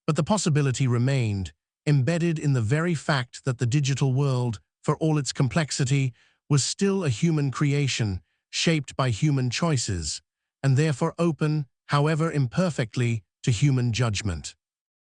But the possibility remained, embedded in the very fact that the digital world, for all its complexity, was still a human creation, shaped by human choices, and therefore open, however imperfectly, to human judgment.